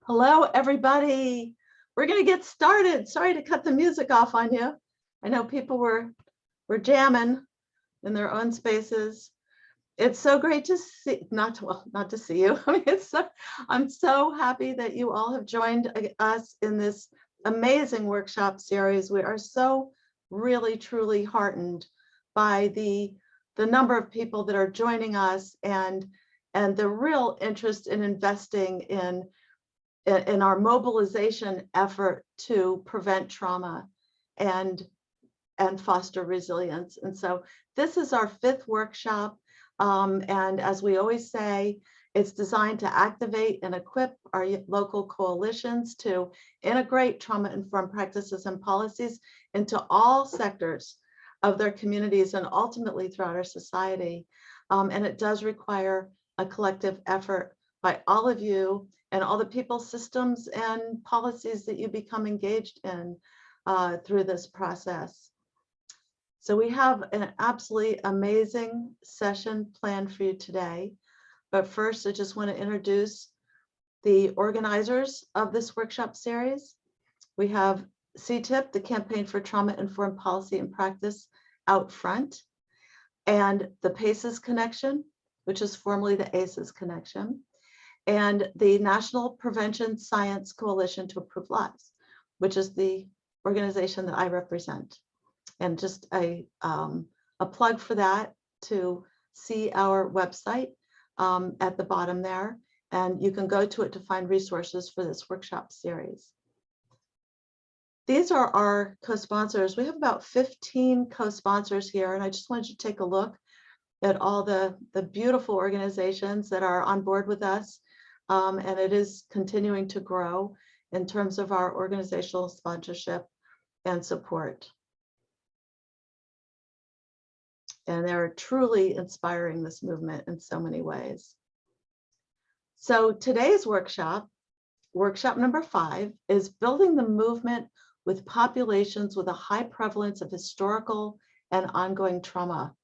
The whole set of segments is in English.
Hello, everybody. We're going to get started. Sorry to cut the music off on you. I know people were jamming in their own spaces. It's so great to see, not to see you. I mean, I'm so happy that you all have joined us in this amazing workshop series. We are so really, truly heartened by the number of people that are joining us and the real interest in investing in our mobilization effort to prevent trauma and foster resilience. And so this is our 5th workshop. And as we always say, it's designed to activate and equip our local coalitions to integrate trauma-informed practices and policies into all sectors of their communities and ultimately throughout our society. And it does require a collective effort by all of you and all the people, systems, and policies that you become engaged in through this process. So we have an absolutely amazing session planned for you today. But first, I just want to introduce the organizers of this workshop series. We have CTIPP, the Campaign for Trauma-Informed Policy and Practice, out front, and the PACES Connection, which is formerly the ACES Connection, and the National Prevention Science Coalition to Improve Lives, which is the organization that I represent. And just a plug for that, to see our website at the bottom there, and you can go to it to find resources for this workshop series. These are our co-sponsors. We have about 15 co-sponsors here, and I just wanted you to take a look at all the beautiful organizations that are on board with us. And it is continuing to grow in terms of our organizational sponsorship and support. And they're truly inspiring this movement in so many ways. So today's workshop number 5, is building the movement with populations with a high prevalence of historical and ongoing trauma.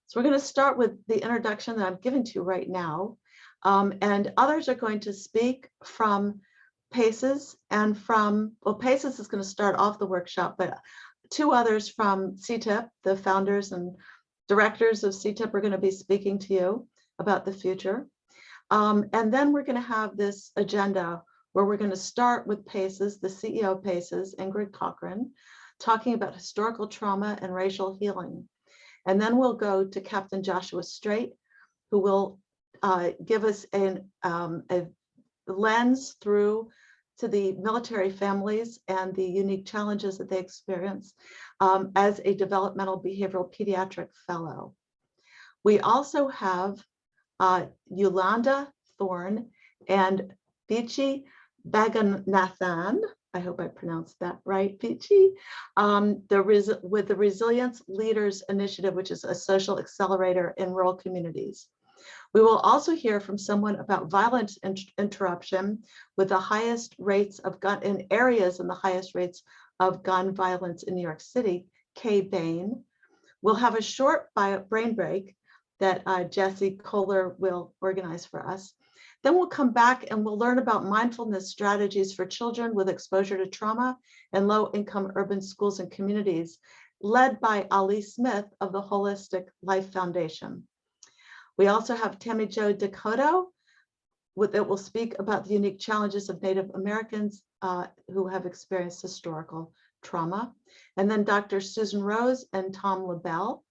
So we're going to start with the introduction that I'm giving to you right now. And others are going to speak from PACES and from, well, PACES is going to start off the workshop, but 2 others from CTIPP, the founders and directors of CTIPP, are going to be speaking to you about the future. And then we're going to have this agenda where we're going to start with PACES, the CEO of PACES, Ingrid Cockhren, talking about historical trauma and racial healing. And then we'll go to Captain Joshua Strait, who will give us a lens through to the military families and the unique challenges that they experience as a developmental behavioral pediatric fellow. We also have Yolanda Thorne and Vici Baganathan, I hope I pronounced that right, Vici, with the Resilience Leaders Initiative, which is a social accelerator in rural communities. We will also hear from someone about violence interruption with the highest rates of gun in areas and the highest rates of gun violence in New York City, Kay Bain. We'll have a short brain break that Jesse Kohler will organize for us. Then we'll come back and we'll learn about mindfulness strategies for children with exposure to trauma in low-income urban schools and communities, led by Ali Smith of the Holistic Life Foundation. We also have Tammy Jo Dakota that will speak about the unique challenges of Native Americans who have experienced historical trauma. And then Dr. Susan Rose and Tom LaBelle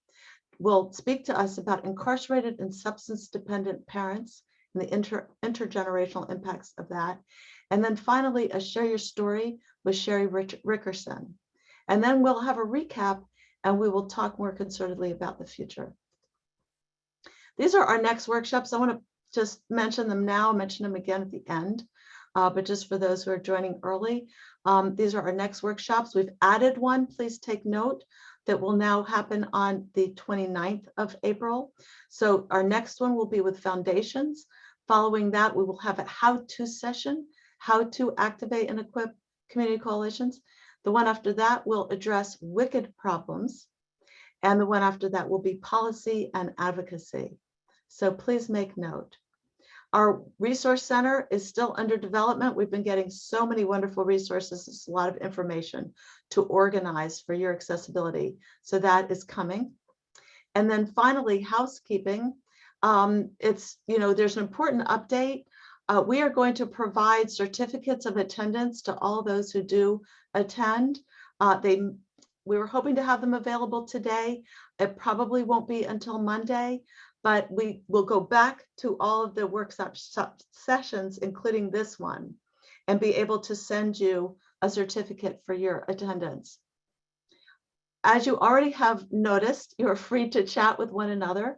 will speak to us about incarcerated and substance-dependent parents and the intergenerational impacts of that. And then finally, a Share Your Story with Sherry Rickerson. And then we'll have a recap and we will talk more concertedly about the future. These are our next workshops. I want to just mention them now, mention them again at the end, but just for those who are joining early, these are our next workshops. We've added one, please take note, that will now happen on the 29th of April. So our next one will be with foundations. Following that, we will have a how-to session, how to activate and equip community coalitions. The one after that will address wicked problems. And the one after that will be policy and advocacy. So please make note. Our resource center is still under development. We've been getting so many wonderful resources. It's a lot of information to organize for your accessibility. So that is coming. And then finally, housekeeping. There's an important update. We are going to provide certificates of attendance to all those who do attend. We were hoping to have them available today. It probably won't be until Monday, but we will go back to all of the workshop sessions, including this one, and be able to send you a certificate for your attendance. As you already have noticed, you're free to chat with one another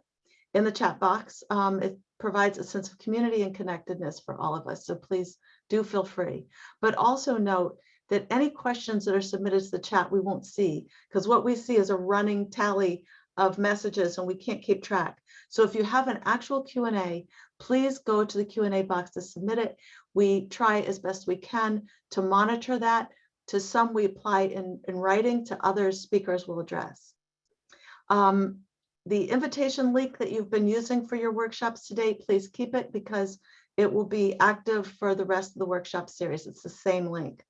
in the chat box. It provides a sense of community and connectedness for all of us, so please do feel free. But also note that any questions that are submitted to the chat we won't see, because what we see is a running tally of messages and we can't keep track. So if you have an actual Q&A, please go to the Q&A box to submit it. We try as best we can to monitor that. To some we apply in writing, to others speakers will address. The invitation link that you've been using for your workshops today, please keep it because it will be active for the rest of the workshop series. It's the same link.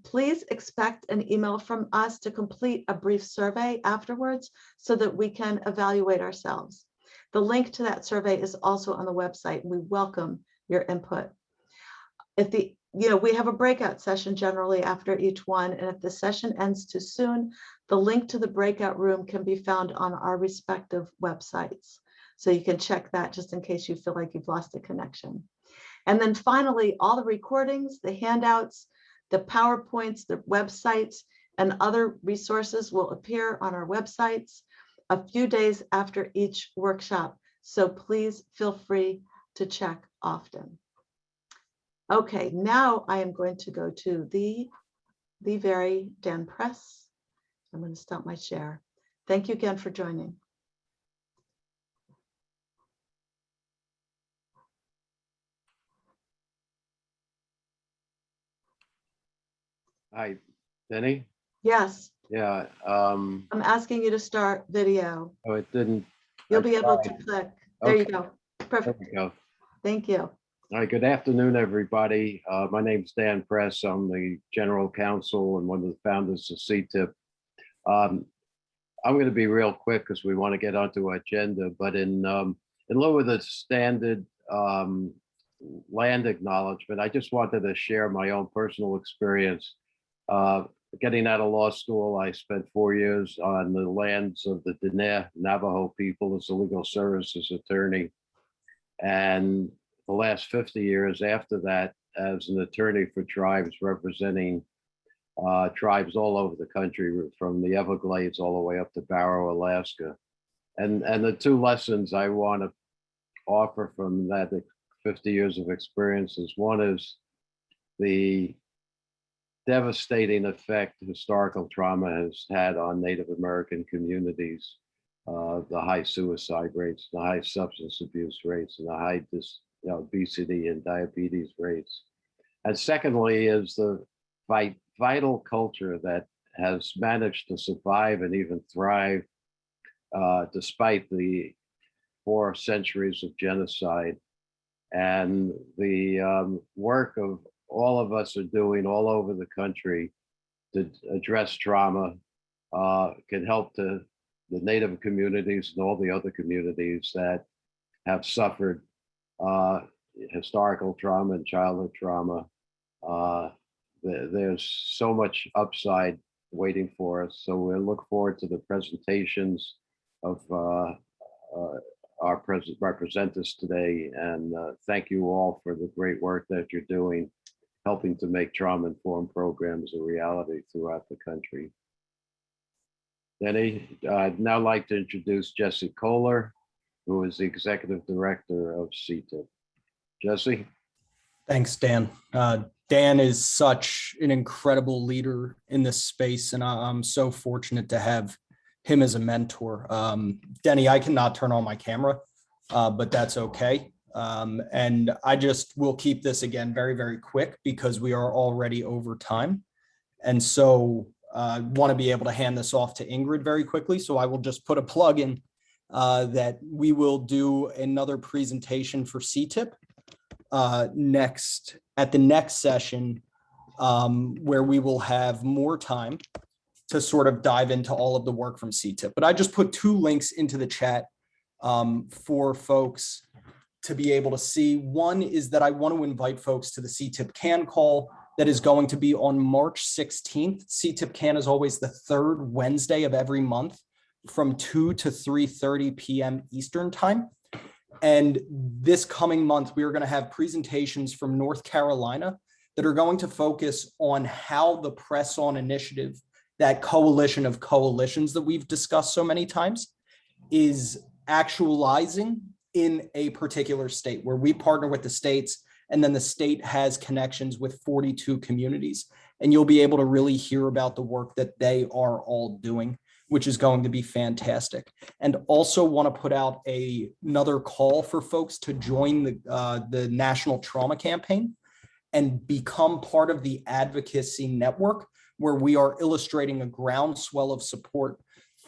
Please expect an email from us to complete a brief survey afterwards so that we can evaluate ourselves. The link to that survey is also on the website. We welcome your input. We have a breakout session generally after each one, and if the session ends too soon, the link to the breakout room can be found on our respective websites. So you can check that just in case you feel like you've lost a connection. And then finally, all the recordings, the handouts, the PowerPoints, the websites, and other resources will appear on our websites a few days after each workshop. So please feel free to check often. Okay, now I am going to go to the very Dan Press. I'm going to stop my share. Thank you again for joining. Hi, Denny? Yes. Yeah. I'm asking you to start video. Oh, it didn't. You'll be able to click. There you go. Perfect. There we go. Thank you. All right, good afternoon, everybody. My name is Dan Press. I'm the general counsel and one of the founders of CTIPP. I'm going to be real quick because we want to get onto our agenda, but in lieu of the standard land acknowledgement, I just wanted to share my own personal experience. Getting out of law school, I spent 4 years on the lands of the Diné Navajo people as a legal services attorney. And the last 50 years after that, as an attorney for tribes representing tribes all over the country, from the Everglades all the way up to Barrow, Alaska. And the two lessons I want to offer from that 50 years of experiences. One is the devastating effect historical trauma has had on Native American communities, the high suicide rates, the high substance abuse rates, and the high obesity and diabetes rates. And secondly is the vital culture that has managed to survive and even thrive despite the 4 centuries of genocide. And the work of all of us are doing all over the country to address trauma can help the Native communities and all the other communities that have suffered historical trauma and childhood trauma. There's so much upside waiting for us. So we'll look forward to the presentations of our representatives today. And thank you all for the great work that you're doing, helping to make trauma-informed programs a reality throughout the country. Denny, I'd now like to introduce Jesse Kohler, who is the Executive Director of CTIPP. Jesse? Thanks, Dan. Dan is such an incredible leader in this space, and I'm so fortunate to have him as a mentor. Denny, I cannot turn on my camera, but that's okay. And I just will keep this again very, very quick because we are already over time. And so I want to be able to hand this off to Ingrid very quickly. So I will just put a plug in that we will do another presentation for CTIPP at the next session, where we will have more time to sort of dive into all of the work from CTIPP. But I just put 2 links into the chat for folks to be able to see. One is that I want to invite folks to the CTIPP CAN call that is going to be on March 16th. CTIPP CAN is always the 3rd Wednesday of every month from 2 to 3:30 p.m. Eastern time. And this coming month, we are going to have presentations from North Carolina that are going to focus on how the Press On initiative, that coalition of coalitions that we've discussed so many times, is actualizing in a particular state, where we partner with the states, and then the state has connections with 42 communities. And you'll be able to really hear about the work that they are all doing, which is going to be fantastic. And also want to put out another call for folks to join the National Trauma Campaign and become part of the advocacy network, where we are illustrating a groundswell of support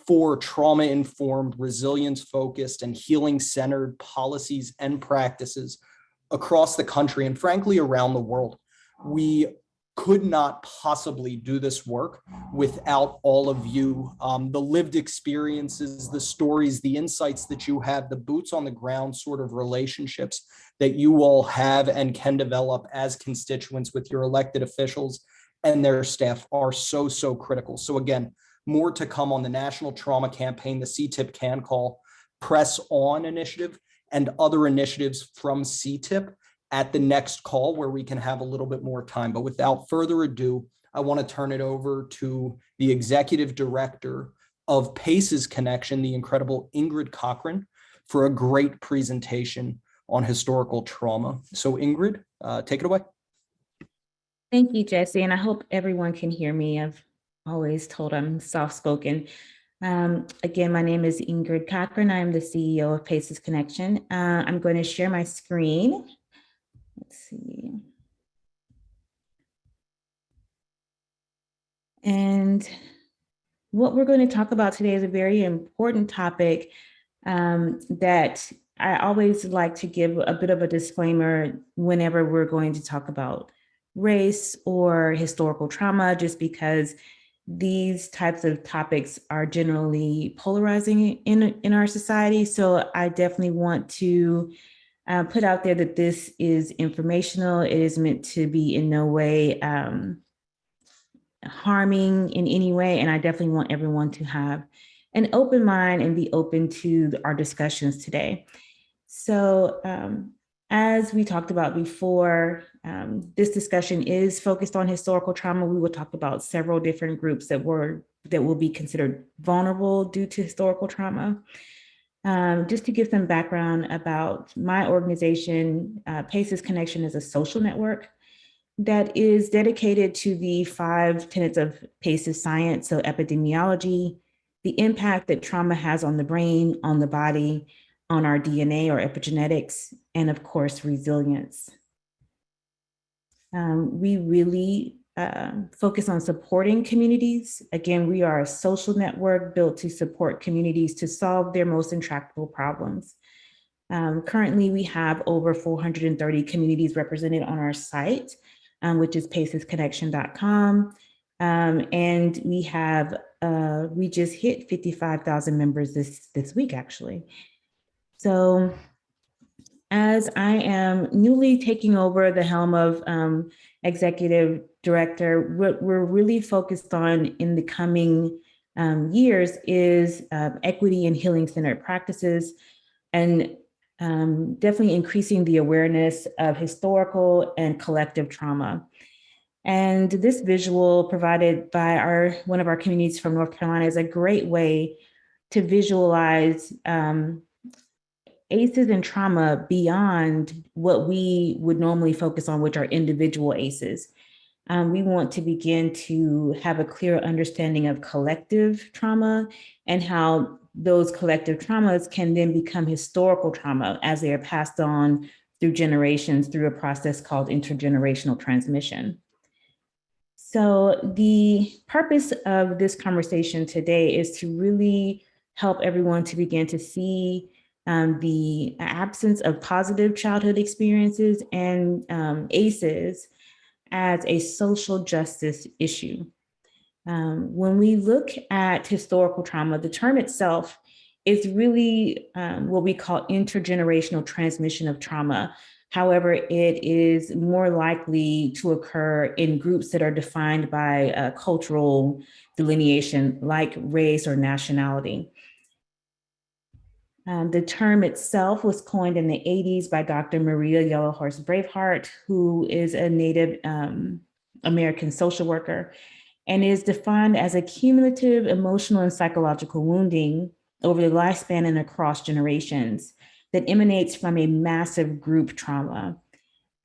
for trauma-informed, resilience-focused, and healing-centered policies and practices across the country and frankly around the world. We could not possibly do this work without all of you. The lived experiences, the stories, the insights that you have, the boots on the ground sort of relationships that you all have and can develop as constituents with your elected officials and their staff are so, so critical. So again, more to come on the National Trauma Campaign, the CTIPP CAN call, Press On initiative, and other initiatives from CTIPP at the next call, where we can have a little bit more time. But without further ado, I want to turn it over to the Executive Director of PACE's Connection, the incredible Ingrid Cockhren, for a great presentation on historical trauma. So Ingrid, take it away. Thank you, Jesse, and I hope everyone can hear me. I've always told I'm soft-spoken. Again, my name is Ingrid Cockhren. I'm the CEO of PACE's Connection. I'm going to share my screen. Let's see. And what we're going to talk about today is a very important topic that I always like to give a bit of a disclaimer whenever we're going to talk about race or historical trauma, just because these types of topics are generally polarizing in our society. So I definitely want to put out there that this is informational. It is meant to be in no way harming in any way. And I definitely want everyone to have an open mind and be open to our discussions today. So as we talked about before, this discussion is focused on historical trauma. We will talk about several different groups that will be considered vulnerable due to historical trauma. Just to give some background about my organization, PACE's Connection is a social network that is dedicated to the 5 tenets of PACE's science. So epidemiology, the impact that trauma has on the brain, on the body, on our DNA or epigenetics, and of course, resilience. We really focus on supporting communities. Again, we are a social network built to support communities to solve their most intractable problems. Currently, we have over 430 communities represented on our site, which is pacesconnection.com. And we just hit 55,000 members this week, actually. So as I am newly taking over the helm of executive director, what we're really focused on in the coming years is equity and healing-centered practices, and definitely increasing the awareness of historical and collective trauma. And this visual provided by one of our communities from North Carolina is a great way to visualize ACEs and trauma beyond what we would normally focus on, which are individual ACEs. We want to begin to have a clear understanding of collective trauma and how those collective traumas can then become historical trauma as they are passed on through generations through a process called intergenerational transmission. So the purpose of this conversation today is to really help everyone to begin to see the absence of positive childhood experiences and ACEs as a social justice issue. When we look at historical trauma, the term itself is really what we call intergenerational transmission of trauma. However, it is more likely to occur in groups that are defined by cultural delineation, like race or nationality. The term itself was coined in the 80s by Dr. Maria Yellowhorse Braveheart, who is a Native American social worker, and is defined as a cumulative emotional and psychological wounding over the lifespan and across generations that emanates from a massive group trauma.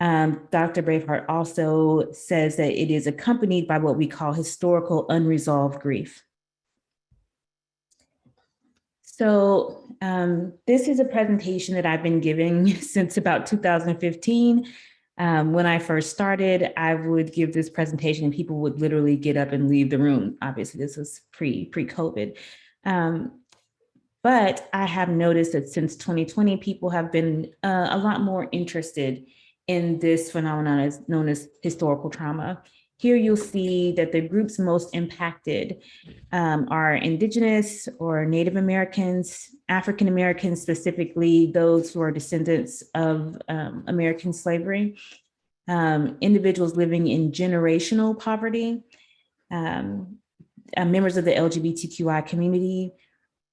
Dr. Braveheart also says that it is accompanied by what we call historical unresolved grief. So this is a presentation that I've been giving since about 2015. When I first started, I would give this presentation and people would literally get up and leave the room. Obviously, this was pre-COVID. But I have noticed that since 2020, people have been a lot more interested in this phenomenon known as historical trauma. Here you'll see that the groups most impacted are Indigenous or Native Americans, African Americans, specifically those who are descendants of American slavery, individuals living in generational poverty, members of the LGBTQI community,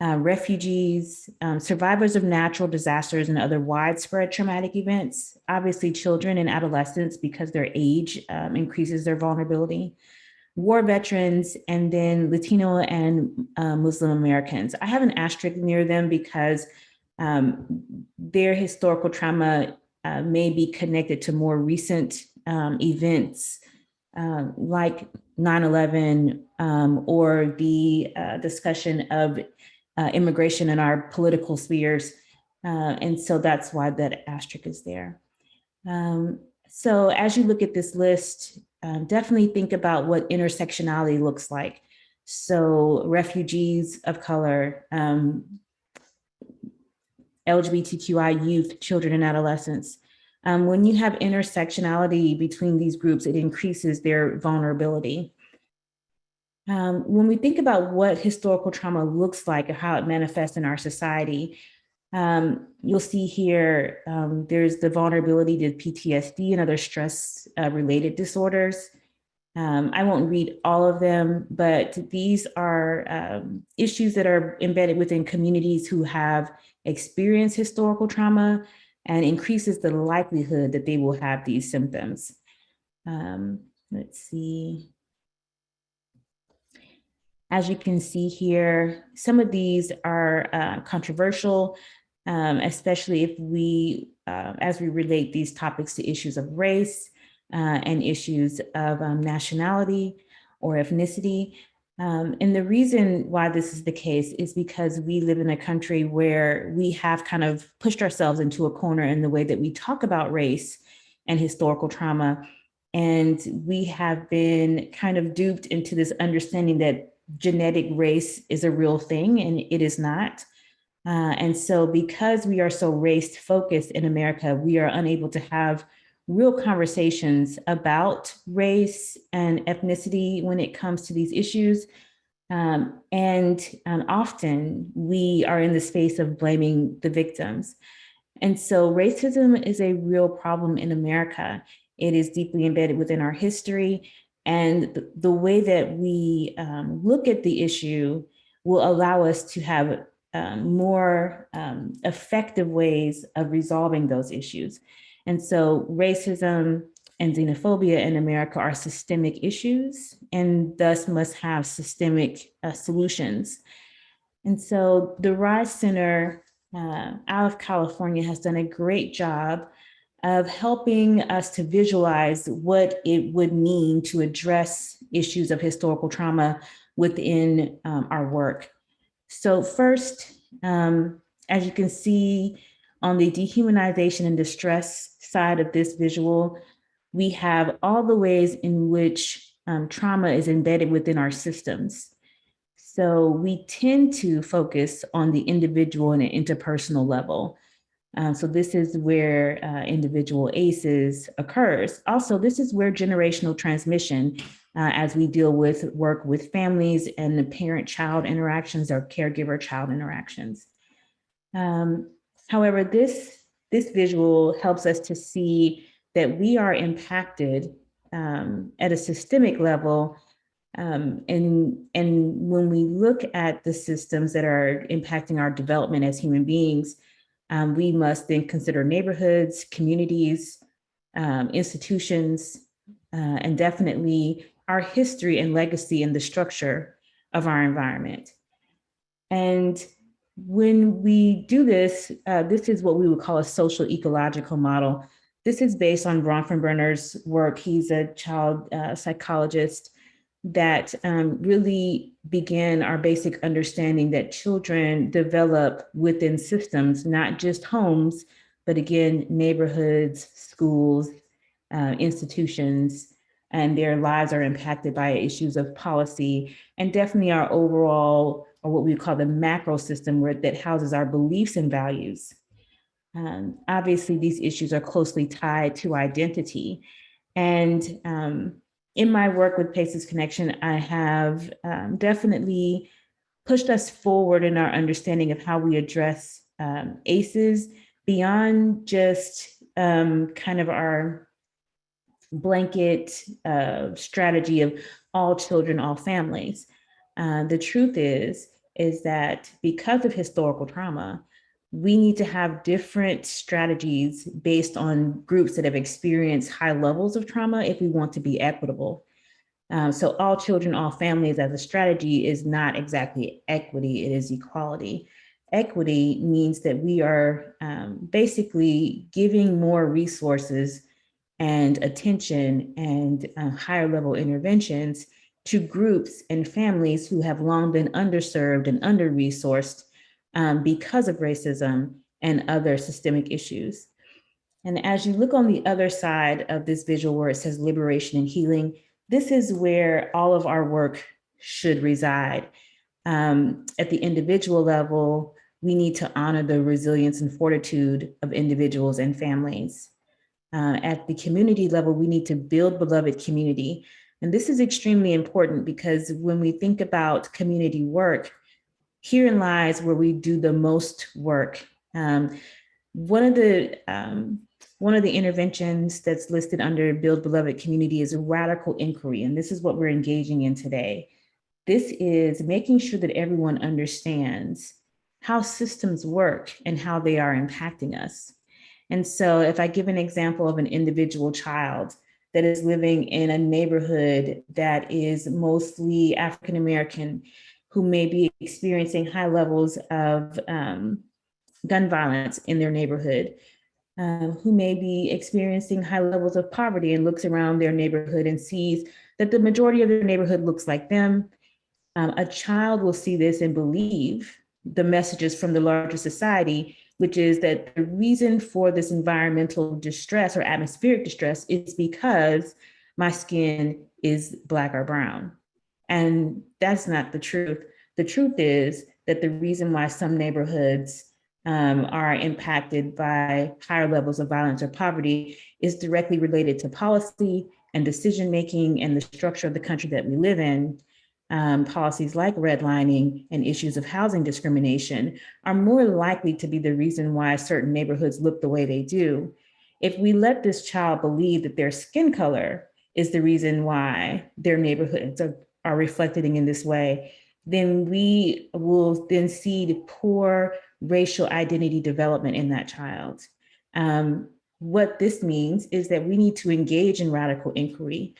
refugees, survivors of natural disasters and other widespread traumatic events, obviously children and adolescents because their age increases their vulnerability, war veterans, and then Latino and Muslim Americans. I have an asterisk near them because their historical trauma may be connected to more recent events like 9/11 or the discussion of immigration in our political spheres. And so that's why that asterisk is there. So as you look at this list, definitely think about what intersectionality looks like. So refugees of color, LGBTQI youth, children and adolescents. When you have intersectionality between these groups, it increases their vulnerability. When we think about what historical trauma looks like and how it manifests in our society, you'll see here, there's the vulnerability to PTSD and other stress-related disorders. I won't read all of them, but these are issues that are embedded within communities who have experienced historical trauma and increases the likelihood that they will have these symptoms. Let's see. As you can see here, some of these are controversial, especially if we, as we relate these topics to issues of race and issues of nationality or ethnicity. And the reason why this is the case is because we live in a country where we have kind of pushed ourselves into a corner in the way that we talk about race and historical trauma. And we have been kind of duped into this understanding that genetic race is a real thing, and it is not. And so because we are so race focused in America, we are unable to have real conversations about race and ethnicity when it comes to these issues. And often we are in the space of blaming the victims. And so racism is a real problem in America. It is deeply embedded within our history. And the way that we look at the issue will allow us to have more effective ways of resolving those issues. And so racism and xenophobia in America are systemic issues and thus must have systemic solutions. And so the RISE Center out of California has done a great job of helping us to visualize what it would mean to address issues of historical trauma within our work. So first, as you can see on the dehumanization and distress side of this visual, we have all the ways in which trauma is embedded within our systems. So we tend to focus on the individual and an interpersonal level. So this is where individual ACEs occurs. Also, this is where generational transmission, as we deal with work with families and the parent-child interactions or caregiver-child interactions. However, this visual helps us to see that we are impacted at a systemic level. And when we look at the systems that are impacting our development as human beings, we must then consider neighborhoods, communities, institutions, and definitely our history and legacy and the structure of our environment. And when we do this, this is what we would call a social ecological model. This is based on Bronfenbrenner's work. He's a child psychologist that really began our basic understanding that children develop within systems, not just homes, but again, neighborhoods, schools, institutions, and their lives are impacted by issues of policy and definitely our overall, or what we call the macro system that houses our beliefs and values. Obviously, these issues are closely tied to identity. And in my work with PACES Connection, I have definitely pushed us forward in our understanding of how we address ACEs beyond just kind of our blanket strategy of all children, all families. The truth is that because of historical trauma, we need to have different strategies based on groups that have experienced high levels of trauma if we want to be equitable. So all children, all families as a strategy is not exactly equity, it is equality. Equity means that we are basically giving more resources and attention and higher level interventions to groups and families who have long been underserved and under-resourced because of racism and other systemic issues. And as you look on the other side of this visual where it says liberation and healing, this is where all of our work should reside. At the individual level, we need to honor the resilience and fortitude of individuals and families. At the community level, we need to build beloved community. And this is extremely important because when we think about community work, herein lies where we do the most work. One of the interventions that's listed under Build Beloved Community is a radical inquiry, and this is what we're engaging in today. This is making sure that everyone understands how systems work and how they are impacting us. And so if I give an example of an individual child that is living in a neighborhood that is mostly African-American, who may be experiencing high levels of gun violence in their neighborhood, who may be experiencing high levels of poverty and looks around their neighborhood and sees that the majority of their neighborhood looks like them. A child will see this and believe the messages from the larger society, which is that the reason for this environmental distress or atmospheric distress is because my skin is Black or brown. And that's not the truth. The truth is that the reason why some neighborhoods are impacted by higher levels of violence or poverty is directly related to policy and decision-making and the structure of the country that we live in. Policies like redlining and issues of housing discrimination are more likely to be the reason why certain neighborhoods look the way they do. If we let this child believe that their skin color is the reason why their neighborhoods are reflecting in this way, then we will then see the poor racial identity development in that child. What this means is that we need to engage in radical inquiry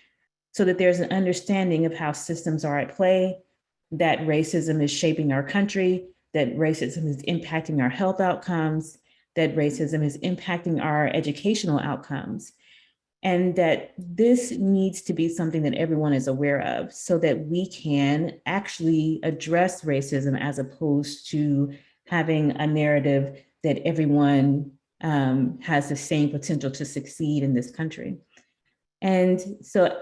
so that there's an understanding of how systems are at play, that racism is shaping our country, that racism is impacting our health outcomes, that racism is impacting our educational outcomes, and that this needs to be something that everyone is aware of so that we can actually address racism as opposed to having a narrative that everyone has the same potential to succeed in this country. And so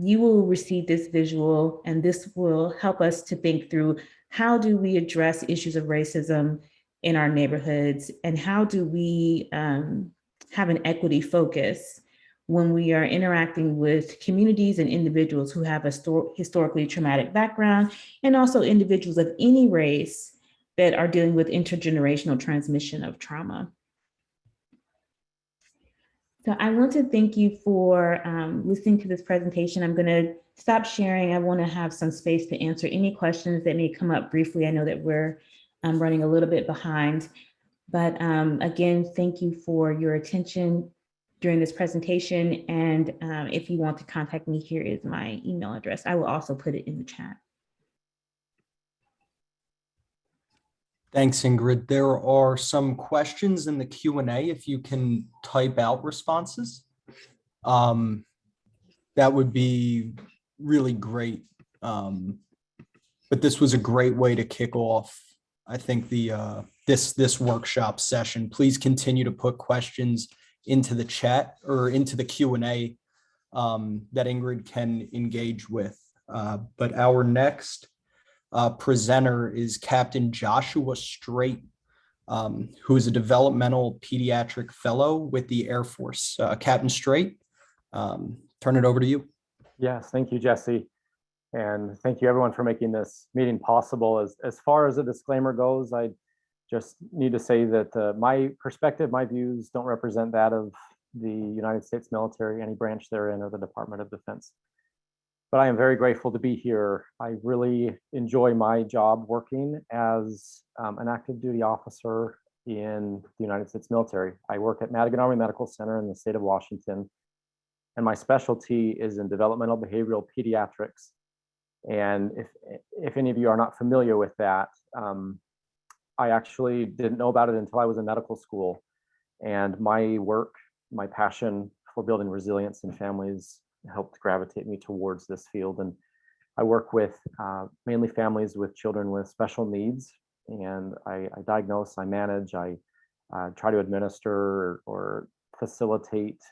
you will receive this visual, and this will help us to think through how do we address issues of racism in our neighborhoods, and how do we have an equity focus when we are interacting with communities and individuals who have a historically traumatic background, and also individuals of any race that are dealing with intergenerational transmission of trauma. So I want to thank you for listening to this presentation. I'm going to stop sharing. I want to have some space to answer any questions that may come up briefly. I know that we're running a little bit behind, but again, thank you for your attention during this presentation. And if you want to contact me, here is my email address. I will also put it in the chat. Thanks, Ingrid. There are some questions in the Q&A if you can type out responses. That would be really great. But this was a great way to kick off, I think, the this workshop session. Please continue to put questions into the chat or into the Q&A that Ingrid can engage with. But our next presenter is Captain Joshua Strait, who is a developmental pediatric fellow with the Air Force. Captain Strait, turn it over to you. Yes, thank you, Jesse. And thank you everyone for making this meeting possible. As far as the disclaimer goes, I just need to say that my perspective, my views don't represent that of the United States military, any branch therein, or the Department of Defense. But I am very grateful to be here. I really enjoy my job working as an active duty officer in the United States military. I work at Madigan Army Medical Center in the state of Washington, and my specialty is in developmental behavioral pediatrics. And if any of you are not familiar with that, I actually didn't know about it until I was in medical school. And my work, my passion for building resilience in families helped gravitate me towards this field. And I work with mainly families with children with special needs, and I diagnose, I manage, I try to administer or facilitate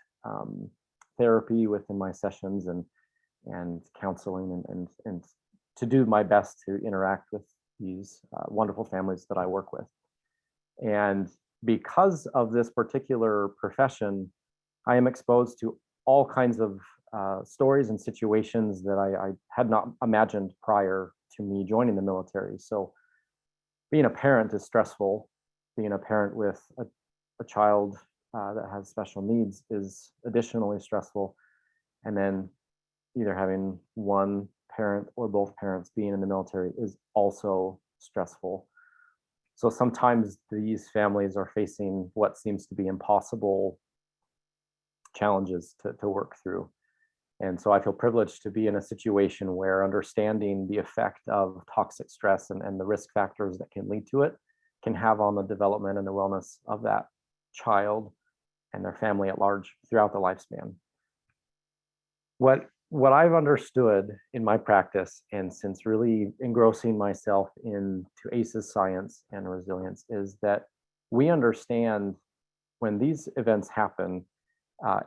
therapy within my sessions and counseling and to do my best to interact with these wonderful families that I work with. And because of this particular profession, I am exposed to all kinds of stories and situations that I had not imagined prior to me joining the military. So being a parent is stressful. Being a parent with a child that has special needs is additionally stressful. And then either having one parent or both parents being in the military is also stressful. So sometimes these families are facing what seems to be impossible challenges to work through. And so I feel privileged to be in a situation where understanding the effect of toxic stress and the risk factors that can lead to it can have on the development and the wellness of that child and their family at large throughout the lifespan. What I've understood in my practice, and since really engrossing myself into ACEs science and resilience, is that we understand when these events happen,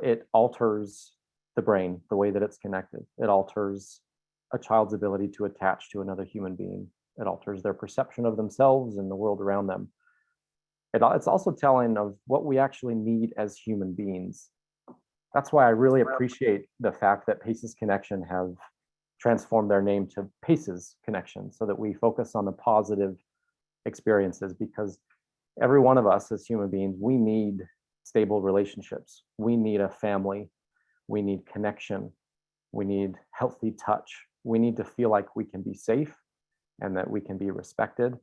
it alters the brain, the way that it's connected. It alters a child's ability to attach to another human being. It alters their perception of themselves and the world around them. It's also telling of what we actually need as human beings. That's why I really appreciate the fact that PACES Connection have transformed their name to PACES Connection, so that we focus on the positive experiences, because every one of us as human beings, we need stable relationships. We need a family. We need connection. We need healthy touch. We need to feel like we can be safe and that we can be respected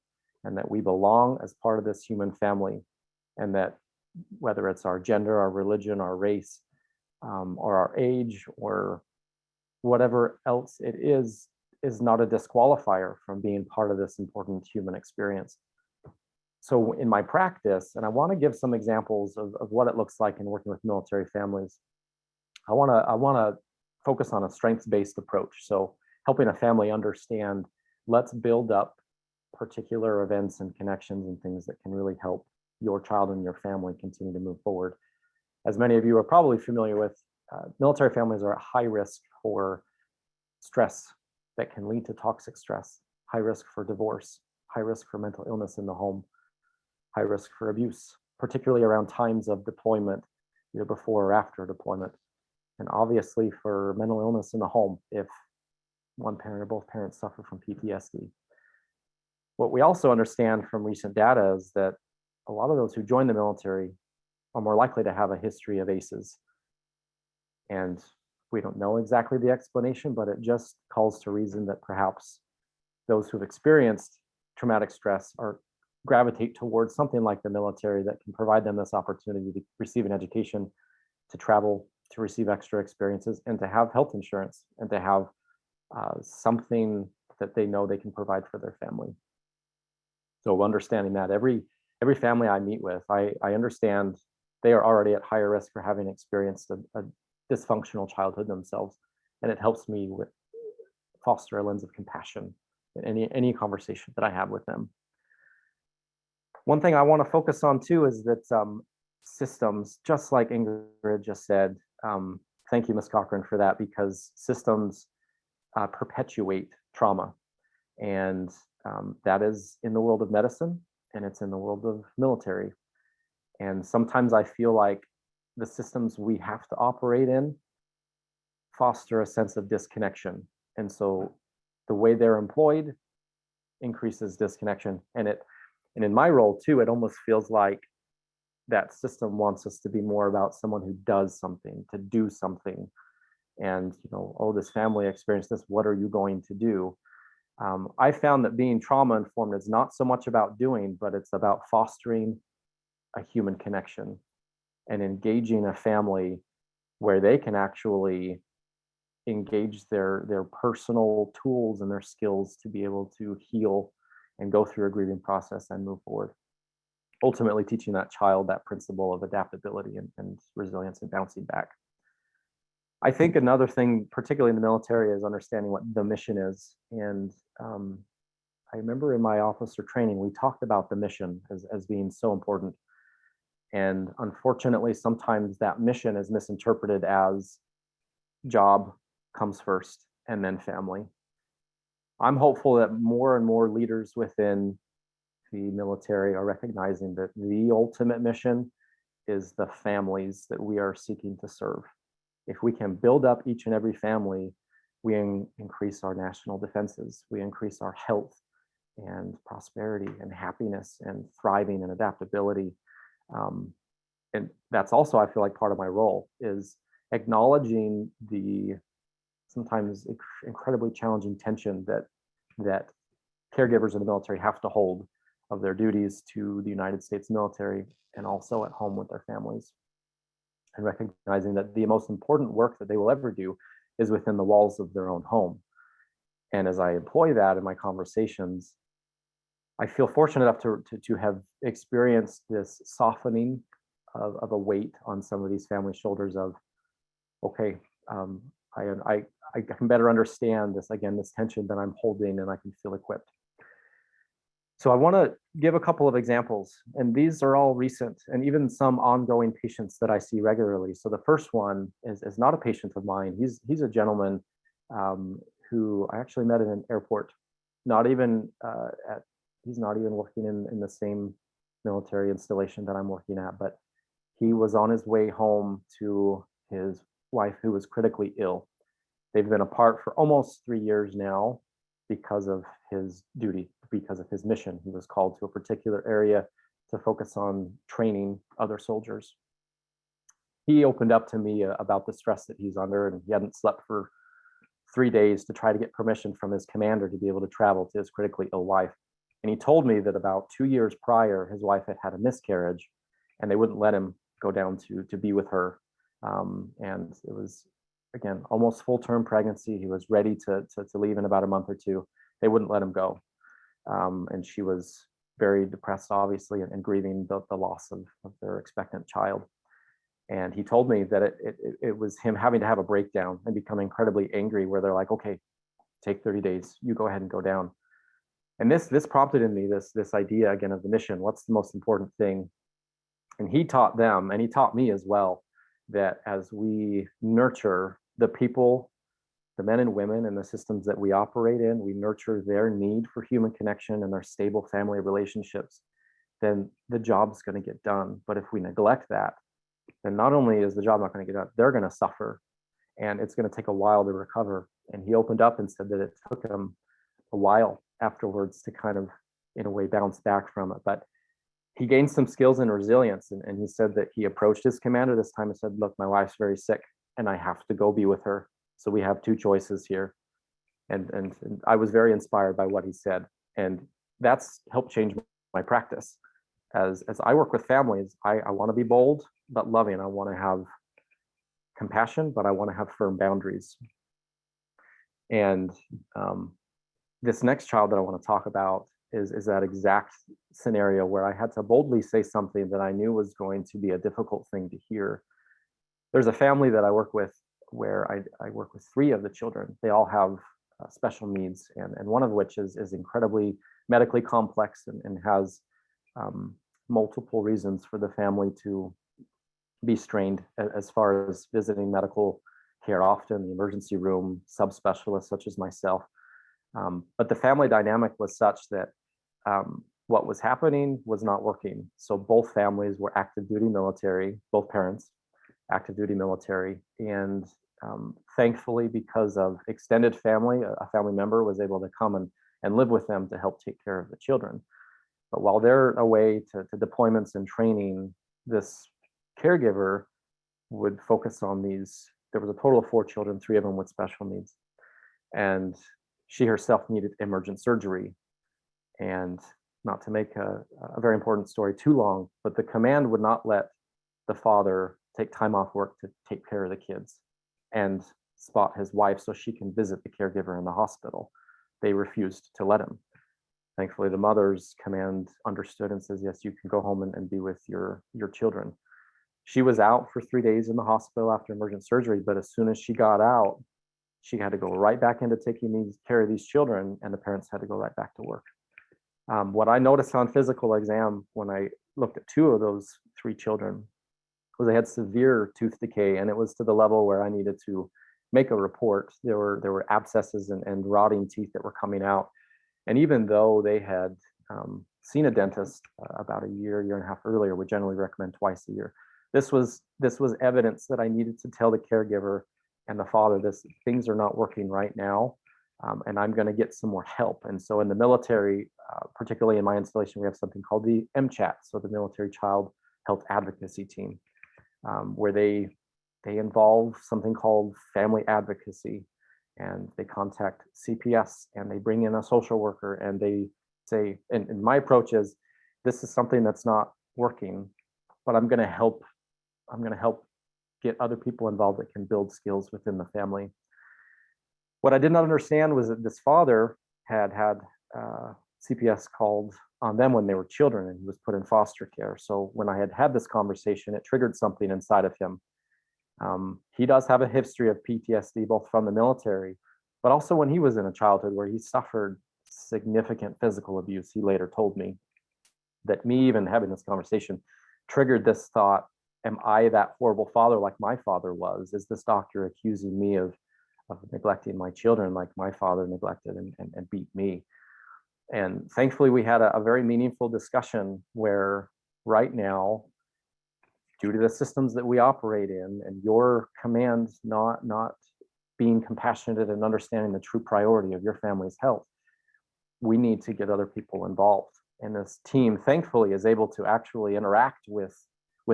and that we belong as part of this human family, and that whether it's our gender, our religion, our race, or our age, or whatever else it is not a disqualifier from being part of this important human experience. So in my practice, and I want to give some examples of what it looks like in working with military families, I want to focus on a strengths-based approach. So helping a family understand, let's build up particular events and connections and things that can really help your child and your family continue to move forward. As many of you are probably familiar with, military families are at high risk for stress that can lead to toxic stress, high risk for divorce, high risk for mental illness in the home, high risk for abuse, particularly around times of deployment, either before or after deployment. And obviously for mental illness in the home, if one parent or both parents suffer from PTSD. What we also understand from recent data is that a lot of those who join the military are more likely to have a history of ACEs. And we don't know exactly the explanation, but it just calls to reason that perhaps those who've experienced traumatic stress are gravitate towards something like the military that can provide them this opportunity to receive an education, to travel, to receive extra experiences, and to have health insurance, and to have something that they know they can provide for their family. So understanding that every family I meet with, I understand they are already at higher risk for having experienced a dysfunctional childhood themselves, and it helps me foster a lens of compassion in any conversation that I have with them. One thing I want to focus on too is that systems, just like Ingrid just said, thank you, Ms. Cockhren, for that, because systems perpetuate trauma. And that is in the world of medicine, and it's in the world of military. And sometimes I feel like the systems we have to operate in foster a sense of disconnection. And so the way they're employed increases disconnection. And in my role too, it almost feels like that system wants us to be more about someone who does something, to do something. And, oh, this family experienced this, what are you going to do? I found that being trauma informed is not so much about doing, but it's about fostering a human connection and engaging a family where they can actually engage their personal tools and their skills to be able to heal and go through a grieving process and move forward. Ultimately teaching that child that principle of adaptability and resilience and bouncing back. I think another thing, particularly in the military, is understanding what the mission is. And I remember in my officer training, we talked about the mission as being so important. And unfortunately, sometimes that mission is misinterpreted as job comes first and then family. I'm hopeful that more and more leaders within the military are recognizing that the ultimate mission is the families that we are seeking to serve. If we can build up each and every family, we increase our national defenses, we increase our health and prosperity and happiness and thriving and adaptability. And that's also, I feel like, part of my role is acknowledging the sometimes incredibly challenging tension that caregivers in the military have to hold of their duties to the United States military and also at home with their families. And recognizing that the most important work that they will ever do is within the walls of their own home. And as I employ that in my conversations, I feel fortunate enough to have experienced this softening of a weight on some of these family shoulders of, okay, I can better understand this tension that I'm holding, and I can feel equipped. So I want to give a couple of examples, and these are all recent and even some ongoing patients that I see regularly. So the first one is not a patient of mine. He's a gentleman who I actually met in an airport. He's not even working in the same military installation that I'm working at, but he was on his way home to his wife, who was critically ill. They've been apart for almost 3 years now because of his duty, because of his mission. He was called to a particular area to focus on training other soldiers. He opened up to me about the stress that he's under, and he hadn't slept for 3 days to try to get permission from his commander to be able to travel to his critically ill wife. And he told me that about 2 years prior, his wife had a miscarriage, and they wouldn't let him go down to be with her. And it was, again, almost full-term pregnancy. He was ready to leave in about a month or two. They wouldn't let him go. And she was very depressed, obviously, and grieving the loss of their expectant child. And he told me that it was him having to have a breakdown and become incredibly angry, where they're like, okay, take 30 days, you go ahead and go down. And this prompted in me this idea again of the mission. What's the most important thing? And he taught them, and he taught me as well, that as we nurture the people the men and women in the systems that we operate in, we nurture their need for human connection and their stable family relationships, then the job's going to get done. But if we neglect that, then not only is the job not going to get done, they're going to suffer, and it's going to take a while to recover. And he opened up and said that it took him a while afterwards to kind of, in a way, bounce back from it. But he gained some skills and resilience. And he said that he approached his commander this time and said, look, my wife's very sick and I have to go be with her. So we have two choices here. And I was very inspired by what he said. And that's helped change my practice. As I work with families, I want to be bold, but loving. I want to have compassion, but I want to have firm boundaries. And this next child that I want to talk about is that exact scenario where I had to boldly say something that I knew was going to be a difficult thing to hear. There's a family that I work with where I work with 3 of the children. They all have special needs, and one of which is incredibly medically complex and has multiple reasons for the family to be strained as far as visiting medical care often, the emergency room, subspecialists such as myself. But the family dynamic was such that what was happening was not working. So both families were active duty military, both parents, active duty military. And thankfully, because of extended family, a family member was able to come and live with them to help take care of the children. But while they're away to deployments and training, this caregiver would focus on these. There was a total of 4 children, 3 of them with special needs. And she herself needed emergent surgery. And not to make a very important story too long, but the command would not let the father take time off work to take care of the kids and spot his wife so she can visit the caregiver in the hospital. They refused to let him. Thankfully, the mother's command understood and says, yes, you can go home and be with your children. She was out for 3 days in the hospital after emergent surgery, but as soon as she got out, she had to go right back into taking care of these children, and the parents had to go right back to work. What I noticed on physical exam when I looked at 2 of those 3 children was they had severe tooth decay, and it was to the level where I needed to make a report. There were abscesses and rotting teeth that were coming out. And even though they had seen a dentist about a year and a half earlier, would generally recommend twice a year. This was evidence that I needed to tell the caregiver and the father, things are not working right now, and I'm going to get some more help. And so in the military, particularly in my installation, we have something called the MCHAT, so the Military Child Health Advocacy Team, where they involve something called family advocacy, and they contact CPS and they bring in a social worker and they say, and my approach is, this is something that's not working, but I'm going to help get other people involved that can build skills within the family. What I did not understand was that this father had CPS called on them when they were children, and he was put in foster care. So when I had this conversation, it triggered something inside of him. He does have a history of PTSD, both from the military, but also when he was in a childhood where he suffered significant physical abuse. He later told me that me even having this conversation triggered this thought, am I that horrible father like my father was? Is this doctor accusing me of neglecting my children like my father neglected and beat me? And thankfully, we had a very meaningful discussion where right now, due to the systems that we operate in and your command not being compassionate and understanding the true priority of your family's health, we need to get other people involved. And this team, thankfully, is able to actually interact with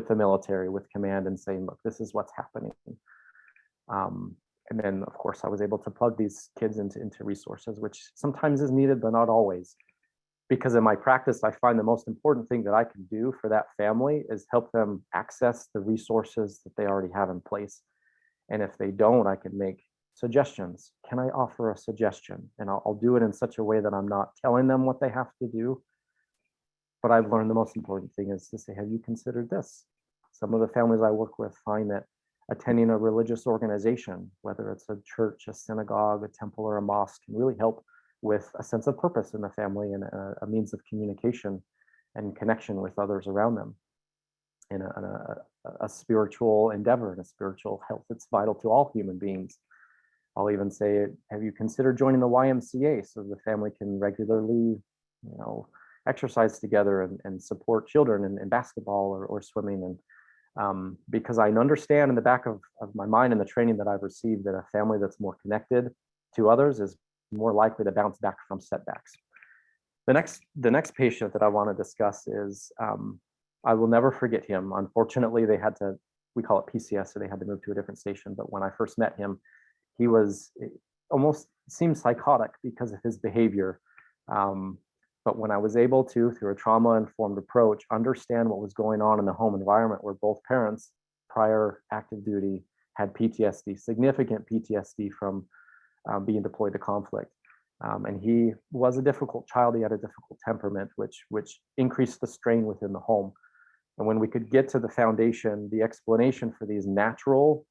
the military, with command, and saying, look, this is what's happening. And then, of course, I was able to plug these kids into resources, which sometimes is needed, but not always. Because in my practice, I find the most important thing that I can do for that family is help them access the resources that they already have in place. And if they don't, I can make suggestions. Can I offer a suggestion? And I'll do it in such a way that I'm not telling them what they have to do. But I've learned the most important thing is to say, have you considered this? Some of the families I work with find that attending a religious organization, whether it's a church, a synagogue, a temple, or a mosque, can really help with a sense of purpose in the family and a means of communication and connection with others around them, and a spiritual endeavor and a spiritual health that's vital to all human beings. I'll even say, have you considered joining the YMCA so the family can regularly, exercise together and support children in basketball or swimming? And because I understand in the back of my mind and the training that I've received that a family that's more connected to others is more likely to bounce back from setbacks. The next patient that I want to discuss is, I will never forget him. Unfortunately, they had to, we call it PCS, so they had to move to a different station. But when I first met him, he was almost seemed psychotic because of his behavior. But when I was able to, through a trauma-informed approach, understand what was going on in the home environment where both parents, prior active duty, had PTSD, significant PTSD from being deployed to conflict. And he was a difficult child. He had a difficult temperament, which increased the strain within the home. And when we could get to the foundation, the explanation for these natural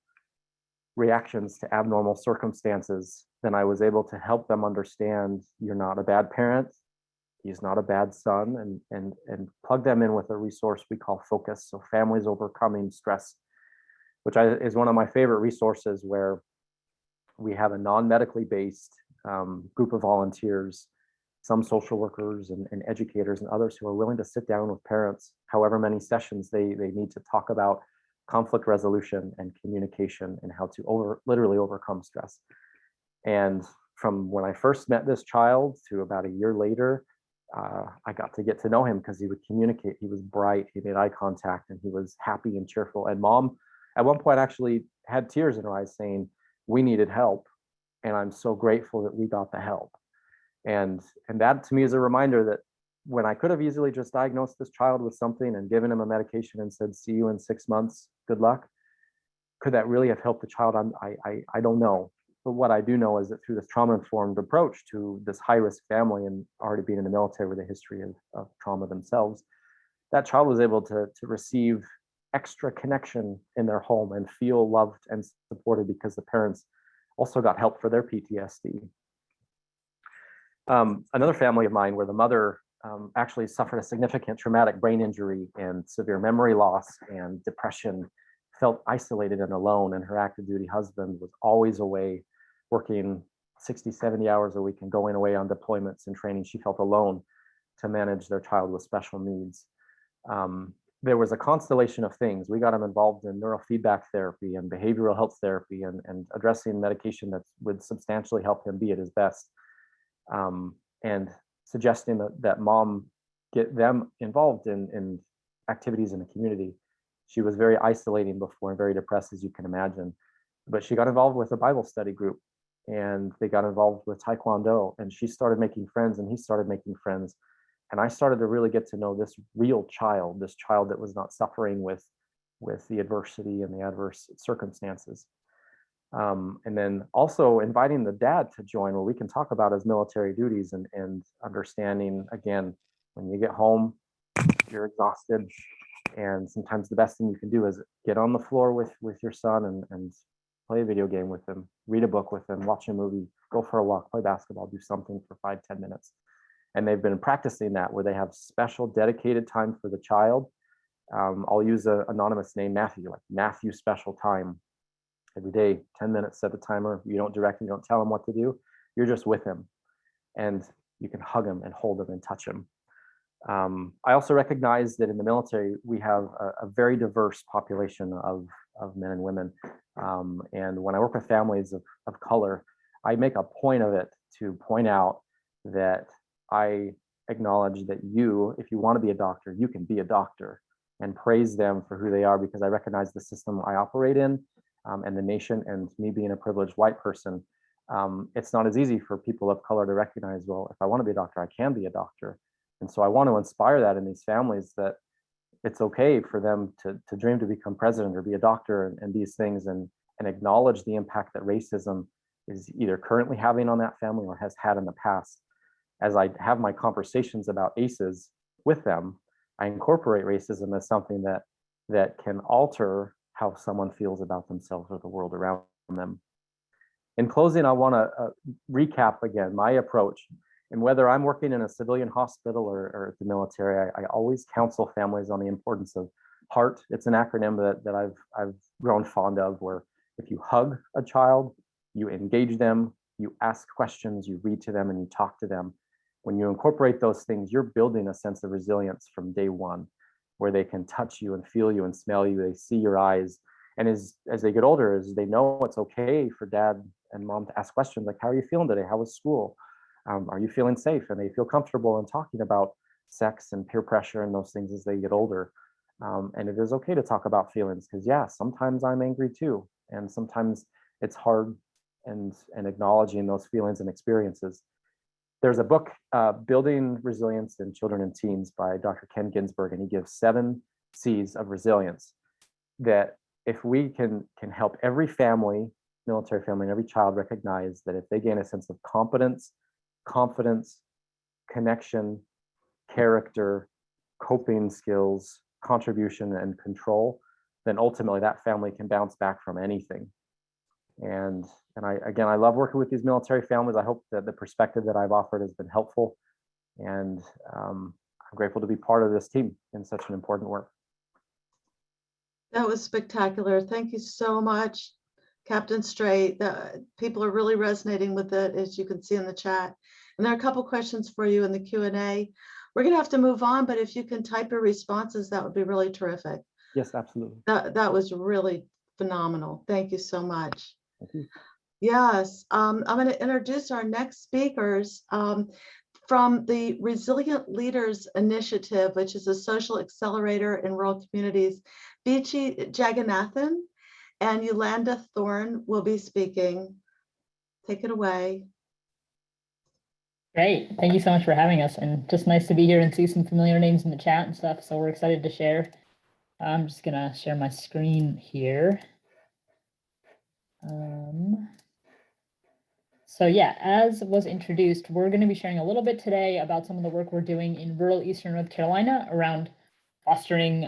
reactions to abnormal circumstances, then I was able to help them understand you're not a bad parent, he's not a bad son, and plug them in with a resource we call Focus. So Families Overcoming Stress, which is one of my favorite resources, where we have a non-medically based group of volunteers, some social workers and educators and others who are willing to sit down with parents, however many sessions they need, to talk about conflict resolution and communication and how to literally overcome stress. And from when I first met this child to about a year later, I got to get to know him because he would communicate. He was bright, he made eye contact, and he was happy and cheerful. And mom, at one point, actually had tears in her eyes saying, we needed help. And I'm so grateful that we got the help. And that to me is a reminder that when I could have easily just diagnosed this child with something and given him a medication and said, see you in 6 months, good luck, could that really have helped the child? I don't know. But what I do know is that through this trauma-informed approach to this high-risk family and already being in the military with a history of trauma themselves, that child was able to receive extra connection in their home and feel loved and supported because the parents also got help for their PTSD. Another family of mine where the mother actually suffered a significant traumatic brain injury and severe memory loss and depression, felt isolated and alone, and her active duty husband was always away working 60, 70 hours a week and going away on deployments and training. She felt alone to manage their child with special needs. There was a constellation of things. We got him involved in neurofeedback therapy and behavioral health therapy and addressing medication that would substantially help him be at his best. And suggesting that mom get them involved in activities in the community. She was very isolating before and very depressed, as you can imagine. But she got involved with a Bible study group, and they got involved with Taekwondo, and she started making friends and he started making friends. And I started to really get to know this real child, this child that was not suffering with the adversity and the adverse circumstances. And then also inviting the dad to join, where we can talk about his military duties and understanding, again, when you get home, you're exhausted. And sometimes the best thing you can do is get on the floor with your son and play a video game with him, read a book with him, watch a movie, go for a walk, play basketball, do something for 5-10 minutes. And they've been practicing that where they have special dedicated time for the child. I'll use an anonymous name, Matthew, like Matthew special time. Every day, 10 minutes, set the timer. You don't direct him, you don't tell him what to do. You're just with him. And you can hug him and hold him and touch him. I also recognize that in the military, we have a very diverse population of men and women. And when I work with families of color, I make a point of it to point out that I acknowledge that you, if you want to be a doctor, you can be a doctor, and praise them for who they are, because I recognize the system I operate in and the nation, and me being a privileged white person, it's not as easy for people of color to recognize, well, if I want to be a doctor, I can be a doctor. And so I want to inspire that in these families, that it's okay for them to dream to become president or be a doctor and these things, and acknowledge the impact that racism is either currently having on that family or has had in the past. As I have my conversations about ACEs with them, I incorporate racism as something that can alter how someone feels about themselves or the world around them. In closing, I want to recap again my approach. And whether I'm working in a civilian hospital or at the military, I always counsel families on the importance of HEART. It's an acronym that I've grown fond of, where if you hug a child, you engage them, you ask questions, you read to them, and you talk to them. When you incorporate those things, you're building a sense of resilience from day one, where they can touch you and feel you and smell you. They see your eyes. And as they get older, as they know it's okay for dad and mom to ask questions like, how are you feeling today? How was school? Are you feeling safe? And they feel comfortable in talking about sex and peer pressure and those things as they get older. And it is okay to talk about feelings, because yeah, sometimes I'm angry too. And sometimes it's hard, and acknowledging those feelings and experiences. There's a book, Building Resilience in Children and Teens by Dr. Ken Ginsberg, and he gives 7 C's of resilience that if we can help every family, military family, and every child recognize that if they gain a sense of competence, confidence, connection, character, coping skills, contribution, and control, then ultimately that family can bounce back from anything. And I love working with these military families. I hope that the perspective that I've offered has been helpful, and I'm grateful to be part of this team in such an important work. That was spectacular. Thank you so much, Captain Strait. People are really resonating with it, as you can see in the chat. And there are a couple questions for you in the Q&A. We're going to have to move on, but if you can type your responses, that would be really terrific. Yes, absolutely. That was really phenomenal. Thank you so much. Thank you. Yes, I'm going to introduce our next speakers from the Resilient Leaders Initiative, which is a social accelerator in rural communities. Vici Jagannathan and Yolanda Thorne will be speaking. Take it away. Great. Thank you so much for having us, and just nice to be here and see some familiar names in the chat and stuff. So we're excited to share. I'm just going to share my screen here. So yeah, as was introduced, we're going to be sharing a little bit today about some of the work we're doing in rural Eastern North Carolina around fostering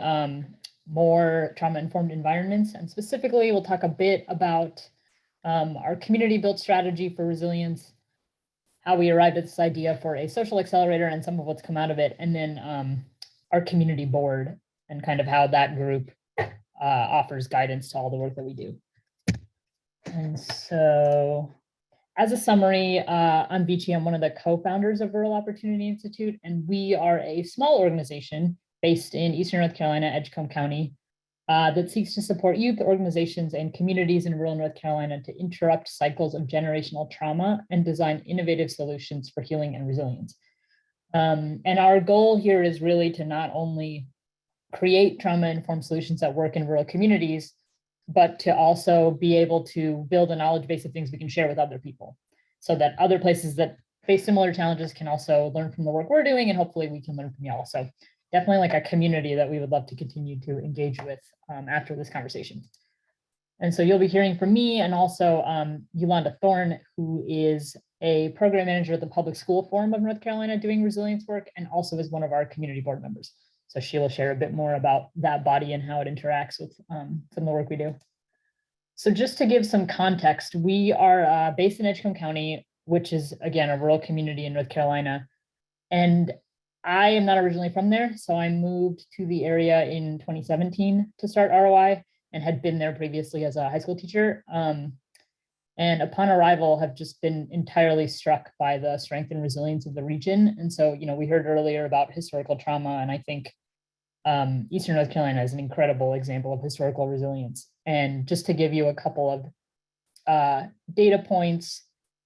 more trauma-informed environments. And specifically, we'll talk a bit about our community-built strategy for resilience, how we arrived at this idea for a social accelerator and some of what's come out of it, and then our community board and kind of how that group offers guidance to all the work that we do. And so, as a summary, I'm Vici. I'm one of the co-founders of Rural Opportunity Institute, and we are a small organization based in Eastern North Carolina, Edgecombe County, that seeks to support youth organizations and communities in rural North Carolina to interrupt cycles of generational trauma and design innovative solutions for healing and resilience. And our goal here is really to not only create trauma-informed solutions that work in rural communities, but to also be able to build a knowledge base of things we can share with other people, so that other places that face similar challenges can also learn from the work we're doing, and hopefully we can learn from y'all. So definitely like a community that we would love to continue to engage with after this conversation. And so you'll be hearing from me, and also Yolanda Thorne, who is a program manager at the Public School Forum of North Carolina doing resilience work, and also is one of our community board members. So she will share a bit more about that body and how it interacts with some of the work we do. So just to give some context, we are based in Edgecombe County, which is, again, a rural community in North Carolina. And I am not originally from there, so I moved to the area in 2017 to start ROI, and had been there previously as a high school teacher. And upon arrival, have just been entirely struck by the strength and resilience of the region. And so, you know, we heard earlier about historical trauma, and I think Eastern North Carolina is an incredible example of historical resilience. And just to give you a couple of data points,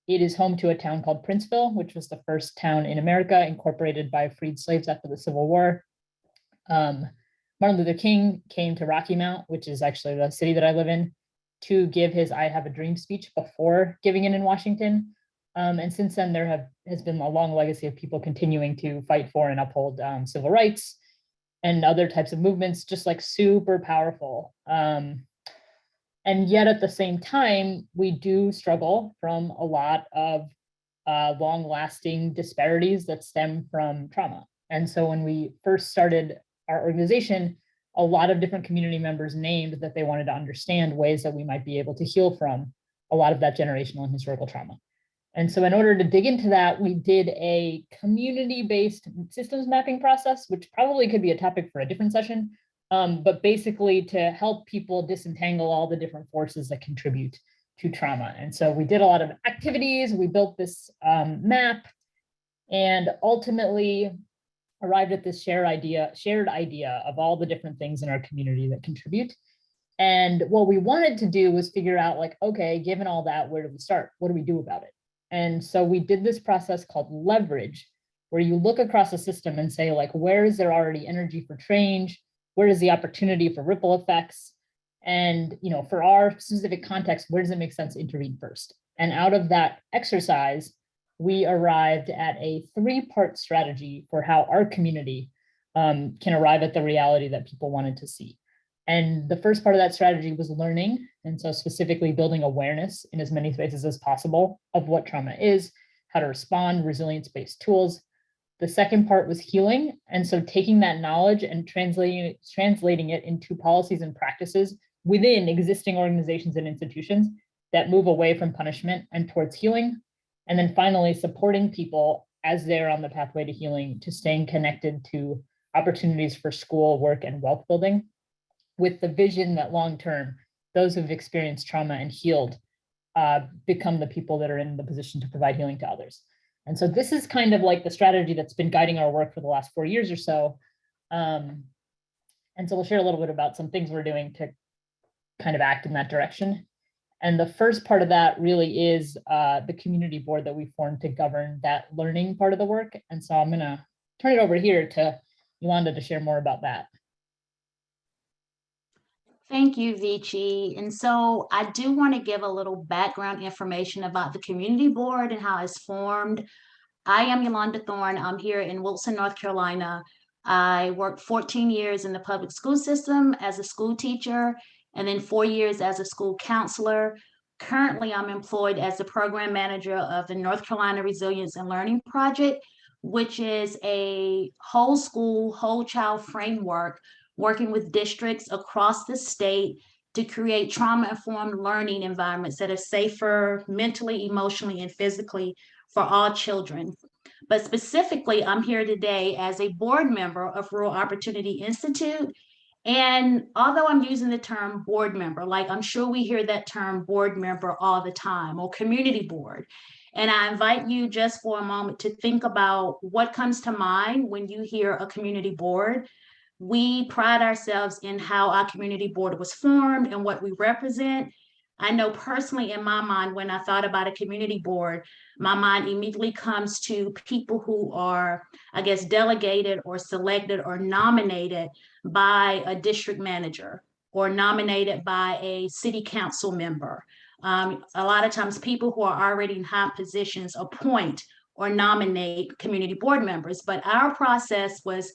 it is home to a town called Princeville, which was the first town in America incorporated by freed slaves after the Civil War. Martin Luther King came to Rocky Mount, which is actually the city that I live in, to give his I Have a Dream speech before giving it in Washington. And since then, there has been a long legacy of people continuing to fight for and uphold civil rights and other types of movements, just like super powerful. And yet at the same time, we do struggle from a lot of long-lasting disparities that stem from trauma. And so when we first started our organization, a lot of different community members named that they wanted to understand ways that we might be able to heal from a lot of that generational and historical trauma. And so in order to dig into that, we did a community-based systems mapping process, which probably could be a topic for a different session, but basically to help people disentangle all the different forces that contribute to trauma. And so we did a lot of activities, we built this map, and ultimately arrived at this shared idea of all the different things in our community that contribute. And what we wanted to do was figure out, like, okay, given all that, where do we start? What do we do about it? And so we did this process called leverage, where you look across the system and say, like, where is there already energy for change? Where is the opportunity for ripple effects? And, you know, for our specific context, where does it make sense to intervene first? And out of that exercise, we arrived at a 3-part strategy for how our community can arrive at the reality that people wanted to see. And the first part of that strategy was learning. And so specifically building awareness in as many spaces as possible of what trauma is, how to respond, resilience-based tools. The second part was healing. And so taking that knowledge and translating it into policies and practices within existing organizations and institutions that move away from punishment and towards healing. And then finally, supporting people as they're on the pathway to healing, to staying connected to opportunities for school, work, and wealth building, with the vision that long-term, those who've experienced trauma and healed become the people that are in the position to provide healing to others. And so this is kind of like the strategy that's been guiding our work for the last 4 years or so. And so we'll share a little bit about some things we're doing to kind of act in that direction. And the first part of that really is the community board that we formed to govern that learning part of the work. And so I'm gonna turn it over here to Yolanda to share more about that. Thank you, Vici. And so I do want to give a little background information about the community board and how it's formed. I am Yolanda Thorne. I'm here in Wilson, North Carolina. I worked 14 years in the public school system as a school teacher, and then 4 years as a school counselor. Currently, I'm employed as the program manager of the North Carolina Resilience and Learning Project, which is a whole school, whole child framework working with districts across the state to create trauma-informed learning environments that are safer mentally, emotionally, and physically for all children. But specifically, I'm here today as a board member of Rural Opportunity Institute. And although I'm using the term board member, like I'm sure we hear that term board member all the time, or community board. And I invite you just for a moment to think about what comes to mind when you hear a community board. We pride ourselves in how our community board was formed and what we represent. I know personally in my mind, when I thought about a community board, my mind immediately comes to people who are, I guess, delegated or selected or nominated by a district manager or nominated by a city council member. A lot of times people who are already in high positions appoint or nominate community board members, but our process was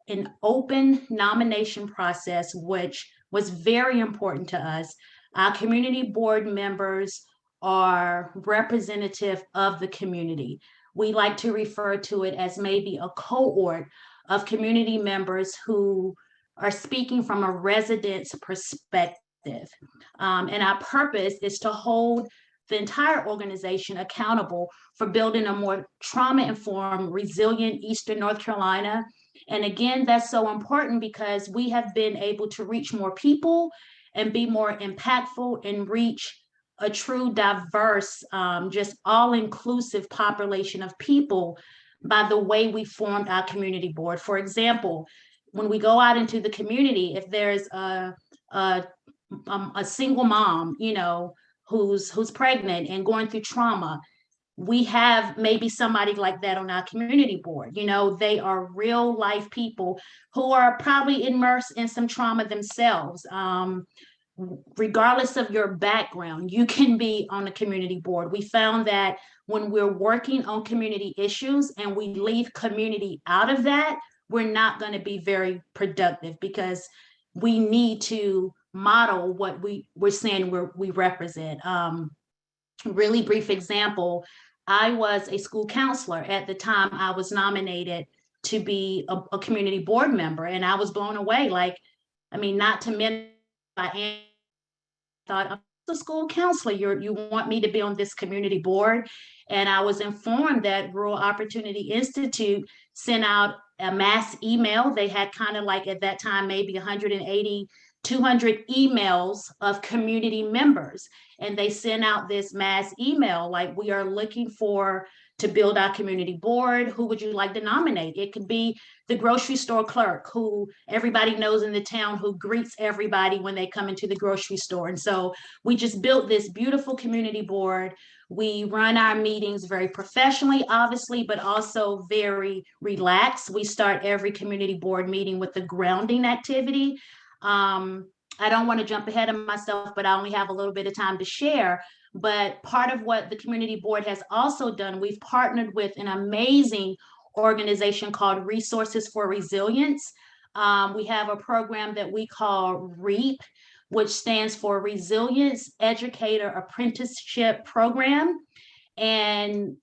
an open nomination process, which was very important to us. Our community board members are representative of the community. We like to refer to it as maybe a cohort of community members who are speaking from a resident's perspective. And our purpose is to hold the entire organization accountable for building a more trauma-informed, resilient Eastern North Carolina. And again, that's so important because we have been able to reach more people and be more impactful and reach a true diverse, just all-inclusive population of people by the way we formed our community board. For example, when we go out into the community, if there's a single mom, you know, who's pregnant and going through trauma, we have maybe somebody like that on our community board. You know, they are real life people who are probably immersed in some trauma themselves. Regardless of your background, you can be on the community board. We found that when we're working on community issues and we leave community out of that, we're not going to be very productive because we need to model what we're saying we represent. Really brief example, I was a school counselor at the time I was nominated to be a community board member, and I was blown away. Like, I mean, not to mention, I thought, I'm a school counselor, you want me to be on this community board? And I was informed that Rural Opportunity Institute sent out a mass email. They had kind of like at that time, maybe 180, 200 emails of community members. And they sent out this mass email, like, we are looking to build our community board. Who would you like to nominate? It could be the grocery store clerk who everybody knows in the town, who greets everybody when they come into the grocery store. And so we just built this beautiful community board. We run our meetings very professionally, obviously, but also very relaxed. We start every community board meeting with the grounding activity. I don't want to jump ahead of myself, but I only have a little bit of time to share. But part of what the community board has also done, we've partnered with an amazing organization called Resources for Resilience. We have a program that we call REAP, which stands for Resilience Educator Apprenticeship Program. And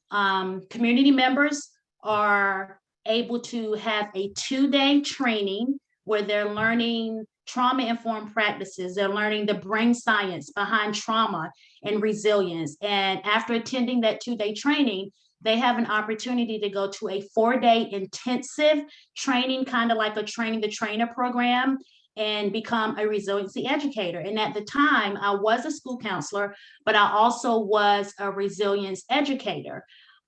community members are able to have a 2-day training where they're learning trauma-informed practices. They're learning the brain science behind trauma and resilience. And after attending that 2-day training, they have an opportunity to go to a 4-day intensive training, kind of like a training the trainer program, and become a resiliency educator. And at the time, I was a school counselor, but I also was a resilience educator.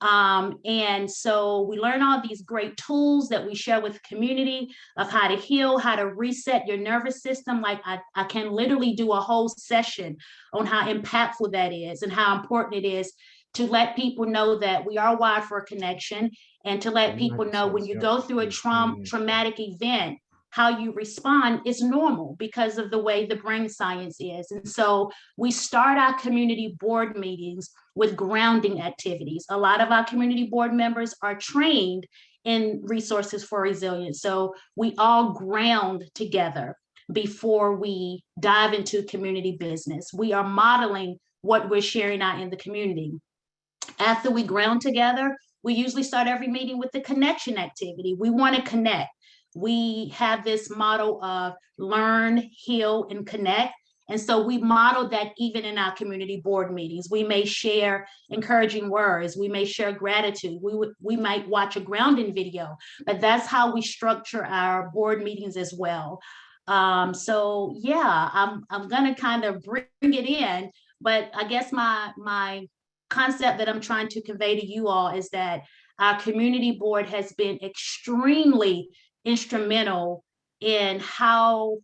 And so we learn all these great tools that we share with the community of how to heal, how to reset your nervous system. Like I can literally do a whole session on how impactful that is and how important it is to let people know that we are wired for a connection, and to let people know when you go through a traumatic event, how you respond is normal because of the way the brain science is. And so we start our community board meetings with grounding activities. A lot of our community board members are trained in Resources for Resilience. So we all ground together before we dive into community business. We are modeling what we're sharing out in the community. After we ground together, we usually start every meeting with the connection activity. We want to connect. We have this model of learn, heal, and connect. And so we model that even in our community board meetings. We may share encouraging words. We may share gratitude. We might watch a grounding video, but that's how we structure our board meetings as well. So yeah, I'm gonna kind of bring it in, but I guess my concept that I'm trying to convey to you all is that our community board has been extremely instrumental in how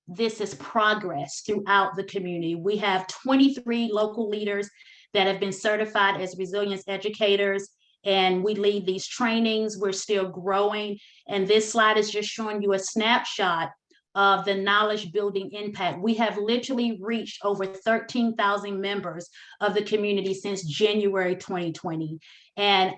this has progressed throughout the community. We have 23 local leaders that have been certified as resilience educators, and we lead these trainings. We're still growing. And this slide is just showing you a snapshot of the knowledge building impact. We have literally reached over 13,000 members of the community since January 2020. And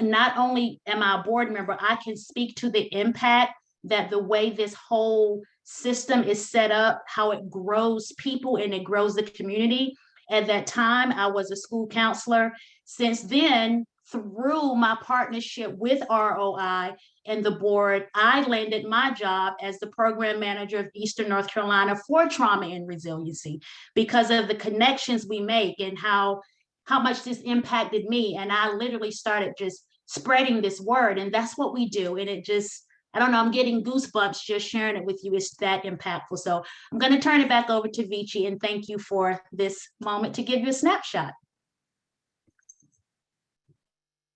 not only am I a board member, I can speak to the impact that the way this whole system is set up, how it grows people and it grows the community. At that time, I was a school counselor. Since then, through my partnership with ROI and the board, I landed my job as the program manager of Eastern North Carolina for trauma and resiliency because of the connections we make and how much this impacted me. And I literally started just spreading this word, and that's what we do. And it just, I don't know, I'm getting goosebumps just sharing it with you. It's that impactful. So I'm going to turn it back over to Vici, and thank you for this moment to give you a snapshot.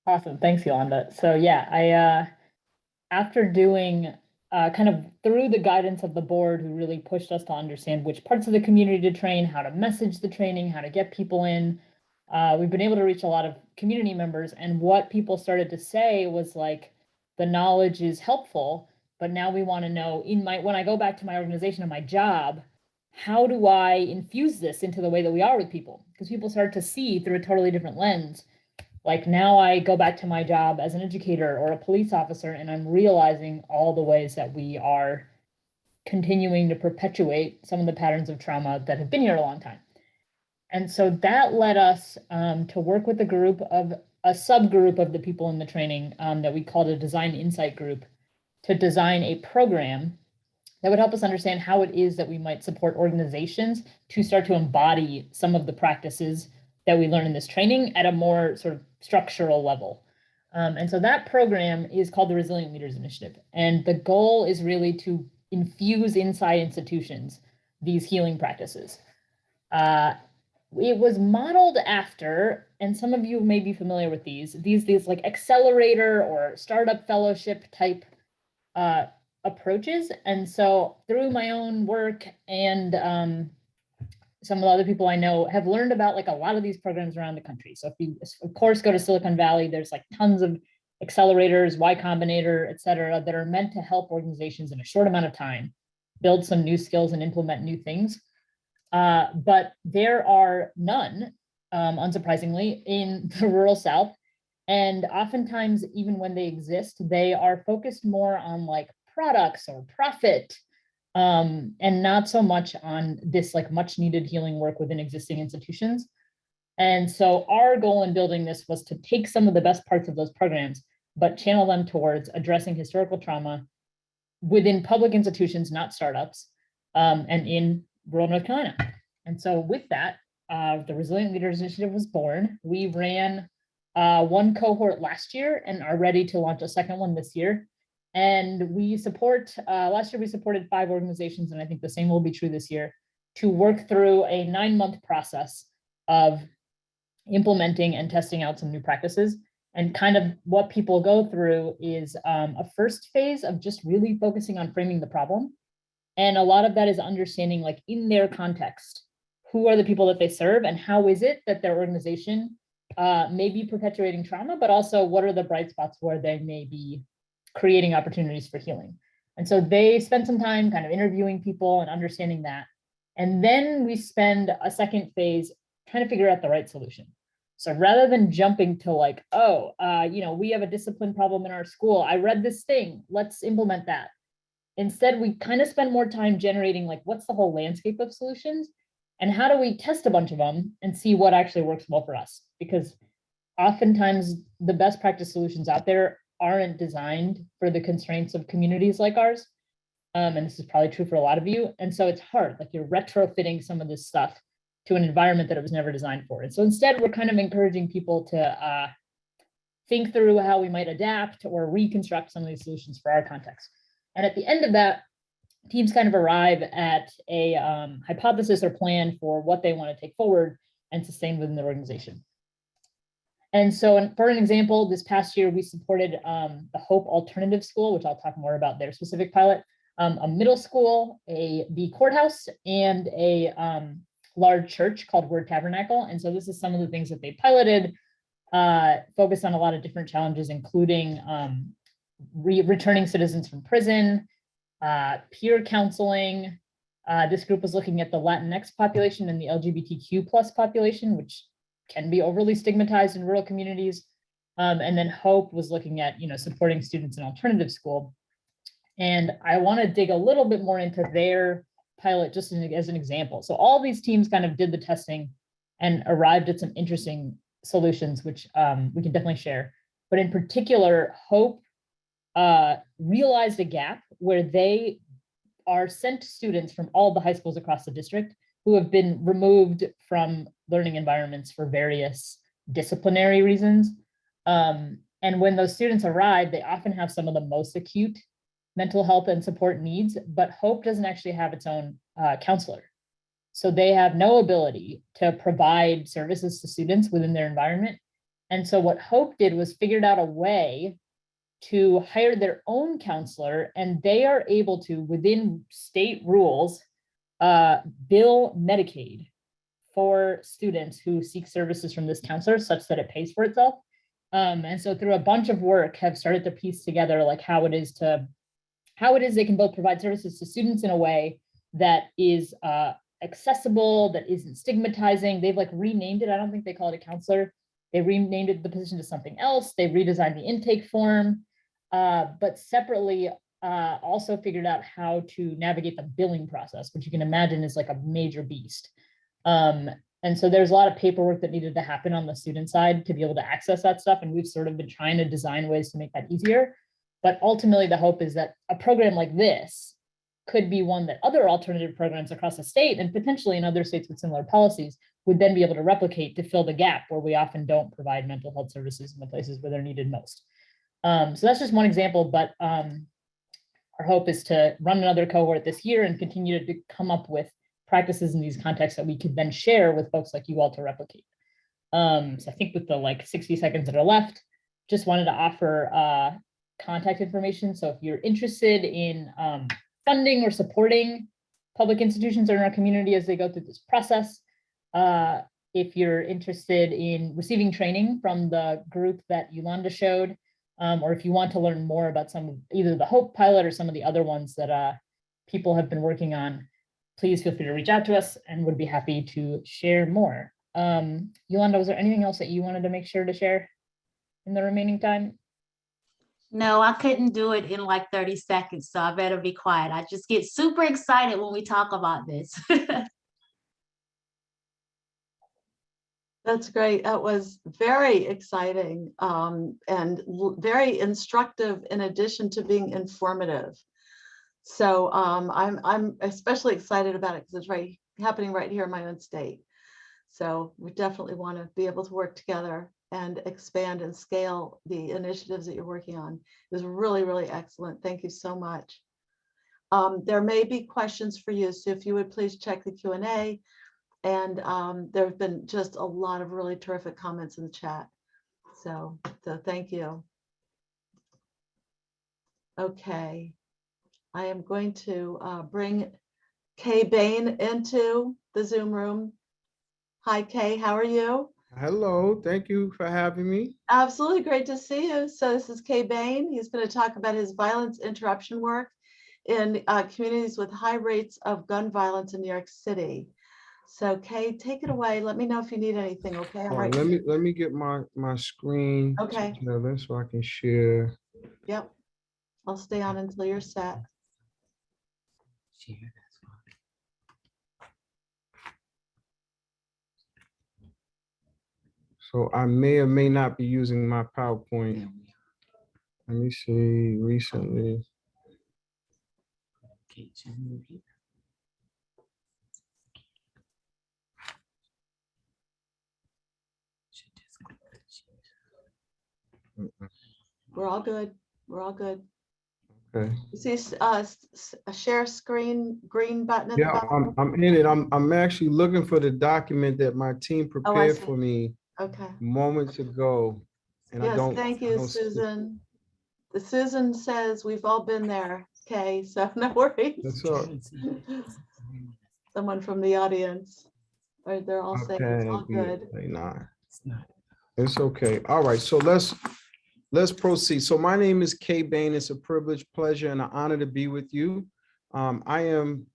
Awesome. Thanks, Yolanda. So yeah, after doing kind of through the guidance of the board, who really pushed us to understand which parts of the community to train, how to message the training, how to get people in, we've been able to reach a lot of community members. And what people started to say was like, the knowledge is helpful, but now we want to know when I go back to my organization and my job, how do I infuse this into the way that we are with people? Because people start to see through a totally different lens. Like now I go back to my job as an educator or a police officer, and I'm realizing all the ways that we are continuing to perpetuate some of the patterns of trauma that have been here a long time. And so that led us to work with a subgroup of the people in the training that we called a design insight group to design a program that would help us understand how it is that we might support organizations to start to embody some of the practices that we learn in this training at a more sort of structural level. And so that program is called the Resilient Leaders Initiative. And the goal is really to infuse inside institutions these healing practices. It was modeled after, and some of you may be familiar with these like accelerator or startup fellowship type approaches. And so through my own work and some of the other people I know have learned about like a lot of these programs around the country. So if you, of course, go to Silicon Valley, there's like tons of accelerators, Y Combinator, et cetera, that are meant to help organizations in a short amount of time build some new skills and implement new things. But there are none, unsurprisingly, in the rural South. And oftentimes, even when they exist, they are focused more on like products or profit, and not so much on this like much needed healing work within existing institutions. And so our goal in building this was to take some of the best parts of those programs, but channel them towards addressing historical trauma within public institutions, not startups, and in rural North Carolina. And so with that, the Resilient Leaders Initiative was born. We ran one cohort last year and are ready to launch a second one this year. And we support, last year we supported 5 organizations, and I think the same will be true this year, to work through a 9-month process of implementing and testing out some new practices. And kind of what people go through is a first phase of just really focusing on framing the problem. And a lot of that is understanding, like in their context, who are the people that they serve and how is it that their organization may be perpetuating trauma, but also what are the bright spots where they may be creating opportunities for healing. And so they spend some time kind of interviewing people and understanding that. And then we spend a second phase trying to figure out the right solution. So rather than jumping to like, oh, we have a discipline problem in our school. I read this thing, let's implement that. Instead, we kind of spend more time generating like, what's the whole landscape of solutions? And how do we test a bunch of them and see what actually works well for us? Because oftentimes the best practice solutions out there aren't designed for the constraints of communities like ours. And this is probably true for a lot of you. And so it's hard, like you're retrofitting some of this stuff to an environment that it was never designed for. And so instead, we're kind of encouraging people to think through how we might adapt or reconstruct some of these solutions for our context. And at the end of that, teams kind of arrive at a hypothesis or plan for what they want to take forward and sustain within their organization. And so for an example, this past year, we supported the Hope Alternative School, which I'll talk more about their specific pilot, a middle school, the courthouse, and a large church called Word Tabernacle. And so this is some of the things that they piloted, focused on a lot of different challenges, including returning citizens from prison, peer counseling. This group was looking at the Latinx population and the LGBTQ plus population, which can be overly stigmatized in rural communities. And then Hope was looking at, supporting students in alternative school. And I want to dig a little bit more into their pilot just as an example. So all these teams kind of did the testing and arrived at some interesting solutions, which we can definitely share. But in particular, Hope realized a gap where they are sent students from all the high schools across the district who have been removed from learning environments for various disciplinary reasons. And when those students arrive, they often have some of the most acute mental health and support needs, but Hope doesn't actually have its own counselor. So they have no ability to provide services to students within their environment. And so what Hope did was figured out a way to hire their own counselor, and they are able to, within state rules, bill Medicaid for students who seek services from this counselor such that it pays for itself. And so through a bunch of work have started to piece together like how it is they can both provide services to students in a way that is accessible, that isn't stigmatizing. They've like renamed it. I don't think they call it a counselor. They renamed it, the position, to something else. They redesigned the intake form, but separately also figured out how to navigate the billing process, which you can imagine is like a major beast. And so there's a lot of paperwork that needed to happen on the student side to be able to access that stuff. And we've sort of been trying to design ways to make that easier. But ultimately, the hope is that a program like this could be one that other alternative programs across the state and potentially in other states with similar policies would then be able to replicate to fill the gap where we often don't provide mental health services in the places where they're needed most. So that's just one example, but our hope is to run another cohort this year and continue to come up with practices in these contexts that we could then share with folks like you all to replicate. So I think with the like 60 seconds that are left, just wanted to offer contact information. So if you're interested in funding or supporting public institutions in our community as they go through this process, if you're interested in receiving training from the group that Yolanda showed, or if you want to learn more about some of either the HOPE pilot or some of the other ones that people have been working on, please feel free to reach out to us and would be happy to share more. Yolanda, was there anything else that you wanted to make sure to share in the remaining time? No, I couldn't do it in like 30 seconds, so I better be quiet. I just get super excited when we talk about this. That's great. That was very exciting and very instructive in addition to being informative. So I'm especially excited about it because it's happening right here in my own state. So we definitely want to be able to work together and expand and scale the initiatives that you're working on. It was really, really excellent. Thank you so much. There may be questions for you, so if you would please check the Q&A. And there have been just a lot of really terrific comments in the chat. So thank you. Okay, I am going to bring Kay Bain into the Zoom room. Hi, Kay, how are you? Hello, thank you for having me. Absolutely, great to see you. So this is Kay Bain. He's going to talk about his violence interruption work in communities with high rates of gun violence in New York City. So Kay, take it away. Let me know if you need anything, okay? I'm right here. Let me get my screen Okay. together so I can share. Yep. I'll stay on until you're set. So I may or may not be using my PowerPoint. Let me see recently. We're all good. We're all good. Okay. You see a share screen green button at the Yeah, bottom? I'm in it. I'm actually looking for the document that my team prepared see. for me Okay. moments ago. And Yes, I don't. thank I you, don't see it. Susan. Susan says we've all been there, Kay, so no worries. That's all. Someone from the audience. Or they're all saying it's all Okay, good. it's okay. All right, so let's proceed. So my name is Kay Bain. It's a privilege, pleasure, and an honor to be with you. I am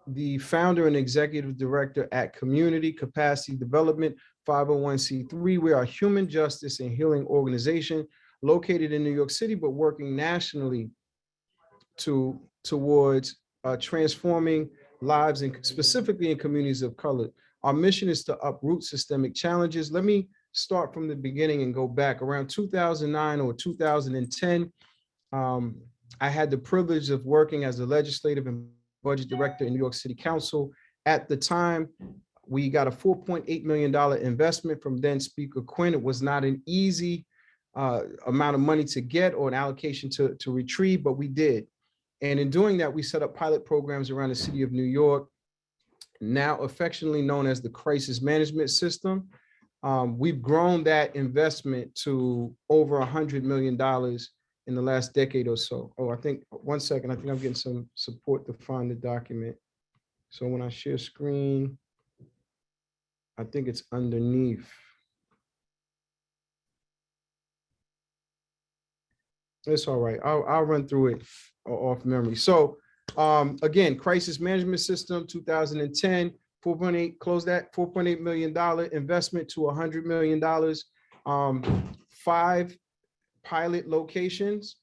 the founder and executive director at Community Capacity Development 501c3. We are a human justice and healing organization located in New York City, but working nationally towards transforming lives and specifically in communities of color. Our mission is to uproot systemic challenges. Let me start from the beginning and go back. Around 2009 or 2010, I had the privilege of working as a legislative and budget director in New York City Council. At the time, we got a $4.8 million investment from then Speaker Quinn. It was not an easy amount of money to get or an allocation to retrieve, but we did. And in doing that, we set up pilot programs around the city of New York, now affectionately known as the Crisis Management System. We've grown that investment to over $100 million in the last decade or so. Oh, I think, one second, I think I'm getting some support to find the document. So when I share screen, I think it's underneath. It's all right. I'll run through it off memory. So again, Crisis Management System, 2010, 4.8, close that, $4.8 million investment to $100 million, 5 pilot locations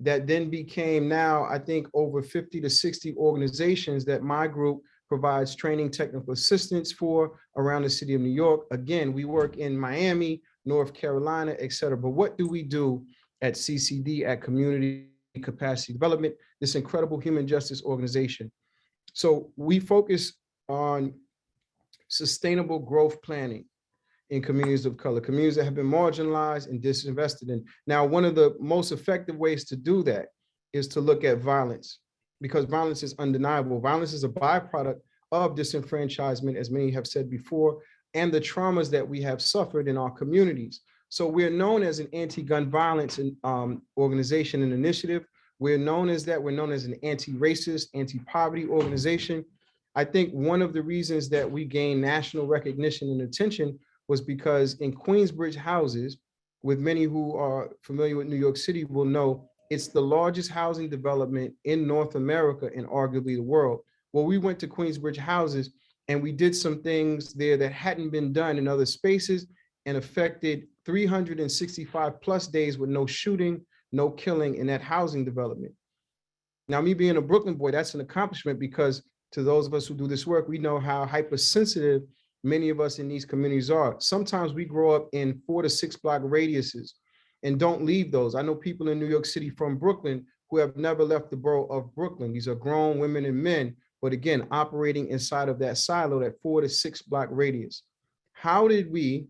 that then became now, I think, over 50 to 60 organizations that my group provides training, technical assistance for around the city of New York. Again, we work in Miami, North Carolina, et cetera. But what do we do at CCD, at Community capacity development, this incredible human justice organization. So we focus on sustainable growth planning in communities of color, communities that have been marginalized and disinvested in. Now, one of the most effective ways to do that is to look at violence, because violence is undeniable. Violence is a byproduct of disenfranchisement, as many have said before, and the traumas that we have suffered in our communities. So we're known as an anti-gun violence organization and initiative. We're known as that. We're known as an anti-racist, anti-poverty organization. I think one of the reasons that we gained national recognition and attention was because in Queensbridge houses, with many who are familiar with New York City will know, it's the largest housing development in North America and arguably the world. Well, we went to Queensbridge houses and we did some things there that hadn't been done in other spaces and affected 365 plus days with no shooting, no killing in that housing development. Now, me being a Brooklyn boy, that's an accomplishment, because to those of us who do this work, we know how hypersensitive many of us in these communities are. Sometimes we grow up in 4 to 6 block radiuses and don't leave those. I know people in New York City from Brooklyn who have never left the borough of Brooklyn. These are grown women and men, but again, operating inside of that silo, that 4 to 6 block radius. How did we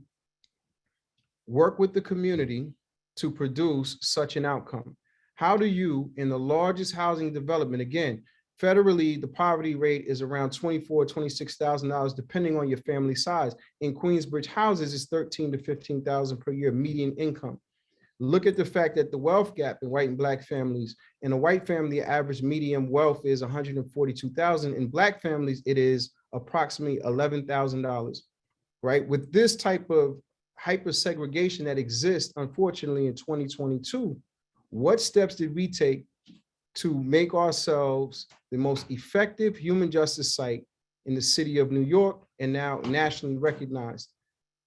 work with the community to produce such an outcome? How do you, in the largest housing development, again, federally, the poverty rate is around $24,000, $26,000, depending on your family size. In Queensbridge houses, it's $13,000 to $15,000 per year median income. Look at the fact that the wealth gap in white and black families. In a white family, average median wealth is $142,000. In black families, it is approximately $11,000, right? With this type of hyper segregation that exists, unfortunately, in 2022, what steps did we take to make ourselves the most effective human justice site in the city of New York and now nationally recognized?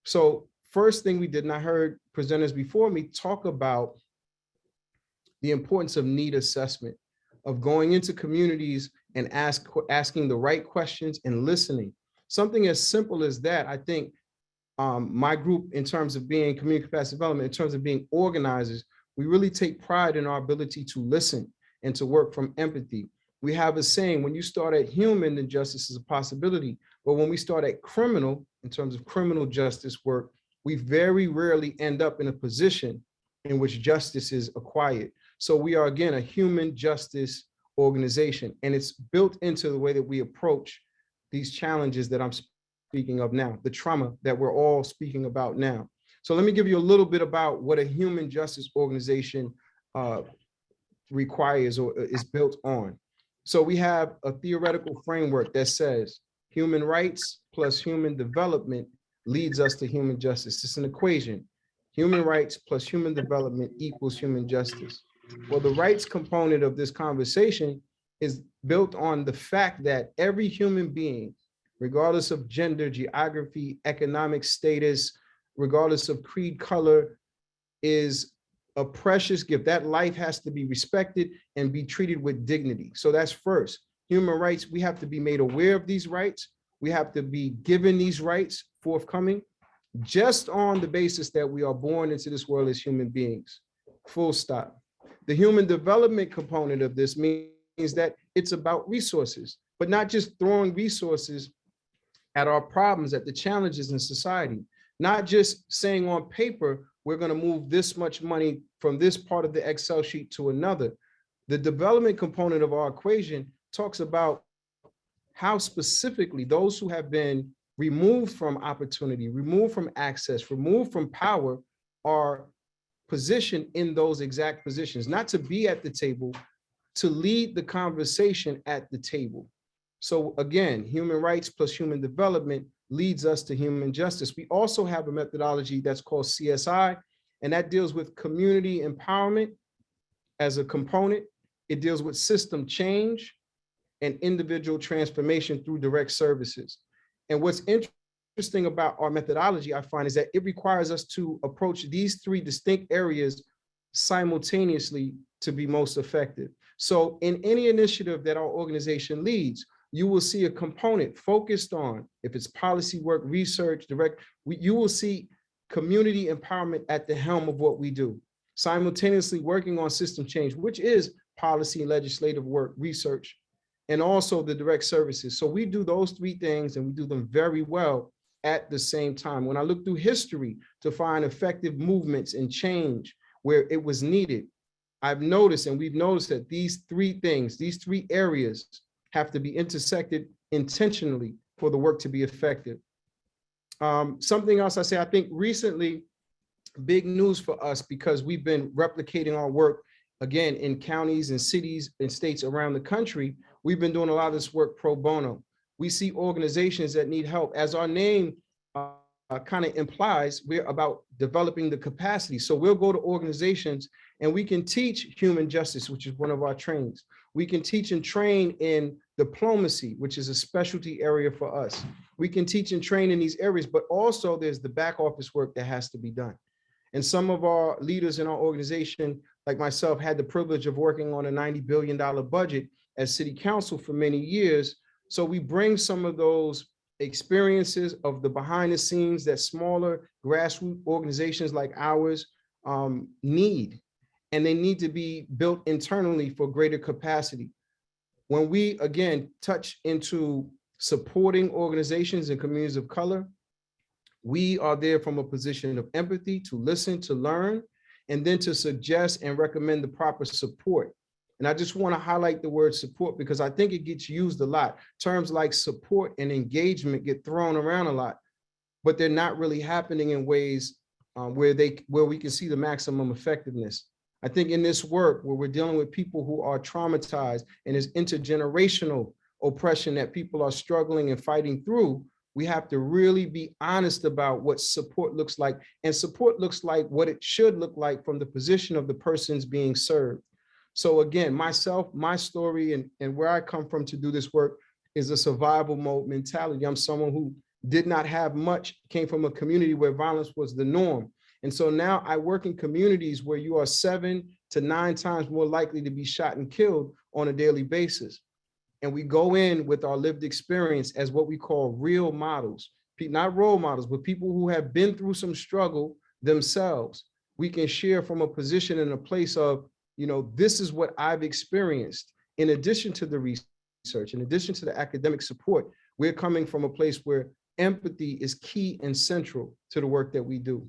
So first thing we did, and I heard presenters before me talk about the importance of need assessment, of going into communities and asking the right questions and listening. Something as simple as that, I think my group, in terms of being community capacity development, in terms of being organizers, we really take pride in our ability to listen and to work from empathy. We have a saying, when you start at human, then justice is a possibility. But when we start at criminal, in terms of criminal justice work, we very rarely end up in a position in which justice is acquired. So we are, again, a human justice organization, and it's built into the way that we approach these challenges that I'm speaking of now, the trauma that we're all speaking about now. So let me give you a little bit about what a human justice organization requires or is built on. So we have a theoretical framework that says human rights plus human development leads us to human justice. It's an equation. Human rights plus human development equals human justice. Well, the rights component of this conversation is built on the fact that every human being, regardless of gender, geography, economic status, regardless of creed, color, is a precious gift. That life has to be respected and be treated with dignity. So that's first. Human rights, we have to be made aware of these rights. We have to be given these rights forthcoming, just on the basis that we are born into this world as human beings. Full stop. The human development component of this means that it's about resources, but not just throwing resources at our problems, at the challenges in society. Not just saying on paper, we're going to move this much money from this part of the Excel sheet to another. The development component of our equation talks about how specifically those who have been removed from opportunity, removed from access, removed from power are positioned in those exact positions, not to be at the table, to lead the conversation at the table. So again, human rights plus human development leads us to human justice. We also have a methodology that's called CSI, and that deals with community empowerment as a component. It deals with system change and individual transformation through direct services. And what's interesting about our methodology, I find, is that it requires us to approach these three distinct areas simultaneously to be most effective. So in any initiative that our organization leads, you will see a component focused on, if it's policy work, research, you will see community empowerment at the helm of what we do, simultaneously working on system change, which is policy, legislative work, research, and also the direct services. So we do those three things and we do them very well at the same time. When I look through history to find effective movements and change where it was needed, I've noticed, and we've noticed, that these three things, these three areas have to be intersected intentionally for the work to be effective. Something else I say, I think recently, big news for us, because we've been replicating our work, again, in counties and cities and states around the country. We've been doing a lot of this work pro bono. We see organizations that need help. As our name kind of implies, we're about developing the capacity. So we'll go to organizations and we can teach human justice, which is one of our trainings. We can teach and train in diplomacy, which is a specialty area for us. We can teach and train in these areas, but also there's the back office work that has to be done. And some of our leaders in our organization, like myself, had the privilege of working on a $90 billion budget as city council for many years. So we bring some of those experiences of the behind the scenes that smaller grassroots organizations like ours need, and they need to be built internally for greater capacity. When we, again, touch into supporting organizations and communities of color, we are there from a position of empathy to listen, to learn, and then to suggest and recommend the proper support. And I just want to highlight the word support because I think it gets used a lot. Terms like support and engagement get thrown around a lot, but they're not really happening in ways where we can see the maximum effectiveness. I think in this work where we're dealing with people who are traumatized and there's intergenerational oppression that people are struggling and fighting through, we have to really be honest about what support looks like. And support looks like what it should look like from the position of the persons being served. So again, myself, my story and where I come from to do this work is a survival mode mentality. I'm someone who did not have much, came from a community where violence was the norm. And so now I work in communities where you are 7 to 9 times more likely to be shot and killed on a daily basis. And we go in with our lived experience as what we call real models, not role models, but people who have been through some struggle themselves. We can share from a position and a place of, you know, this is what I've experienced. In addition to the research, in addition to the academic support, we're coming from a place where empathy is key and central to the work that we do.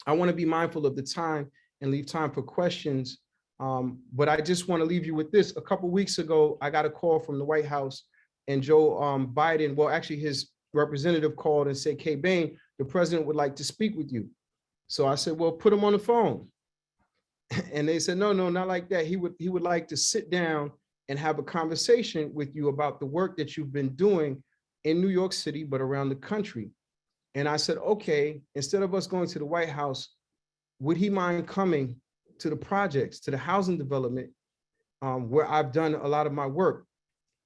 I want to be mindful of the time and leave time for questions. But I just want to leave you with this. A couple of weeks ago, I got a call from the White House, and Joe Biden, well, actually his representative called and said, Fishbein, the president would like to speak with you. So I said, well, put him on the phone. And they said, no, not like that. He would like to sit down and have a conversation with you about the work that you've been doing in New York City, but around the country. And I said, okay, instead of us going to the White House, would he mind coming to the projects, to the housing development, where I've done a lot of my work,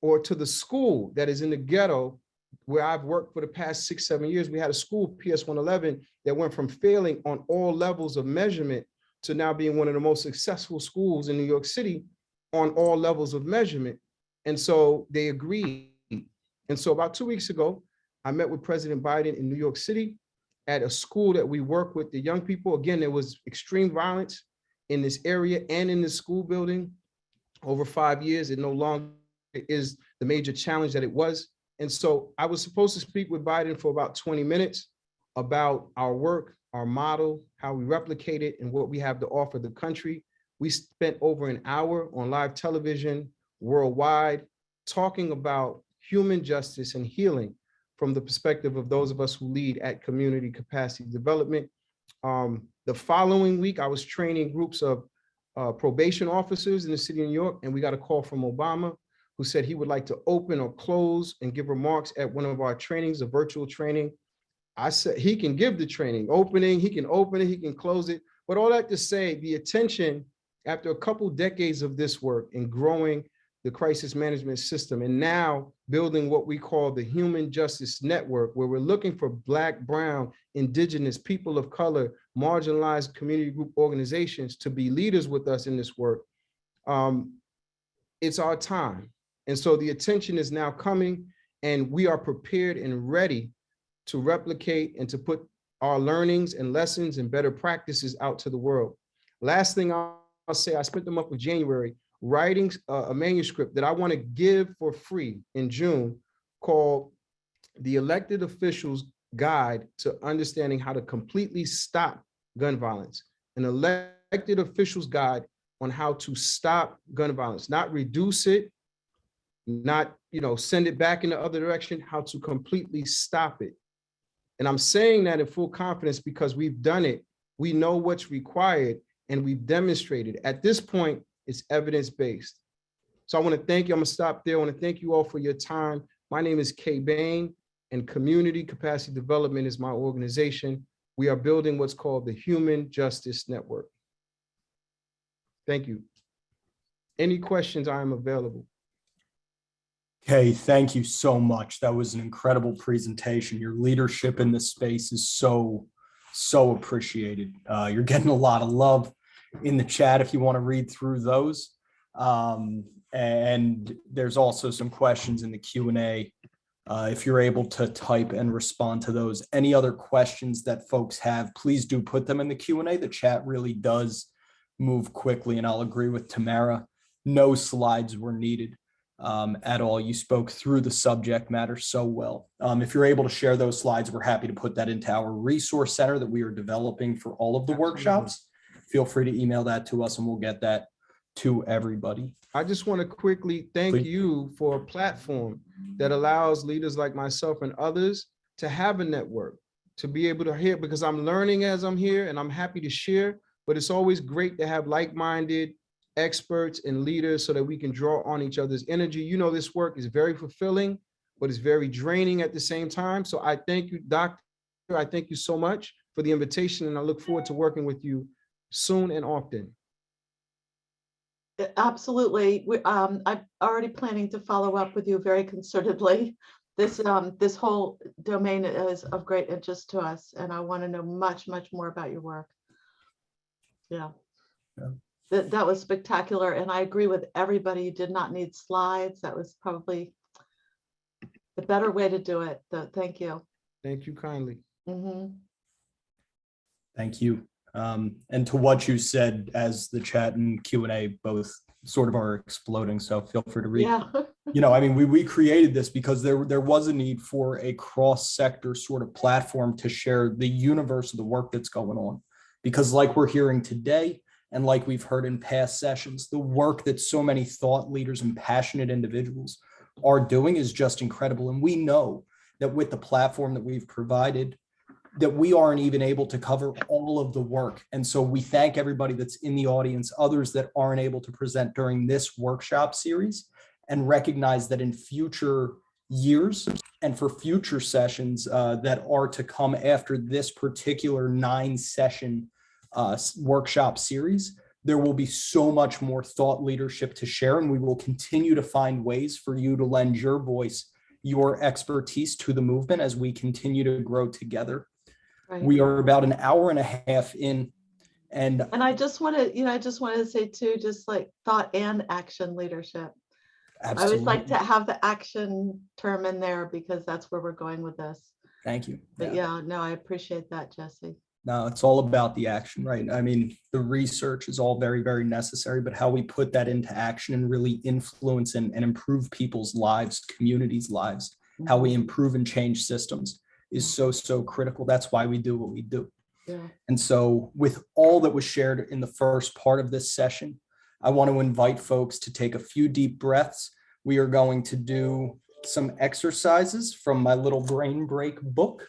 or to the school that is in the ghetto where I've worked for the past 6-7 years. We had a school, PS 111, that went from failing on all levels of measurement to now being one of the most successful schools in New York City on all levels of measurement. And so they agreed. And so about 2 weeks ago, I met with President Biden in New York City at a school that we work with the young people. Again, there was extreme violence in this area and in the school building over 5 years. It no longer is the major challenge that it was. And so I was supposed to speak with Biden for about 20 minutes about our work, our model, how we replicate it, and what we have to offer the country. We spent over an hour on live television worldwide talking about human justice and healing from the perspective of those of us who lead at community capacity development. The following week, I was training groups of probation officers in the city of New York, and we got a call from Obama, who said he would like to open or close and give remarks at one of our trainings, a virtual training. I said, he can give the training, opening, he can open it, he can close it. But all that to say, the attention after a couple decades of this work in growing the crisis management system and now building what we call the Human Justice Network, where we're looking for Black, Brown, Indigenous, people of color, marginalized community group organizations to be leaders with us in this work. It's our time. And so the attention is now coming, and we are prepared and ready to replicate and to put our learnings and lessons and better practices out to the world. Last thing I'll say, I spent the month of January writing a manuscript that I want to give for free in June called The Elected Officials Guide to Understanding How to Completely Stop Gun Violence. An elected officials guide on how to stop gun violence, not reduce it, not, send it back in the other direction, how to completely stop it. And I'm saying that in full confidence because we've done it. We know what's required and we've demonstrated. At this point, it's evidence-based. So I want to thank you. I'm going to stop there. I want to thank you all for your time. My name is Bain, and Community Capacity Development is my organization. We are building what's called the Human Justice Network. Thank you. Any questions, I am available. Okay, thank you so much. That was an incredible presentation. Your leadership in this space is so appreciated. You're getting a lot of love in the chat if you want to read through those. And there's also some questions in the Q&A. If you're able to type and respond to those. Any other questions that folks have, please do put them in the Q&A. The chat really does move quickly, and I'll agree with Tamara. No slides were needed at all. You spoke through the subject matter so well. If you're able to share those slides, we're happy to put that into our resource center that we are developing for all of the workshops. Feel free to email that to us and we'll get that to everybody. I just want to quickly thank you for a platform that allows leaders like myself and others to have a network, to be able to hear, because I'm learning as I'm here and I'm happy to share, but it's always great to have like-minded experts and leaders so that we can draw on each other's energy. This work is very fulfilling, but it's very draining at the same time. So I thank you, Doctor. I thank you so much for the invitation, and I look forward to working with you soon and often. Absolutely. I'm already planning to follow up with you very concertedly. This whole domain is of great interest to us, and I want to know much more about your work. Yeah. That was spectacular, and I agree with everybody. You did not need slides. That was probably the better way to do it. So thank you. Thank you kindly. Mm-hmm. Thank you. And to what you said, as the chat and Q&A both sort of are exploding, so feel free to read. Yeah. We created this because there was a need for a cross-sector sort of platform to share the universe of the work that's going on. Because like we're hearing today, and like we've heard in past sessions, the work that so many thought leaders and passionate individuals are doing is just incredible. And we know that with the platform that we've provided, that we aren't even able to cover all of the work. And so we thank everybody that's in the audience, others that aren't able to present during this workshop series, and recognize that in future years and for future sessions that are to come after this particular 9-session workshop series, there will be so much more thought leadership to share, and we will continue to find ways for you to lend your voice, your expertise to the movement as we continue to grow together. Right. We are about an hour and a half in, and I just want to say too, just like thought and action leadership. absolutely. I always like to have the action term in there because that's where we're going with this. Thank you. But yeah, no, I appreciate that, Jesse. No, it's all about the action, right? I mean, the research is all very, very necessary, but how we put that into action and really influence and improve people's lives, communities' lives, how we improve and change systems is so critical. That's why we do what we do. Yeah. And so with all that was shared in the first part of this session, I want to invite folks to take a few deep breaths. We are going to do some exercises from my little brain break book.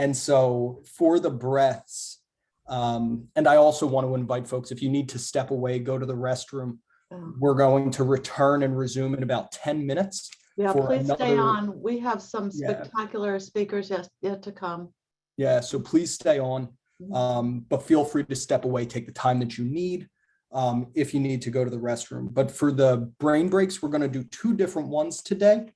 And so for the breaths, and I also want to invite folks, if you need to step away, go to the restroom, we're going to return and resume in about 10 minutes. Yeah, please stay on. We have some spectacular speakers yet to come. Yeah, so please stay on, but feel free to step away, take the time that you need if you need to go to the restroom. But for the brain breaks, we're going to do 2 different ones today.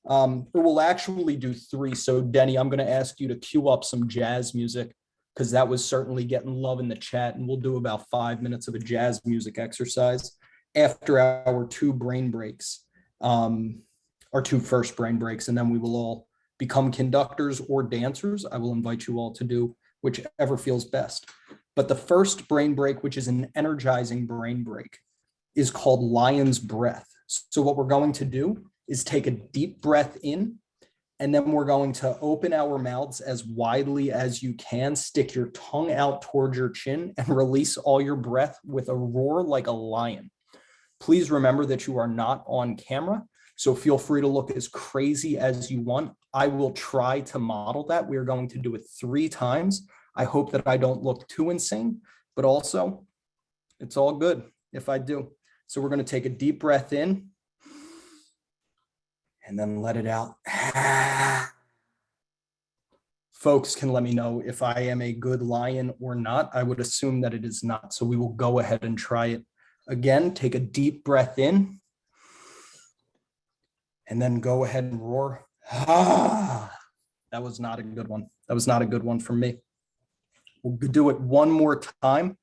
Or we'll actually do 3. So Denny, I'm going to ask you to cue up some jazz music because that was certainly getting love in the chat. And we'll do about 5 minutes of a jazz music exercise after our 2 brain breaks, our 2 first brain breaks. And then we will all become conductors or dancers. I will invite you all to do whichever feels best. But the first brain break, which is an energizing brain break, is called lion's breath. So what we're going to do is take a deep breath in, and then we're going to open our mouths as widely as you can, stick your tongue out towards your chin, and release all your breath with a roar like a lion. Please remember that you are not on camera, so feel free to look as crazy as you want. I will try to model that. We are going to do it 3 times. I hope that I don't look too insane, but also it's all good if I do. So we're going to take a deep breath in and then let it out. Folks can let me know if I am a good lion or not. I would assume that it is not. So we will go ahead and try it again. Take a deep breath in and then go ahead and roar. That was not a good one. That was not a good one for me. We'll do it one more time.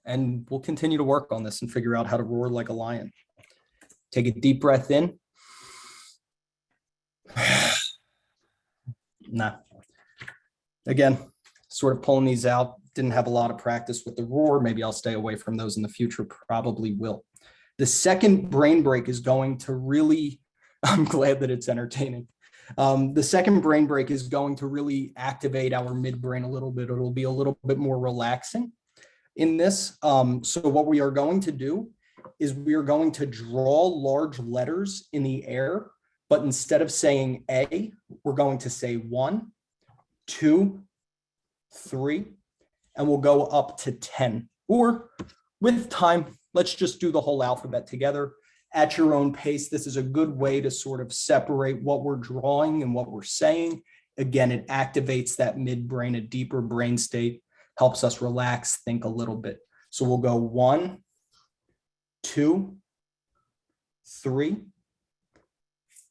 And we'll continue to work on this and figure out how to roar like a lion. Take a deep breath in. Nah. Again, sort of pulling these out. Didn't have a lot of practice with the roar. Maybe I'll stay away from those in the future. Probably will. The second brain break is going to really, I'm glad that it's entertaining. The second brain break is going to really activate our midbrain a little bit. It'll be a little bit more relaxing in this. So what we are going to do is we are going to draw large letters in the air, but instead of saying A, we're going to say 1, 2, 3, and we'll go up to 10. Or with time, let's just do the whole alphabet together at your own pace. This is a good way to sort of separate what we're drawing and what we're saying. Again, it activates that midbrain, a deeper brain state, helps us relax, think a little bit. So we'll go 1, 2, 3,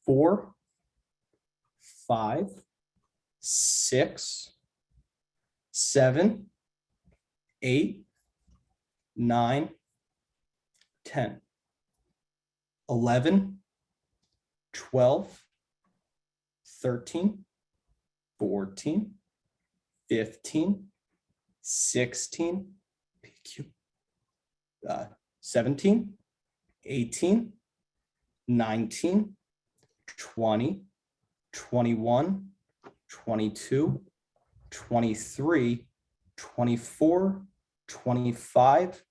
4, 5, 6, 7, 8, 9, 10, 11, 12, 13, 14, 15, 16, 17, 18, 19, 20, 21, 22, 23, 24, 25,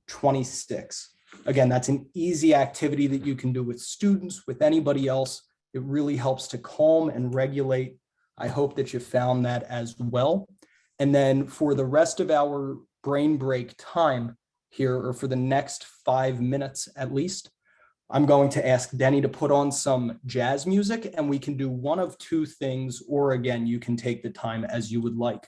26. Again, that's an easy activity that you can do with students, with anybody else. It really helps to calm and regulate. I hope that you found that as well. And then for the rest of our brain break time here, or for the next 5 minutes at least, I'm going to ask Denny to put on some jazz music, and we can do one of 2 things, or again, you can take the time as you would like.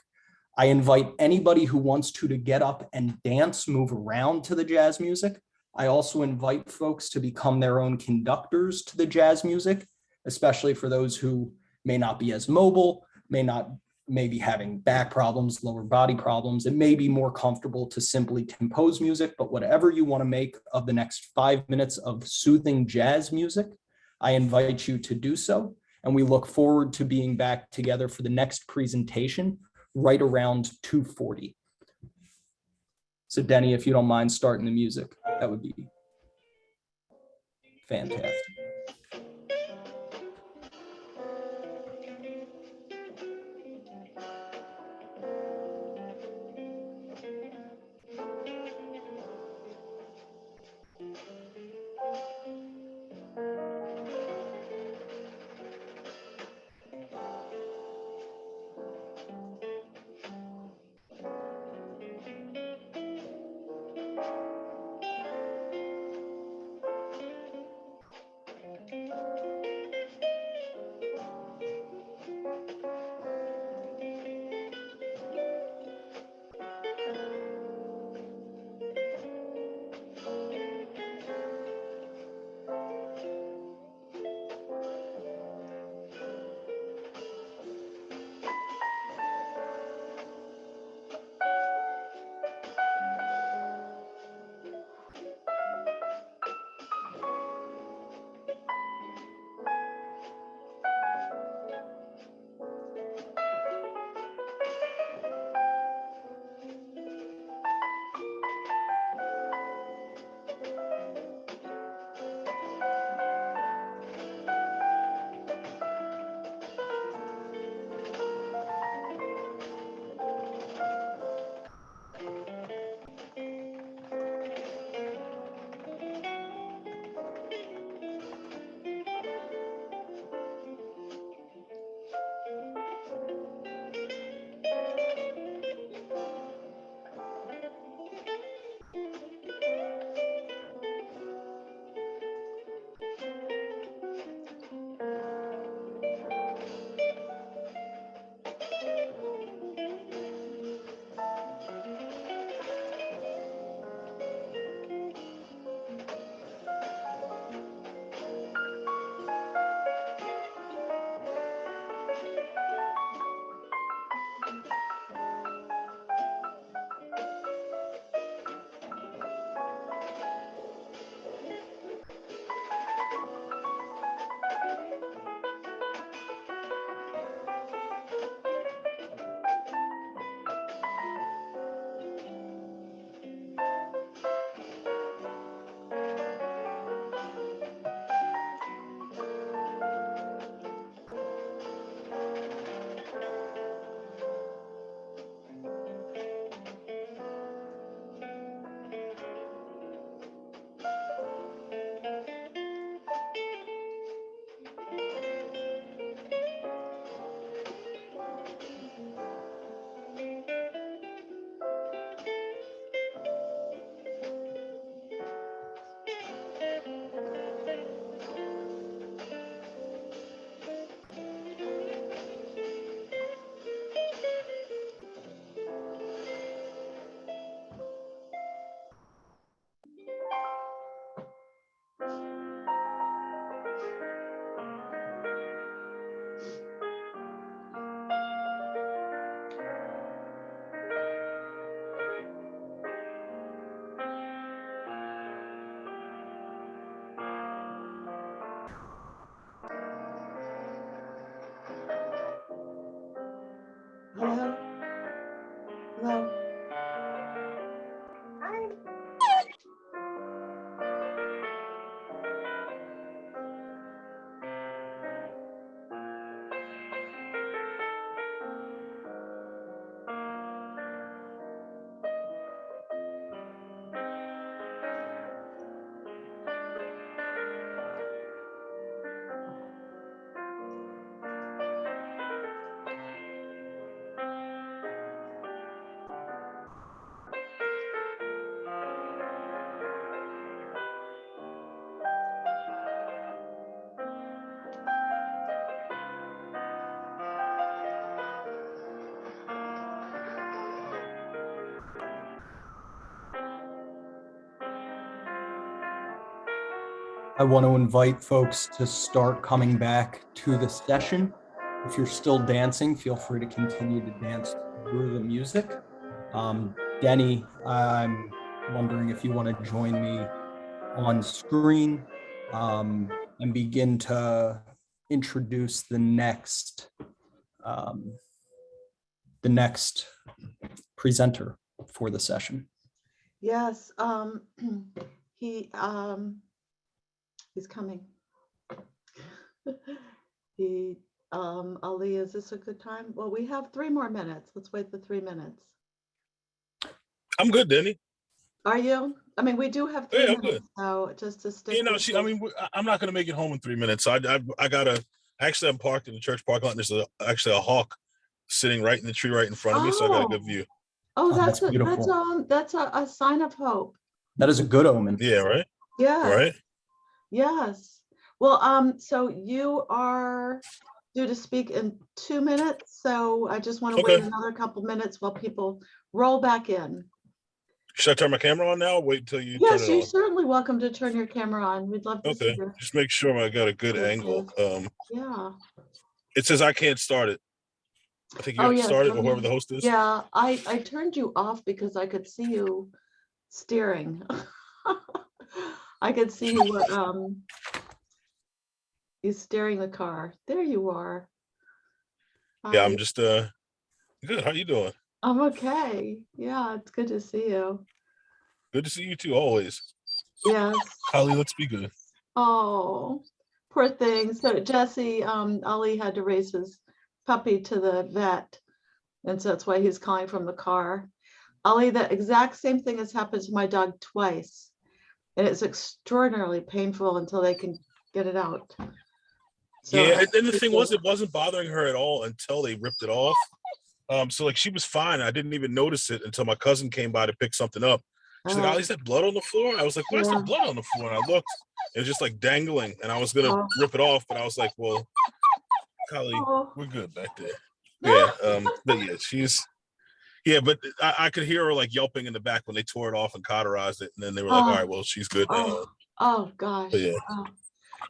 I invite anybody who wants to get up and dance, move around to the jazz music. I also invite folks to become their own conductors to the jazz music, especially for those who may not be as mobile, may be having back problems, lower body problems. It may be more comfortable to simply compose music, but whatever you want to make of the next 5 minutes of soothing jazz music, I invite you to do so. And we look forward to being back together for the next presentation right around 2:40. So Denny, if you don't mind starting the music, that would be fantastic. I want to invite folks to start coming back to the session. If you're still dancing, feel free to continue to dance through the music. Denny, I'm wondering if you want to join me on screen and begin to introduce the next presenter for the session. Yes, he's coming. Ali, is this a good time? Well, we have 3 more minutes. Let's wait the 3 minutes. I'm good, Denny. Are you? I mean, we do have 3 Yeah, I'm minutes, so just to stick. You know, with I this. mean, I'm not gonna make it home in 3 minutes. So I gotta. Actually, I'm parked in the church parking lot. And there's actually a hawk sitting right in the tree right in front of me, so I got a good view. Oh, Oh, that's beautiful. that's a sign of hope. That is a good omen. Yeah, right. Yes. Right. Yes. Well, so you are due to speak in 2 minutes, so I just want to wait Okay. another couple minutes while people roll back in. Should I turn my camera on now? Or wait until you Yes, turn you're it on. certainly welcome to turn your camera on. We'd love to see Okay. your Just make sure I got a good faces. angle. Yeah. It says I can't start it. I think you Oh, have to yes. start it, let or whoever me- the host is. Yeah, I turned you off because I could see you steering. I could see you were you steering the car. There you are. Yeah, Hi. I'm just good. How you doing? I'm okay. Yeah, it's good to see you. Good to see you too, always. Yes. Holly, let's be good. Oh, poor thing. So Jesse, Ali had to raise his puppy to the vet, and so that's why he's calling from the car. Ali, the exact same thing has happened to my dog twice, and it's extraordinarily painful until they can get it out. So Yeah, and the thing was, it wasn't bothering her at all until they ripped it off. So like she was fine. I didn't even notice it until my cousin came by to pick something up. She's like, "Oh, is that blood on the floor?" I was like, "Where's the Yeah. blood on the floor?" And I looked, it was just like dangling, and I was gonna Oh. rip it off, but I was like, "Well, Holly, Oh. we're good back there." Yeah, but yeah, but I could hear her like yelping in the back when they tore it off and cauterized it, and then they were like, "All right, well, she's good now." Oh gosh. But yeah. Oh.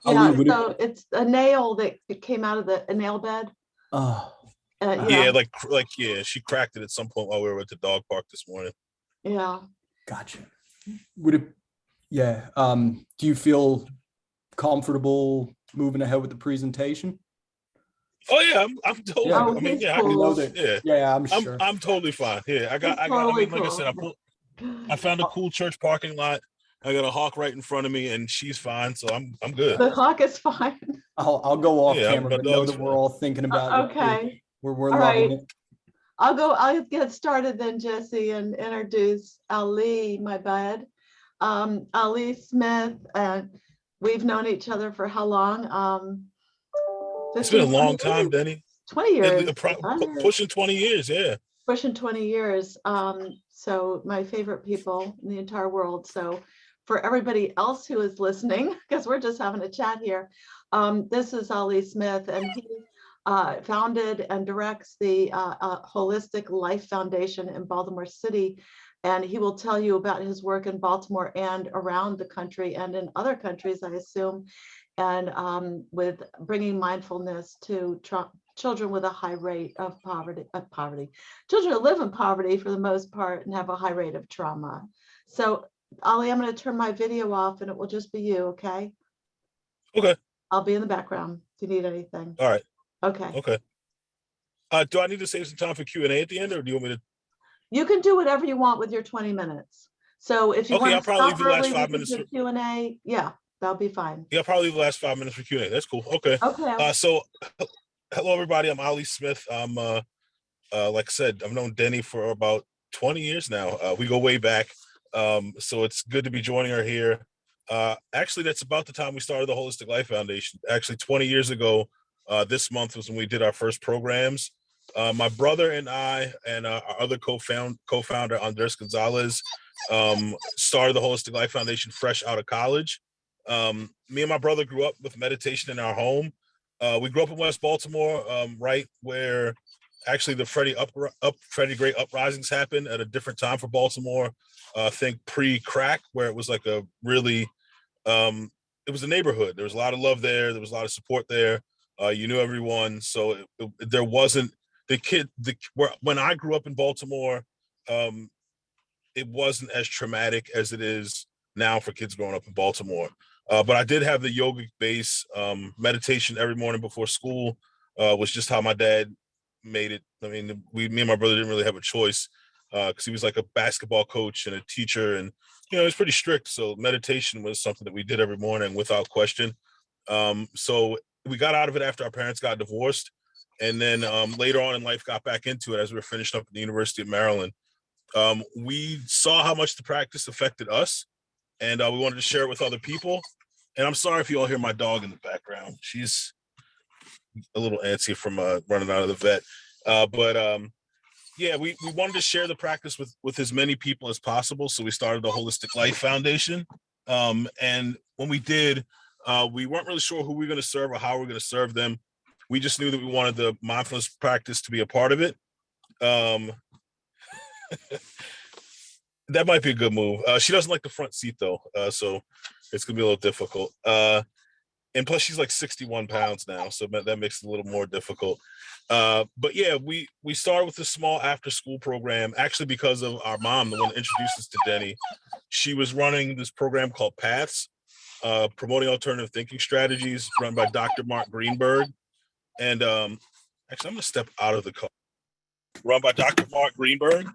Ali, Yeah, would it- so it's a nail that came out of a nail bed. Oh, Yeah, like yeah, she cracked it at some point while we were at the dog park this morning. Yeah. gotcha. Would it? Yeah. Do you feel comfortable moving ahead with the presentation? Oh yeah, I'm totally. Yeah. Oh, I mean, he's yeah, We know cool. that. yeah. Yeah, I'm sure. I'm totally fine. Yeah, I He's I totally mean, like I said, cool. I found a cool church parking lot. I got a hawk right in front of me, and she's fine, so I'm good. The hawk is fine. I'll go off Yeah, camera, my but know dog's that we're fine. all thinking about it too. Okay. We're All loving right. it. I'll get started then, Jesse, and introduce Ali, my bud. Ali Smith, we've known each other for how long? It's been a 15, long 20 years? time, Denny. 20 years. Pushing 20 years, yeah. Pushing 20 years. So my favorite people in the entire world. So for everybody else who is listening, because we're just having a chat here, this is Ali Smith, and he founded and directs the Holistic Life Foundation in Baltimore City. And he will tell you about his work in Baltimore and around the country and in other countries, I assume, and with bringing mindfulness to children with a high rate of poverty. Children who live in poverty for the most part and have a high rate of trauma. So Ali, I'm going to turn my video off and it will just be you, okay? Okay. I'll be in the background if you need anything. All right. Okay. Okay. Do I need to save some time for Q&A at the end, or do you want me to? You can do whatever you want with your 20 minutes. So if you Okay, want I'll to probably stop leave the last early, 5 we can minutes do Q&A. Yeah, that'll be fine. Yeah, I'll probably leave the last 5 minutes for Q&A. That's cool. Okay. Okay. So hello everybody. I'm Ali Smith. I'm like I said, I've known Denny for about 20 years now. We go way back. So it's good to be joining her here. Actually, that's about the time we started the Holistic Life Foundation. Actually, 20 years ago, this month was when we did our first programs. My brother and I and our other co-founder, Andres Gonzalez, started the Holistic Life Foundation fresh out of college. Me and my brother grew up with meditation in our home. We grew up in West Baltimore, right where actually the Freddie Gray uprisings happened at a different time for Baltimore. I think pre-crack, where it was like a really it was a neighborhood. There was a lot of love there. There was a lot of support there. You knew everyone. So there wasn't when I grew up in Baltimore, it wasn't as traumatic as it is now for kids growing up in Baltimore. But I did have the yogic base. Meditation every morning before school was just how my dad made it. I mean, me and my brother didn't really have a choice because he was like a basketball coach and a teacher, and he was pretty strict. So meditation was something that we did every morning without question. So we got out of it after our parents got divorced, and then later on in life got back into it as we were finishing up at the University of Maryland. We saw how much the practice affected us, and we wanted to share it with other people. And I'm sorry if you all hear my dog in the background. She's a little antsy from running out of the vet. Yeah, we wanted to share the practice with as many people as possible. So we started the Holistic Life Foundation. And when we did, we weren't really sure who we were going to serve or how we were going to serve them. We just knew that we wanted the mindfulness practice to be a part of it. That might be a good move. She doesn't like the front seat though, so it's gonna be a little difficult. And plus she's like 61 pounds now, so that makes it a little more difficult. But yeah, we started with a small after school program, actually because of our mom, the one that introduced us to Denny. She was running this program called Paths, promoting alternative thinking strategies, run by Dr. Mark Greenberg. And actually, I'm gonna step out of the car. Run by Dr. Mark Greenberg.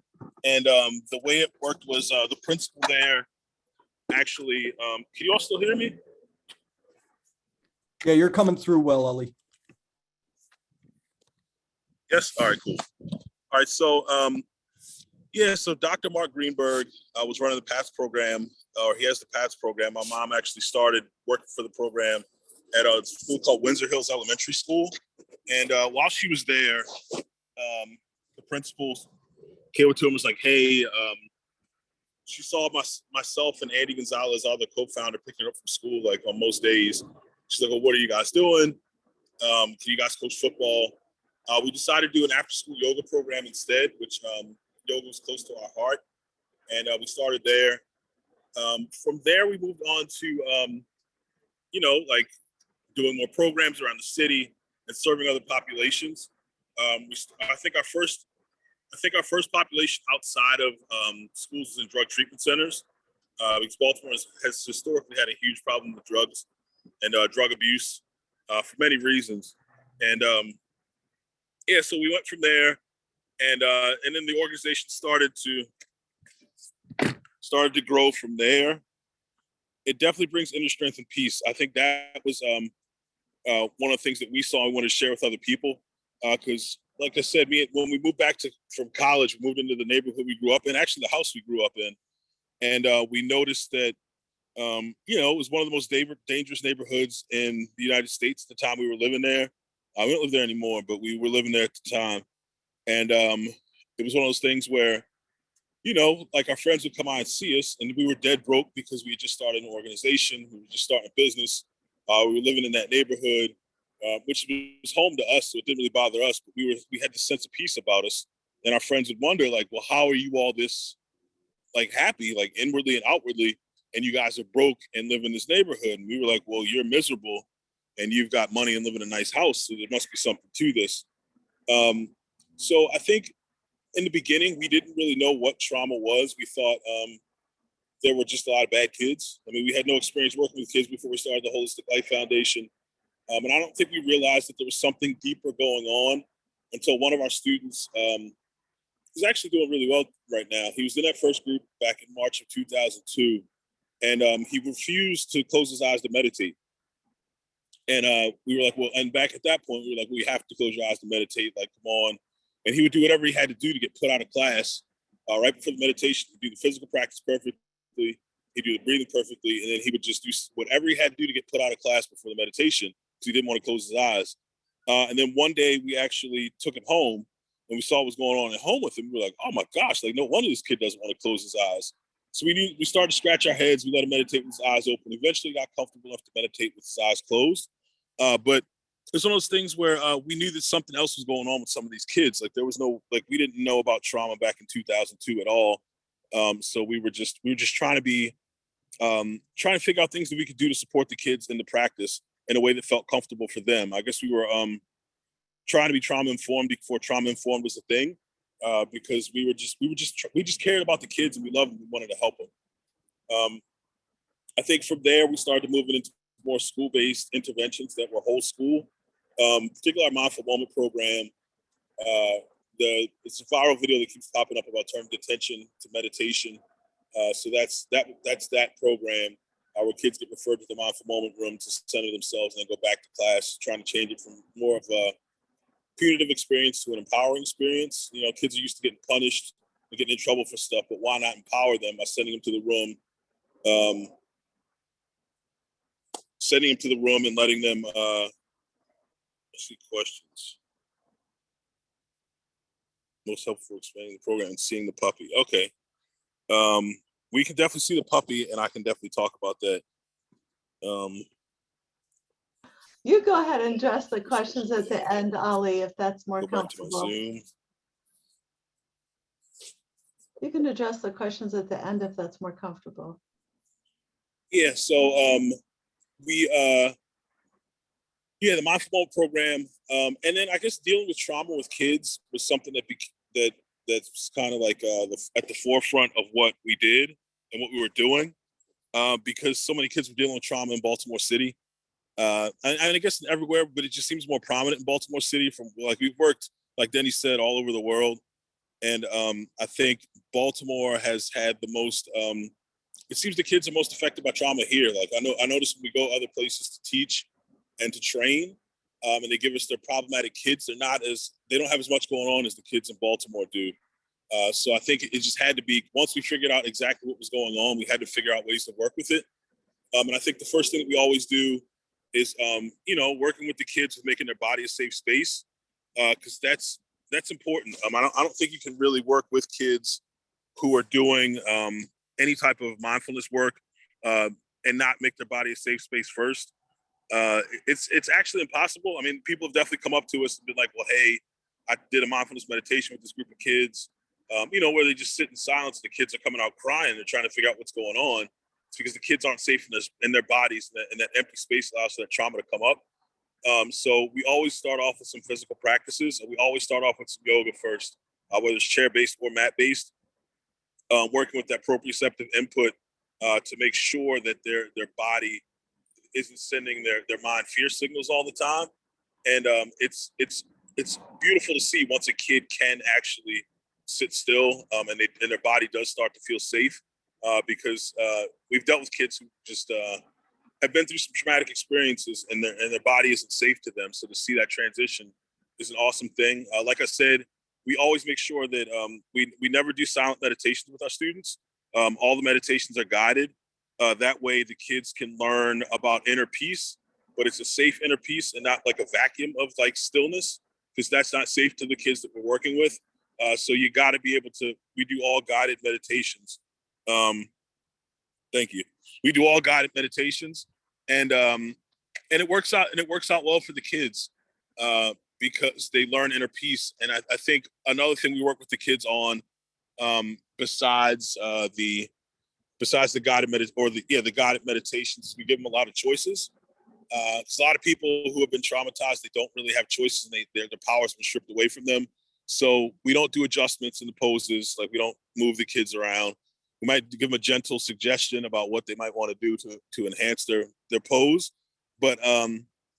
And the way it worked was the principal there actually, can you all still hear me? Yeah, you're coming through well, Ellie. Yes, all right, cool. All right, so yeah, so Dr. Mark Greenberg was running the PATS program, or he has the PATS program. My mom actually started working for the program at a school called Windsor Hills Elementary School. And while she was there, the principal came to him and was like, hey, she saw myself and Andy Gonzalez, our other co-founder, picking her up from school like on most days. She's like, well, what are you guys doing? Can you guys coach football? We decided to do an after-school yoga program instead, which yoga was close to our heart. And we started there. From there, we moved on to, like doing more programs around the city and serving other populations. I think our first population outside of schools is in drug treatment centers. Because Baltimore has historically had a huge problem with drugs and drug abuse for many reasons. And yeah, so we went from there, and then the organization started to grow from there. It definitely brings inner strength and peace. I think that was one of the things that we saw and wanted to share with other people. Because, like I said, when we moved back from college, we moved into the neighborhood we grew up in, actually the house we grew up in, and we noticed that it was one of the most dangerous neighborhoods in the United States at the time we were living there. We don't live there anymore, but we were living there at the time. And it was one of those things where, like our friends would come out and see us, and we were dead broke because we had just started an organization. We were just starting a business. We were living in that neighborhood, which was home to us, so it didn't really bother us. But we had this sense of peace about us. And our friends would wonder, like, well, how are you all this, like, happy, like inwardly and outwardly, and you guys are broke and live in this neighborhood? And we were like, well, you're miserable and you've got money and live in a nice house, so there must be something to this. So I think in the beginning, we didn't really know what trauma was. We thought there were just a lot of bad kids. I mean, we had no experience working with kids before we started the Holistic Life Foundation. And I don't think we realized that there was something deeper going on until one of our students is actually doing really well right now. He was in that first group back in March of 2002, and he refused to close his eyes to meditate. And we were like, well, and back at that point, we were like, we have to close your eyes to meditate, like, come on. And he would do whatever he had to do to get put out of class. Right before the meditation, he'd do the physical practice perfectly, he'd do the breathing perfectly, and then he would just do whatever he had to do to get put out of class before the meditation, because he didn't want to close his eyes. And then one day we actually took him home, and we saw what was going on at home with him. We were like, oh my gosh, like no wonder this kid doesn't want to close his eyes. So we started to scratch our heads. We let him meditate with his eyes open. Eventually got comfortable enough to meditate with his eyes closed. But it's one of those things where we knew that something else was going on with some of these kids. Like there was we didn't know about trauma back in 2002 at all. So we were just trying to be trying to figure out things that we could do to support the kids in the practice in a way that felt comfortable for them. I guess we were trying to be trauma informed before trauma informed was a thing, because we just cared about the kids and we loved them. We wanted to help them. I think from there we started moving into more school-based interventions that were whole school. Particularly our Mindful Moment program. It's a viral video that keeps popping up about turning detention to meditation. So that's that program where kids get referred to the Mindful Moment room to center themselves and then go back to class, trying to change it from more of a punitive experience to an empowering experience. You know, kids are used to getting punished and getting in trouble for stuff, but why not empower them by sending them to the room, and letting them see questions. Most helpful explaining the program and seeing the puppy. Okay. We can definitely see the puppy, and I can definitely talk about that. You go ahead and address the questions at the end, Ali, if that's more Go back to my comfortable. Zoom. You can address the questions at the end if that's more comfortable. Yeah, so the Mindful Moment program, and then I guess dealing with trauma with kids was something that's kind of like at the forefront of what we did and what we were doing, because so many kids were dealing with trauma in Baltimore City, and I guess everywhere, but it just seems more prominent in Baltimore City. From like we've worked, like Denny said, all over the world, and I think Baltimore has had the most. It seems the kids are most affected by trauma here. Like I noticed when we go other places to teach and to train, and they give us their problematic kids, they don't have as much going on as the kids in Baltimore do. So I think it just had to be, once we figured out exactly what was going on, we had to figure out ways to work with it. And I think the first thing that we always do is, working with the kids with making their body a safe space, because that's important. I don't think you can really work with kids who are doing any type of mindfulness work and not make their body a safe space first. It's actually impossible. I mean, people have definitely come up to us and been like, well, hey, I did a mindfulness meditation with this group of kids, where they just sit in silence. The kids are coming out crying. They're trying to figure out what's going on. It's because the kids aren't safe in their bodies, and that empty space allows for that trauma to come up. So we always start off with some physical practices, and we always start off with some yoga first, whether it's chair-based or mat-based, working with that proprioceptive input to make sure that their body isn't sending their mind fear signals all the time. And it's beautiful to see once a kid can actually sit still, and their body does start to feel safe, because we've dealt with kids who just have been through some traumatic experiences, and their body isn't safe to them. So to see that transition is an awesome thing. Like I said, we always make sure that we never do silent meditations with our students. All the meditations are guided. That way the kids can learn about inner peace, but it's a safe inner peace and not like a vacuum of like stillness, because that's not safe to the kids that we're working with. So you got to be able to, we do all guided meditations. Thank you. We do all guided meditations, and it works out well for the kids, because they learn inner peace. And I think another thing we work with the kids on, besides the guided guided meditations, we give them a lot of choices. There's a lot of people who have been traumatized. They don't really have choices, and their power's been stripped away from them. So we don't do adjustments in the poses. Like, we don't move the kids around. We might give them a gentle suggestion about what they might want to do to enhance their pose. But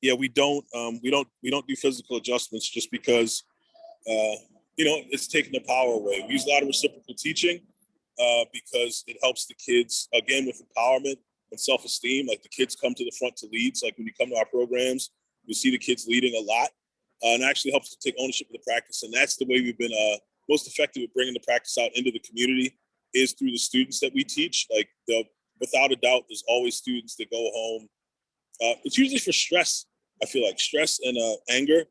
we don't do physical adjustments, just because it's taking the power away. We use a lot of reciprocal teaching, because it helps the kids, again, with empowerment and self-esteem. Like, the kids come to the front to lead. So like when you come to our programs, you see the kids leading a lot, and it actually helps to take ownership of the practice. And that's the way we've been most effective at bringing the practice out into the community, is through the students that we teach. Like, without a doubt, there's always students that go home. It's usually for stress. I feel like stress and anger.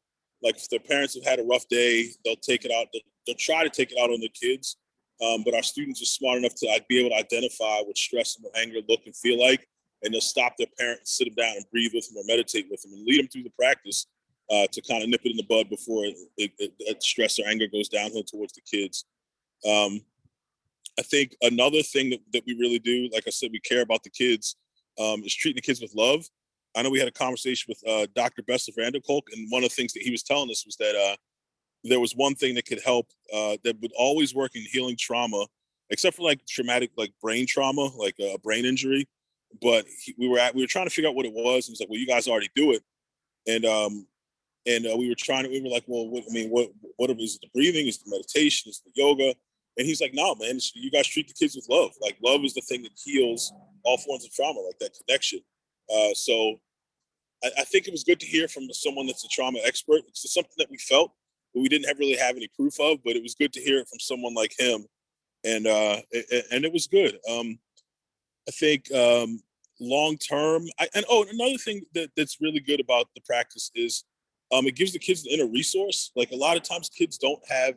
Like, if their parents have had a rough day, they'll take it out. They'll try to take it out on the kids. But our students are smart enough to be able to identify what stress and what anger look and feel like, and they'll stop their parent and sit them down and breathe with them or meditate with them and lead them through the practice to kind of nip it in the bud before stress or anger goes downhill towards the kids. I think another thing that we really do, like I said, we care about the kids, is treating the kids with love. I know we had a conversation with Dr. Bessel Vanderkolk, and one of the things that he was telling us was that there was one thing that could help that would always work in healing trauma, except for like traumatic, like brain trauma, like a brain injury. But we were trying to figure out what it was. And it's like, well, you guys already do it. And we were like, well, what is it, the breathing? Is the meditation? Is the yoga? And he's like, no, man, you guys treat the kids with love. Like love is the thing that heals all forms of trauma, like that connection. So I think it was good to hear from someone that's a trauma expert. It's something that we felt, but we didn't really have any proof of, but it was good to hear it from someone like him. And it was good. I think long-term, another thing that's really good about the practice is it gives the kids the inner resource. Like a lot of times kids don't have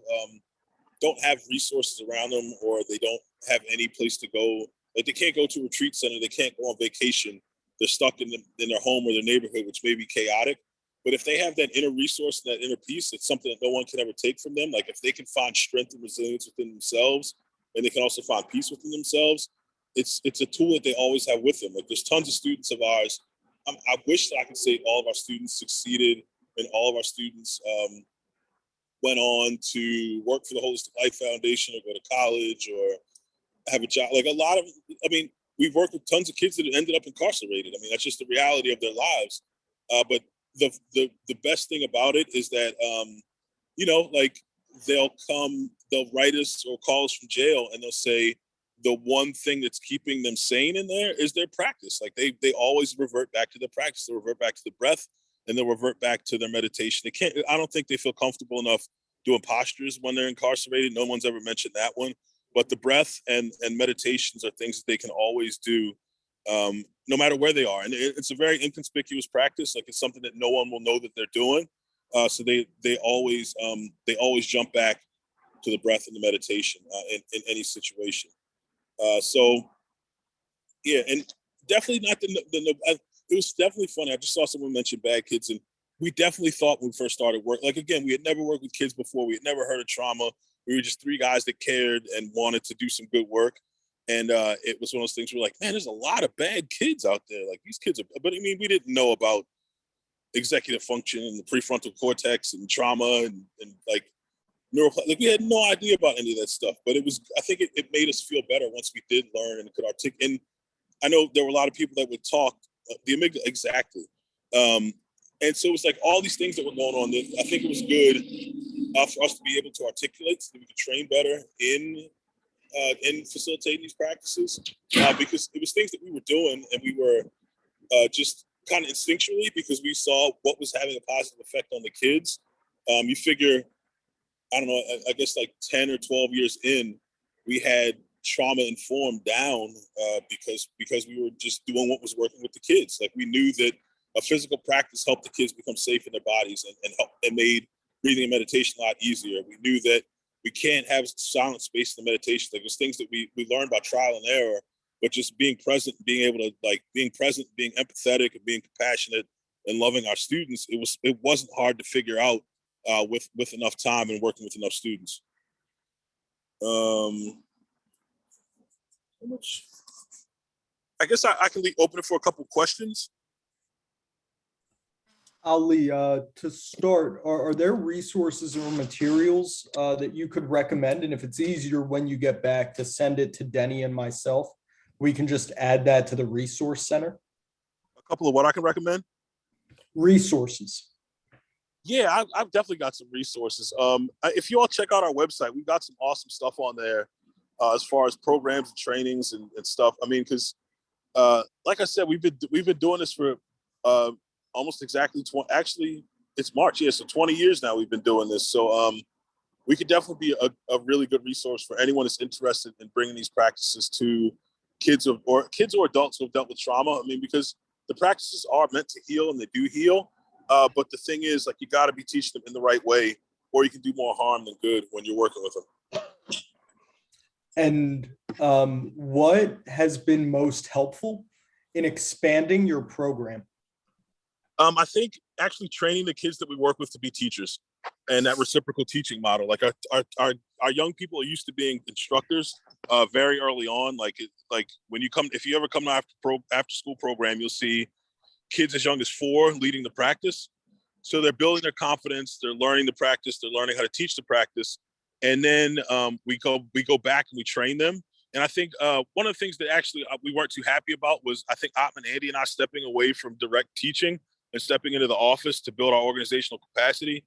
resources around them, or they don't have any place to go. Like they can't go to a retreat center, they can't go on vacation. They're stuck in their home or their neighborhood, which may be chaotic. But if they have that inner resource, that inner peace, it's something that no one can ever take from them. Like if they can find strength and resilience within themselves, and they can also find peace within themselves, it's a tool that they always have with them. Like there's tons of students of ours. I wish that I could say all of our students succeeded, and all of our students went on to work for the Holistic Life Foundation, or go to college, or have a job. Like a lot of, we've worked with tons of kids that ended up incarcerated. That's just the reality of their lives. But the best thing about it is that, like they'll write us or call us from jail, and they'll say the one thing that's keeping them sane in there is their practice. Like they always revert back to their practice. They'll revert back to the breath, and they'll revert back to their meditation. I don't think they feel comfortable enough doing postures when they're incarcerated. No one's ever mentioned that one. But the breath and meditations are things that they can always do, no matter where they are. And it's a very inconspicuous practice. Like it's something that no one will know that they're doing. So they always jump back to the breath and the meditation in any situation. So yeah, and definitely not it was definitely funny. I just saw someone mention bad kids, and we definitely thought when we first started work, like again, we had never worked with kids before. We had never heard of trauma. We were just three guys that cared and wanted to do some good work. And it was one of those things where like, man, there's a lot of bad kids out there. Like these kids are, but we didn't know about executive function and the prefrontal cortex and trauma and like like we had no idea about any of that stuff. But I think it made us feel better once we did learn and could articulate. And I know there were a lot of people that would talk the amygdala, exactly. And so it was like all these things that were going on. I think it was good for us to be able to articulate so that we could train better in facilitating these practices, because it was things that we were doing, and we were just kind of instinctually, because we saw what was having a positive effect on the kids. You figure, I don't know, I guess like 10 or 12 years in, we had trauma informed down because we were just doing what was working with the kids. Like we knew that a physical practice helped the kids become safe in their bodies and made breathing and meditation a lot easier. We knew that we can't have silent space in the meditation. Like there's things that we learned by trial and error, but just being present, being able to being empathetic and being compassionate and loving our students, it wasn't hard to figure out with enough time and working with enough students. I guess I can open it for a couple questions. Ali, to start, are there resources or materials that you could recommend? And if it's easier when you get back to send it to Denny and myself, we can just add that to the resource center. A couple of what I can recommend? Resources. Yeah, I've definitely got some resources. If you all check out our website, we've got some awesome stuff on there as far as programs and trainings and stuff. Because like I said, we've been doing this for almost exactly actually it's March. Yeah, so 20 years now we've been doing this. So we could definitely be a really good resource for anyone that's interested in bringing these practices to kids or adults who have dealt with trauma. Because the practices are meant to heal, and they do heal. But the thing is, like, you got to be teaching them in the right way, or you can do more harm than good when you're working with them. And what has been most helpful in expanding your program? I think actually training the kids that we work with to be teachers, and that reciprocal teaching model. Like our our young people are used to being instructors very early on. Like when you come, if you ever come to after school program, you'll see kids as young as 4 leading the practice. So they're building their confidence, they're learning the practice, they're learning how to teach the practice. And then we go back and we train them. And I think one of the things that actually we weren't too happy about was, I think Ottman, Andy and I stepping away from direct teaching and stepping into the office to build our organizational capacity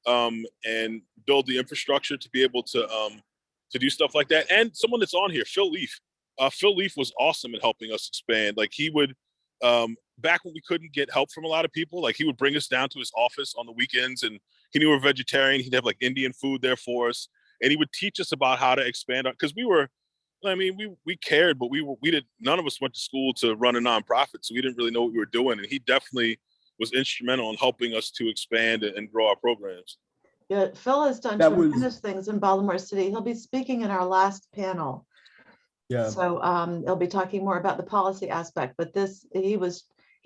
and build the infrastructure to be able to do stuff like that. And someone that's on here, Phil Leaf. Phil Leaf was awesome at helping us expand. Like he would, back when we couldn't get help from a lot of people, like he would bring us down to his office on the weekends, and he knew we were vegetarian. He'd have like Indian food there for us. And he would teach us about how to expand because we cared, but none of us went to school to run a nonprofit. So we didn't really know what we were doing. And he definitely was instrumental in helping us to expand and grow our programs. Yeah, Phil has done tremendous things in Baltimore City. He'll be speaking in our last panel. Yeah. So he'll be talking more about the policy aspect, but he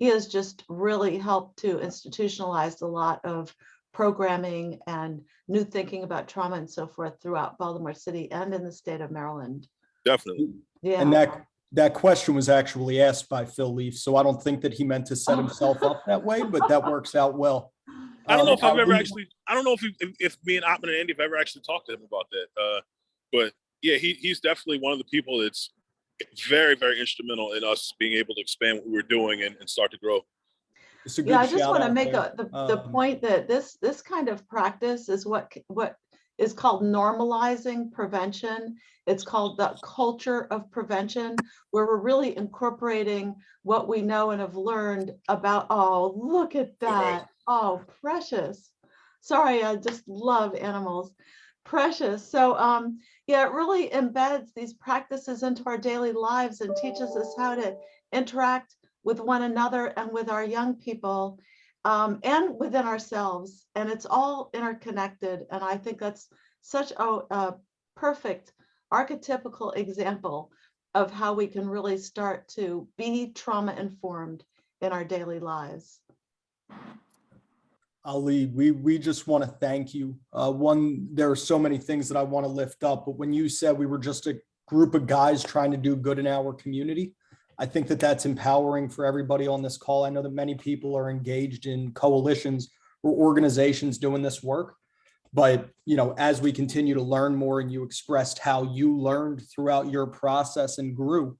has just really helped to institutionalize a lot of programming and new thinking about trauma and so forth throughout Baltimore City and in the state of Maryland. Definitely. Yeah. And that question was actually asked by Phil Leaf, so I don't think that he meant to set himself up that way, but that works out well. I don't know if I've ever actually, I don't know if me and Ottman and Andy have ever actually talked to him about that. But yeah, he's definitely one of the people that's very, very instrumental in us being able to expand what we were doing and start to grow. Yeah, I just want to make the point that this kind of practice is what is called normalizing prevention. It's called the culture of prevention, where we're really incorporating what we know and have learned about, oh, look at that. Oh, precious. Sorry, I just love animals. Precious. So yeah, it really embeds these practices into our daily lives and teaches us how to interact with one another and with our young people and within ourselves. And it's all interconnected. And I think that's such a perfect archetypical example of how we can really start to be trauma informed in our daily lives. Ali, we just want to thank you. There are so many things that I want to lift up, but when you said we were just a group of guys trying to do good in our community, I think that that's empowering for everybody on this call. I know that many people are engaged in coalitions or organizations doing this work, but as we continue to learn more, and you expressed how you learned throughout your process and grew,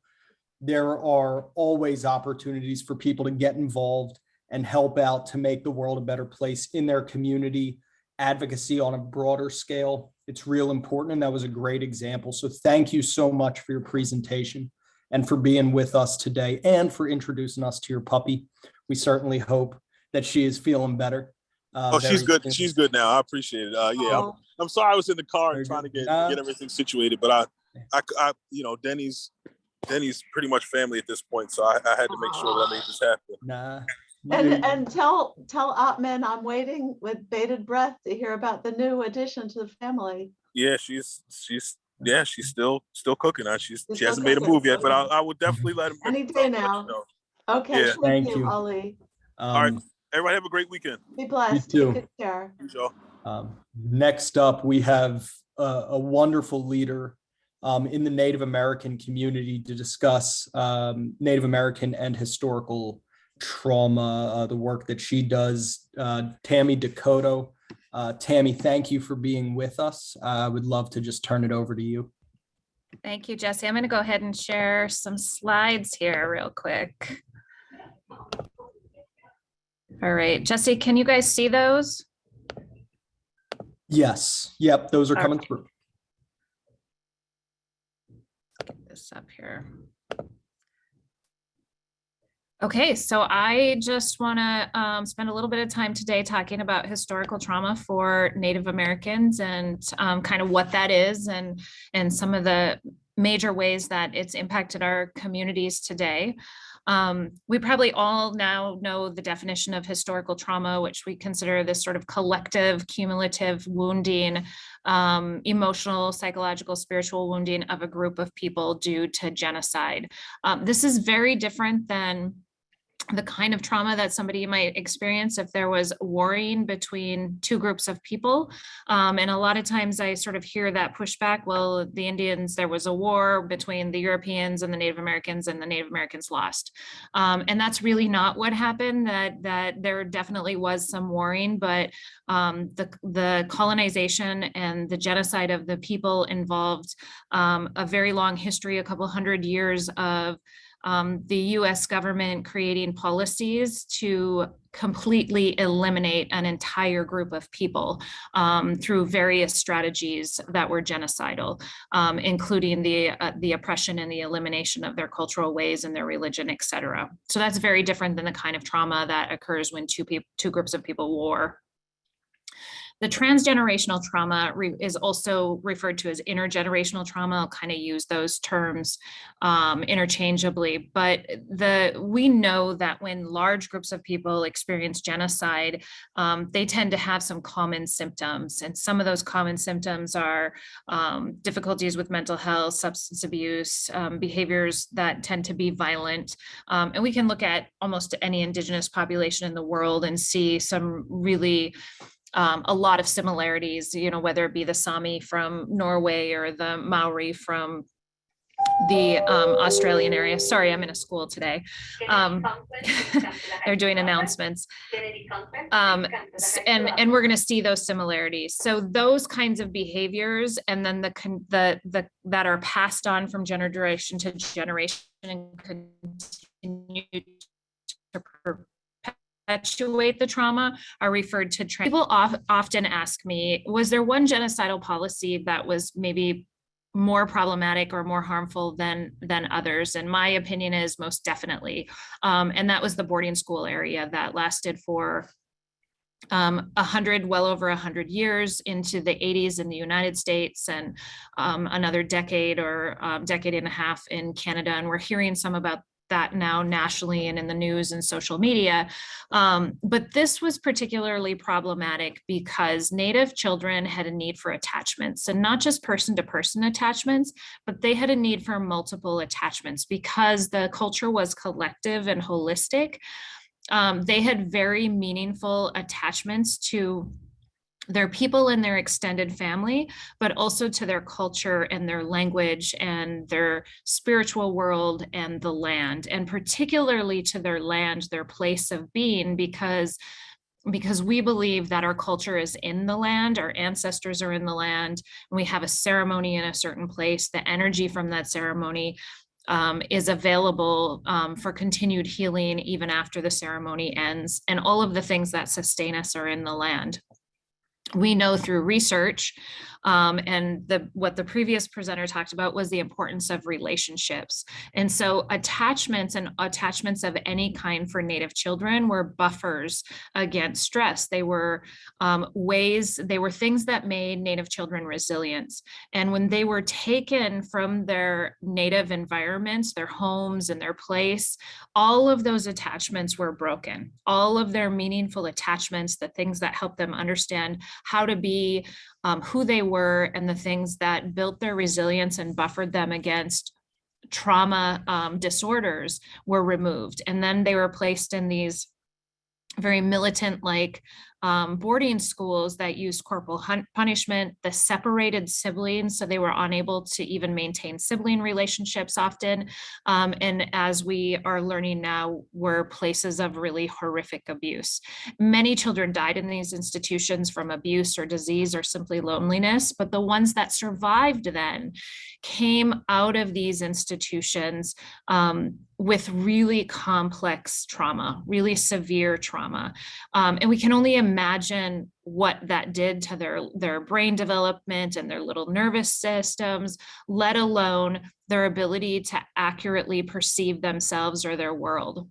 there are always opportunities for people to get involved and help out to make the world a better place in their community. Advocacy on a broader scale, it's real important, and that was a great example. So thank you so much for your presentation and for being with us today and for introducing us to your puppy. We certainly hope that she is feeling better. She's good. Soon. She's good now. I appreciate it. Yeah, I'm sorry I was in the car and trying to get everything situated, but I Denny's pretty much family at this point, so I had to make sure that I made this happen. And tell Ottman I'm waiting with bated breath to hear about the new addition to the family. Yeah, she's still cooking. She hasn't made a move yet, but I would definitely let him. Any day now. Okay, yeah. thank you, Ali. All right, everybody have a great weekend. Be blessed. You too. Take good care. Next up, we have a wonderful leader in the Native American community to discuss Native American and historical trauma, the work that she does. Tammy Dakota. Tammy, thank you for being with us. I would love to just turn it over to you. Thank you, Jesse. I'm going to go ahead and share some slides here real quick. All right, Jesse, can you guys see those? Yes. Yep, those are coming through. Get this up here. Okay, so I just want to spend a little bit of time today talking about historical trauma for Native Americans and kind of what that is and some of the major ways that it's impacted our communities today. We probably all now know the definition of historical trauma, which we consider this sort of collective, cumulative wounding, emotional, psychological, spiritual wounding of a group of people due to genocide. This is very different than the kind of trauma that somebody might experience if there was warring between two groups of people. And a lot of times I sort of hear that pushback, well, the Indians, there was a war between the Europeans and the Native Americans, and the Native Americans lost. And that's really not what happened, that there definitely was some warring, but the colonization and the genocide of the people involved a very long history, a couple hundred years of the US government creating policies to completely eliminate an entire group of people through various strategies that were genocidal, including the oppression and the elimination of their cultural ways and their religion, et cetera. So that's very different than the kind of trauma that occurs when two groups of people war. The transgenerational trauma is also referred to as intergenerational trauma. I'll kind of use those terms interchangeably, but we know that when large groups of people experience genocide, they tend to have some common symptoms. And some of those common symptoms are difficulties with mental health, substance abuse, behaviors that tend to be violent. And we can look at almost any indigenous population in the world and see some really a lot of similarities, whether it be the Sami from Norway or the Maori from the Australian area. Sorry, I'm in a school today. They're doing announcements. And we're going to see those similarities. So those kinds of behaviors, and then that are passed on from generation to generation and continue to perpetuate the trauma, are referred to. People often ask me, was there one genocidal policy that was maybe more problematic or more harmful than others? And my opinion is most definitely. And that was the boarding school area that lasted for well over 100 years into the 80s in the United States, and another decade or decade and a half in Canada. And we're hearing some about that now nationally and in the news and social media. But this was particularly problematic because Native children had a need for attachments, and not just person-to-person attachments, but they had a need for multiple attachments because the culture was collective and holistic. They had very meaningful attachments to their people and their extended family, but also to their culture and their language and their spiritual world and the land, and particularly to their land, their place of being, because we believe that our culture is in the land, our ancestors are in the land, and we have a ceremony in a certain place. The energy from that ceremony is available for continued healing even after the ceremony ends, and all of the things that sustain us are in the land. We know through research, and what the previous presenter talked about was the importance of relationships. And so attachments of any kind for Native children were buffers against stress. They were things that made Native children resilient. And when they were taken from their Native environments, their homes and their place, all of those attachments were broken. All of their meaningful attachments, the things that helped them understand how to be who they were, and the things that built their resilience and buffered them against trauma disorders, were removed. And then they were placed in these very militant-like boarding schools that used corporal punishment, the separated siblings, so they were unable to even maintain sibling relationships often. And as we are learning now, were places of really horrific abuse. Many children died in these institutions from abuse or disease or simply loneliness, but the ones that survived then came out of these institutions with really complex trauma, really severe trauma. And we can only imagine what that did to their brain development and their little nervous systems, let alone their ability to accurately perceive themselves or their world.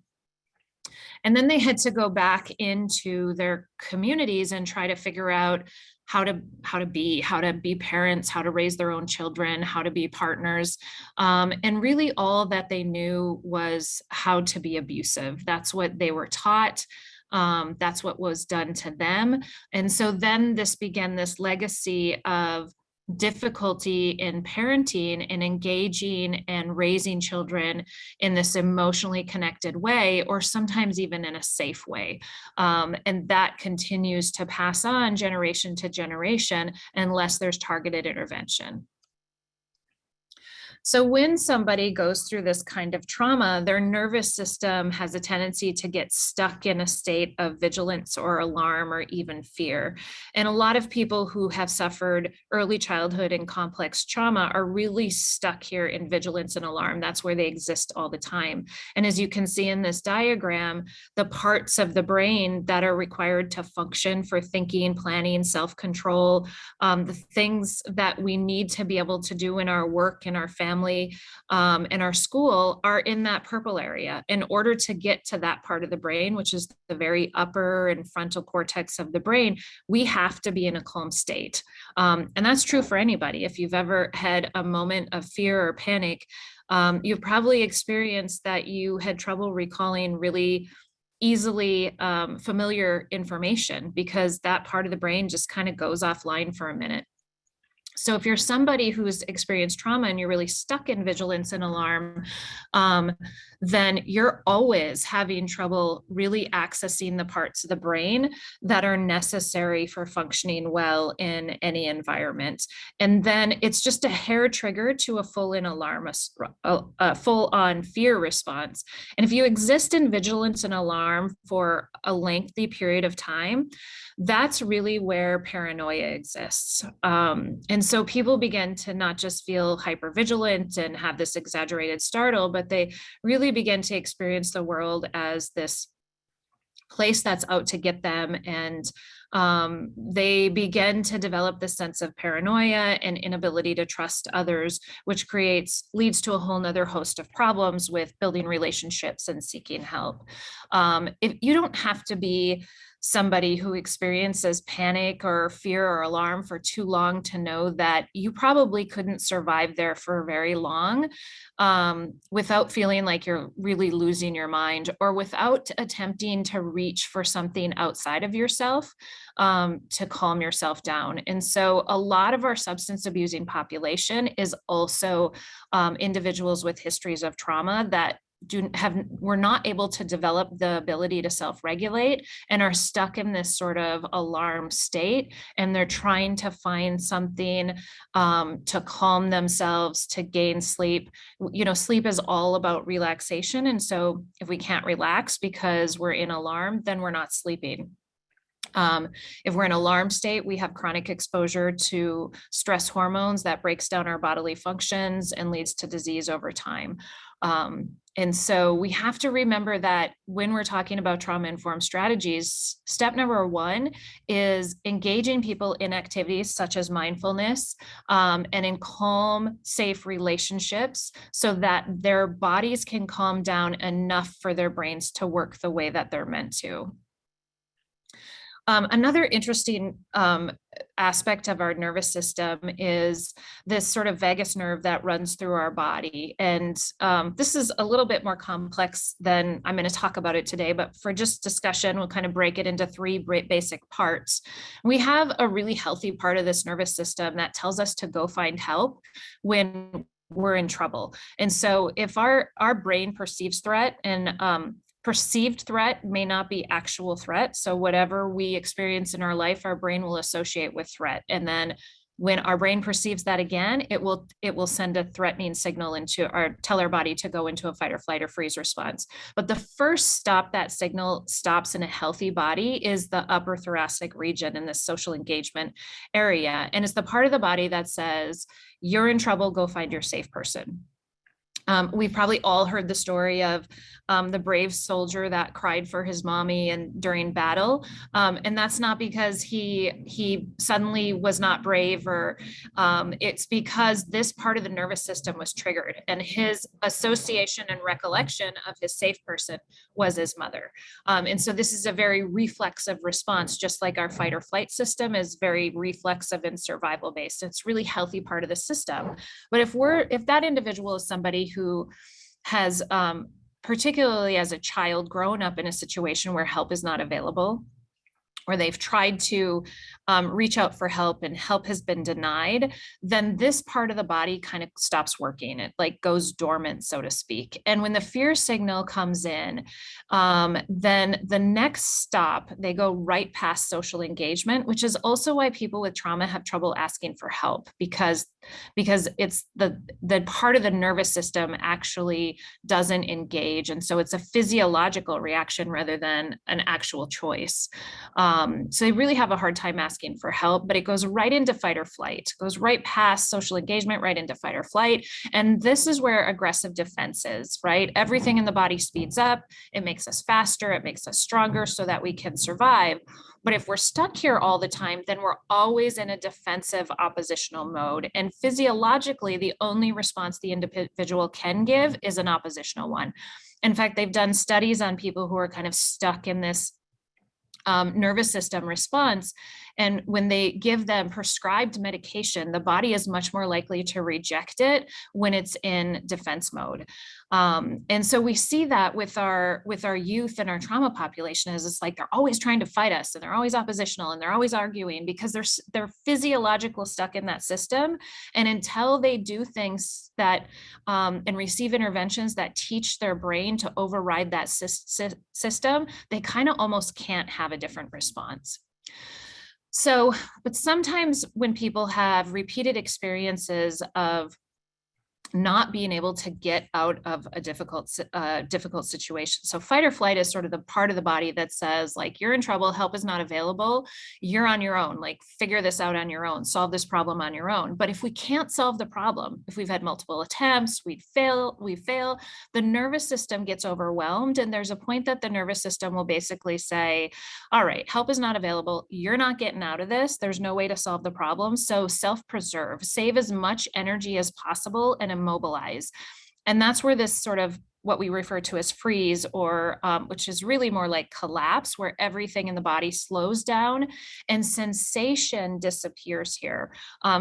And then they had to go back into their communities and try to figure out how to be parents, how to raise their own children, how to be partners. And really all that they knew was how to be abusive. That's what they were taught. That's what was done to them. And so then this began this legacy of difficulty in parenting and engaging and raising children in this emotionally connected way, or sometimes even in a safe way. And that continues to pass on generation to generation unless there's targeted intervention. So when somebody goes through this kind of trauma, their nervous system has a tendency to get stuck in a state of vigilance or alarm or even fear. And a lot of people who have suffered early childhood and complex trauma are really stuck here in vigilance and alarm. That's where they exist all the time. And as you can see in this diagram, the parts of the brain that are required to function for thinking, planning, self-control, the things that we need to be able to do in our work, in our family, and our school are in that purple area. In order to get to that part of the brain, which is the very upper and frontal cortex of the brain, we have to be in a calm state. And that's true for anybody. If you've ever had a moment of fear or panic, you've probably experienced that you had trouble recalling really easily familiar information because that part of the brain just kind of goes offline for a minute. So if you're somebody who's experienced trauma and you're really stuck in vigilance and alarm, then you're always having trouble really accessing the parts of the brain that are necessary for functioning well in any environment. And then it's just a hair trigger to a full-in alarm, a full-on fear response. And if you exist in vigilance and alarm for a lengthy period of time, that's really where paranoia exists. And so people begin to not just feel hypervigilant and have this exaggerated startle, but they really begin to experience the world as this place that's out to get them. And they begin to develop this sense of paranoia and inability to trust others, which leads to a whole nother host of problems with building relationships and seeking help. If you don't have to be somebody who experiences panic or fear or alarm for too long to know that you probably couldn't survive there for very long without feeling like you're really losing your mind, or without attempting to reach for something outside of yourself to calm yourself down. And so a lot of our substance abusing population is also individuals with histories of trauma that were not able to develop the ability to self-regulate and are stuck in this sort of alarm state, and they're trying to find something to calm themselves, to gain sleep. You know, sleep is all about relaxation, and so if we can't relax because we're in alarm, then we're not sleeping. If we're in alarm state, we have chronic exposure to stress hormones that breaks down our bodily functions and leads to disease over time. And so we have to remember that when we're talking about trauma-informed strategies, step number one is engaging people in activities such as mindfulness and in calm, safe relationships so that their bodies can calm down enough for their brains to work the way that they're meant to. Another interesting aspect of our nervous system is this sort of vagus nerve that runs through our body. And this is a little bit more complex than I'm going to talk about it today, but for just discussion, we'll kind of break it into three basic parts. We have a really healthy part of this nervous system that tells us to go find help when we're in trouble. And so if our brain perceives threat, and perceived threat may not be actual threat. So whatever we experience in our life, our brain will associate with threat. And then when our brain perceives that again, it will send a threatening signal tell our body to go into a fight or flight or freeze response. But the first stop that signal stops in a healthy body is the upper thoracic region in this social engagement area. And it's the part of the body that says, you're in trouble, go find your safe person. We've probably all heard the story of the brave soldier that cried for his mommy and during battle. And that's not because he suddenly was not brave, or it's because this part of the nervous system was triggered, and his association and recollection of his safe person was his mother. And so this is a very reflexive response, just like our fight or flight system is very reflexive and survival based. It's really healthy part of the system. But if that individual is somebody who has, particularly as a child, grown up in a situation where help is not available, or they've tried to reach out for help and help has been denied, then this part of the body kind of stops working. It like goes dormant, so to speak. And when the fear signal comes in, then the next stop, they go right past social engagement, which is also why people with trauma have trouble asking for help, because it's the part of the nervous system actually doesn't engage. And so it's a physiological reaction rather than an actual choice. So they really have a hard time asking for help, but it goes right into fight or flight, it goes right past social engagement, right into fight or flight. And this is where aggressive defense is, right? Everything in the body speeds up, it makes us faster, it makes us stronger so that we can survive. But if we're stuck here all the time, then we're always in a defensive oppositional mode. And physiologically, the only response the individual can give is an oppositional one. In fact, they've done studies on people who are kind of stuck in this nervous system response. And when they give them prescribed medication, the body is much more likely to reject it when it's in defense mode. And so we see that with our youth and our trauma population, is it's like they're always trying to fight us and they're always oppositional and they're always arguing because they're physiological stuck in that system. And until they do things that and receive interventions that teach their brain to override that system, they kind of almost can't have a different response. So, but sometimes when people have repeated experiences of not being able to get out of a difficult situation. So fight or flight is sort of the part of the body that says, like, you're in trouble, help is not available, you're on your own, like figure this out on your own, solve this problem on your own. But if we can't solve the problem, if we've had multiple attempts, we fail, the nervous system gets overwhelmed. And there's a point that the nervous system will basically say, all right, help is not available, you're not getting out of this, there's no way to solve the problem. So self-preserve, save as much energy as possible and immobilize. And that's where this sort of what we refer to as freeze, or which is really more like collapse, where everything in the body slows down and sensation disappears here.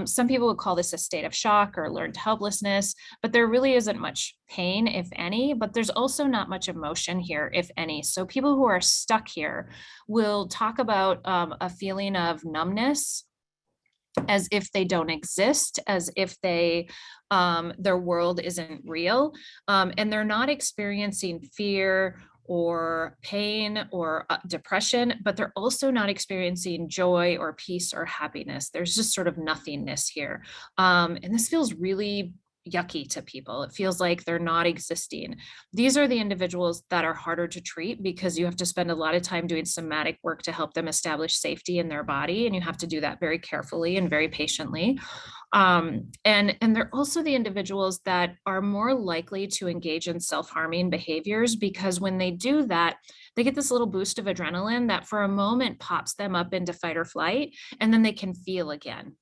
Some people would call this a state of shock or learned helplessness, but there really isn't much pain, if any, but there's also not much emotion here, if any. So people who are stuck here will talk about a feeling of numbness, as if they don't exist, as if their world isn't real, and they're not experiencing fear or pain or depression, but they're also not experiencing joy or peace or happiness. There's just sort of nothingness here. And this feels really yucky to people. It feels like they're not existing. These are the individuals that are harder to treat because you have to spend a lot of time doing somatic work to help them establish safety in their body. And you have to do that very carefully and very patiently. And they're also the individuals that are more likely to engage in self-harming behaviors, because when they do that, they get this little boost of adrenaline that for a moment pops them up into fight or flight, and then they can feel again.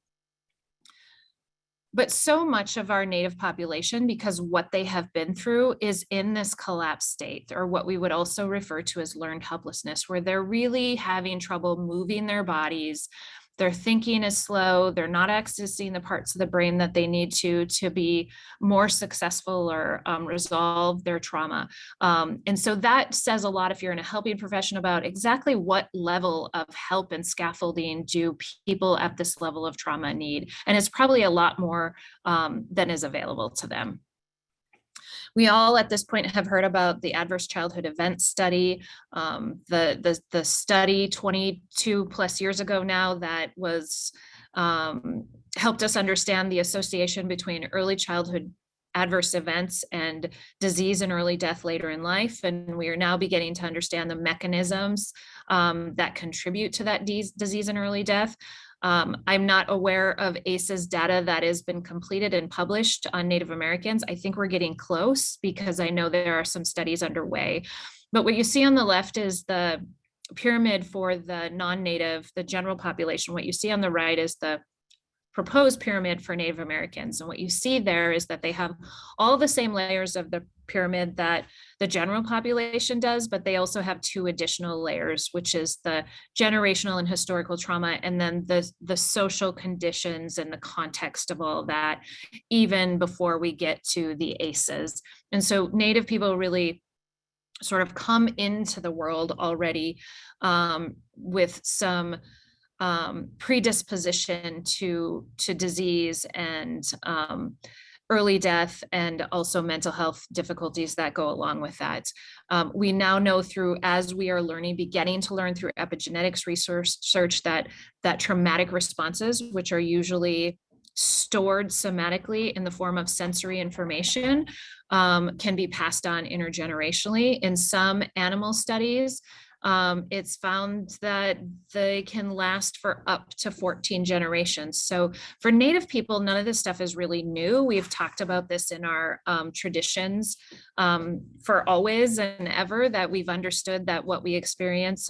But so much of our Native population, because what they have been through, is in this collapse state, or what we would also refer to as learned helplessness, where they're really having trouble moving their bodies. Their thinking is slow. They're not accessing the parts of the brain that they need to be more successful or resolve their trauma. And so that says a lot if you're in a helping profession about exactly what level of help and scaffolding do people at this level of trauma need. And it's probably a lot more than is available to them. We all at this point have heard about the Adverse Childhood Event Study, the study 22 plus years ago now that was helped us understand the association between early childhood adverse events and disease and early death later in life. And we are now beginning to understand the mechanisms that contribute to that disease and early death. I'm not aware of ACE's data that has been completed and published on Native Americans. I think we're getting close because I know there are some studies underway. But what you see on the left is the pyramid for the non-Native, the general population. What you see on the right is the proposed pyramid for Native Americans. And what you see there is that they have all the same layers of the pyramid that the general population does, but they also have two additional layers, which is the generational and historical trauma, and then the social conditions and the context of all that, even before we get to the ACEs. And so Native people really sort of come into the world already with some predisposition to disease and early death, and also mental health difficulties that go along with that. We now know through, as we are learning, beginning to learn through epigenetics research that traumatic responses, which are usually stored somatically in the form of sensory information, can be passed on intergenerationally. In some animal studies, it's found that they can last for up to 14 generations. So for Native people, none of this stuff is really new. We've talked about this in our traditions for always and ever, that we've understood that what we experience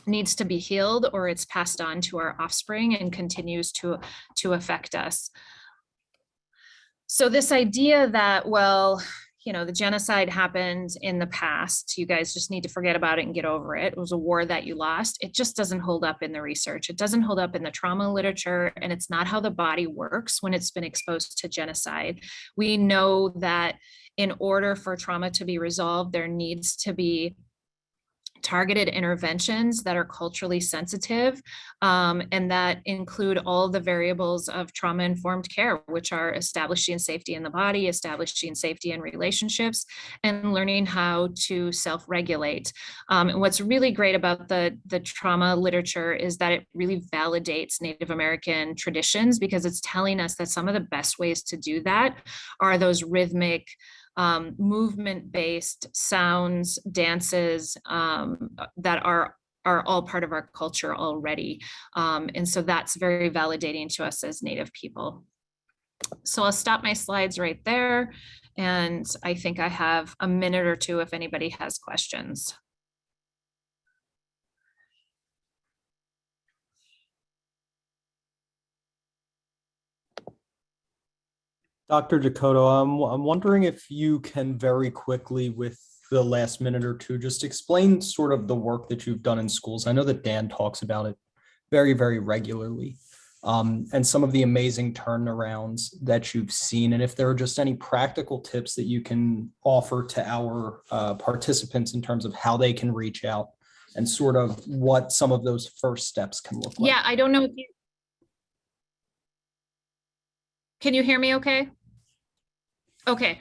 needs to be healed, or it's passed on to our offspring and continues to affect us. So this idea that, well, you know, the genocide happened in the past, you guys just need to forget about it and get over it. It was a war that you lost. It just doesn't hold up in the research. It doesn't hold up in the trauma literature, and it's not how the body works when it's been exposed to genocide. We know that in order for trauma to be resolved, there needs to be targeted interventions that are culturally sensitive, and that include all the variables of trauma-informed care, which are establishing safety in the body, establishing safety in relationships, and learning how to self-regulate. And what's really great about the trauma literature is that it really validates Native American traditions, because it's telling us that some of the best ways to do that are those rhythmic, movement-based sounds, dances that are all part of our culture already. And so that's very validating to us as Native people. So I'll stop my slides right there. And I think I have a minute or two if anybody has questions. Dr. Dakota, I'm wondering if you can very quickly, with the last minute or two, just explain sort of the work that you've done in schools. I know that Dan talks about it very, very regularly, and some of the amazing turnarounds that you've seen. And if there are just any practical tips that you can offer to our participants in terms of how they can reach out and sort of what some of those first steps can look like. Yeah, I don't know if you, can you hear me okay? Okay.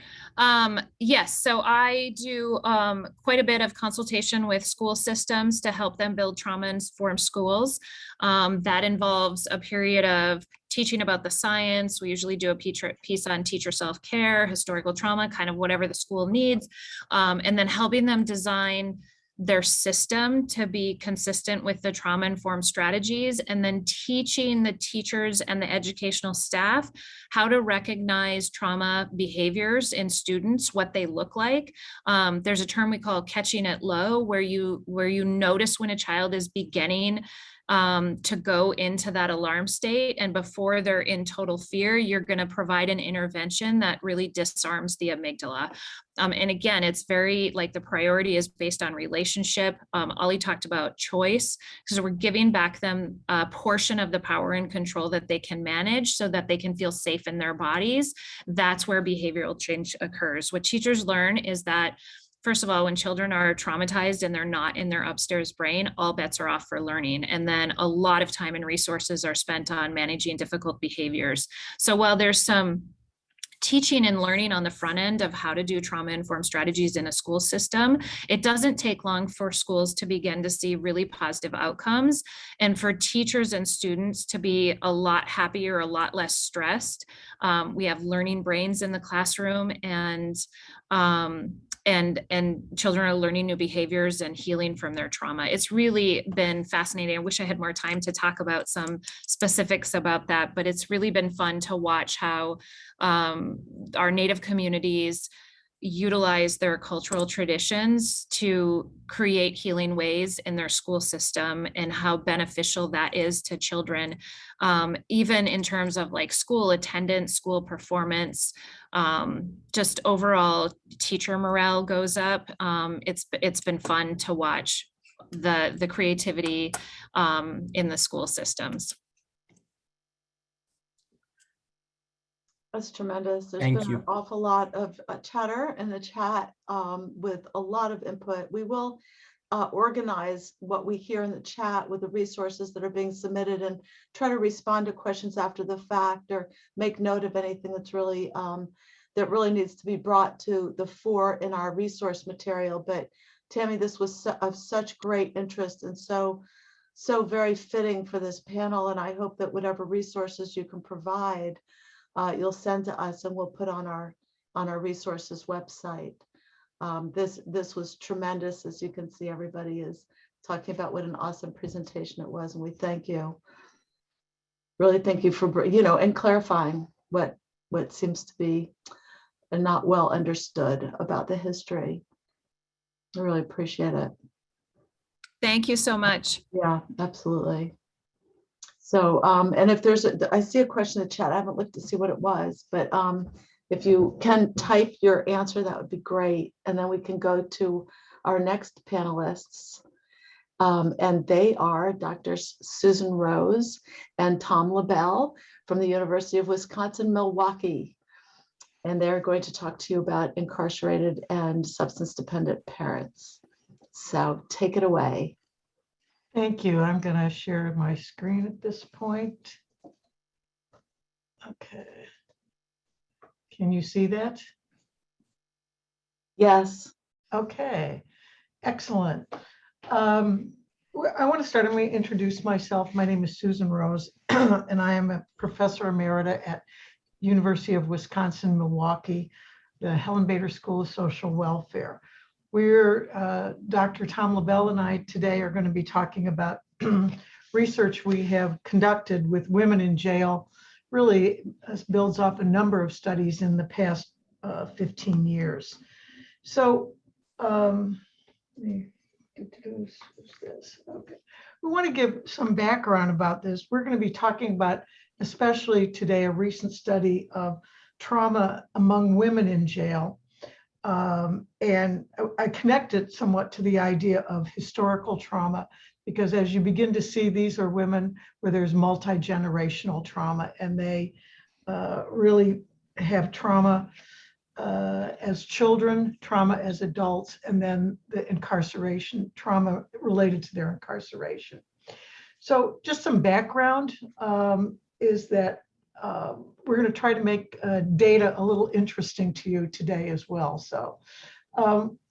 Yes, so I do quite a bit of consultation with school systems to help them build trauma-informed schools. That involves a period of teaching about the science. We usually do a piece on teacher self-care, historical trauma, kind of whatever the school needs, and then helping them design their system to be consistent with the trauma-informed strategies, and then teaching the teachers and the educational staff how to recognize trauma behaviors in students, what they look like. There's a term we call catching it low, where you notice when a child is beginning to go into that alarm state, and before they're in total fear, you're going to provide an intervention that really disarms the amygdala. And again, it's very, like, the priority is based on relationship. Ollie talked about choice, because we're giving back them a portion of the power and control that they can manage so that they can feel safe in their bodies. That's where behavioral change occurs. What teachers learn is that, first of all, when children are traumatized and they're not in their upstairs brain, all bets are off for learning. And then a lot of time and resources are spent on managing difficult behaviors. So while there's some teaching and learning on the front end of how to do trauma-informed strategies in a school system, it doesn't take long for schools to begin to see really positive outcomes, and for teachers and students to be a lot happier, a lot less stressed. We have learning brains in the classroom, and children are learning new behaviors and healing from their trauma. It's really been fascinating. I wish I had more time to talk about some specifics about that, but it's really been fun to watch how our Native communities utilize their cultural traditions to create healing ways in their school system, and how beneficial that is to children, even in terms of like school attendance, school performance, just overall teacher morale goes up. It's been fun to watch the creativity in the school systems. That's tremendous. There's Thank been you. an awful lot of chatter in the chat with a lot of input. We will organize what we hear in the chat with the resources that are being submitted and try to respond to questions after the fact or make note of anything that's really that really needs to be brought to the fore in our resource material. But Tammy, this was of such great interest and so very fitting for this panel. And I hope that whatever resources you can provide, you'll send to us and we'll put on our resources website. This was tremendous. As you can see, everybody is talking about what an awesome presentation it was, and we thank you. Really thank you for, and clarifying what seems to be not well understood about the history. I really appreciate it. Thank you so much. Yeah, absolutely. So, and if there's, I see a question in the chat. I haven't looked to see what it was, but if you can type your answer, that would be great. And then we can go to our next panelists. And they are Drs. Susan Rose and Tom LaBelle from the University of Wisconsin-Milwaukee. And they're going to talk to you about incarcerated and substance-dependent parents. So take it away. Thank you. I'm going to share my screen at this point. Okay. Can you see that? Yes. Okay. Excellent. I want to start. I'm going to introduce myself. My name is Susan Rose, and I am a professor emerita at University of Wisconsin-Milwaukee, the Helen Bader School of Social Welfare. We're, Dr. Tom LaBelle and I today are going to be talking about research we have conducted with women in jail. Really builds off a number of studies in the past 15 years. So, let me introduce this. Okay. We want to give some background about this. We're going to be talking about, especially today, a recent study of trauma among women in jail. And I connect it somewhat to the idea of historical trauma, because as you begin to see, these are women where there's multi-generational trauma, and they really have trauma as children, trauma as adults, and then the incarceration, trauma related to their incarceration. So just some background is that we're going to try to make data a little interesting to you today as well. So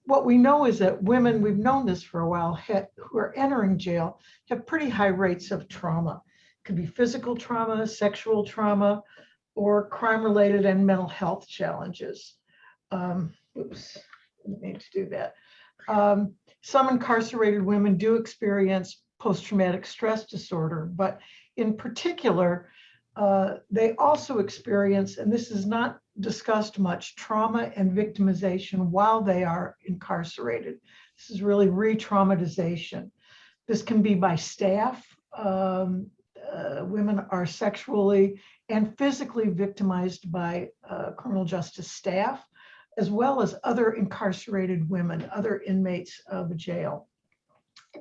what we know is that women, we've known this for a while, who are entering jail have pretty high rates of trauma. It could be physical trauma, sexual trauma, or crime-related and mental health challenges. Oops, I didn't mean to do that. Some incarcerated women do experience post-traumatic stress disorder, but in particular, they also experience, and this is not discussed much, trauma and victimization while they are incarcerated. This is really re-traumatization. This can be by staff. Women are sexually and physically victimized by criminal justice staff, as well as other incarcerated women, other inmates of jail.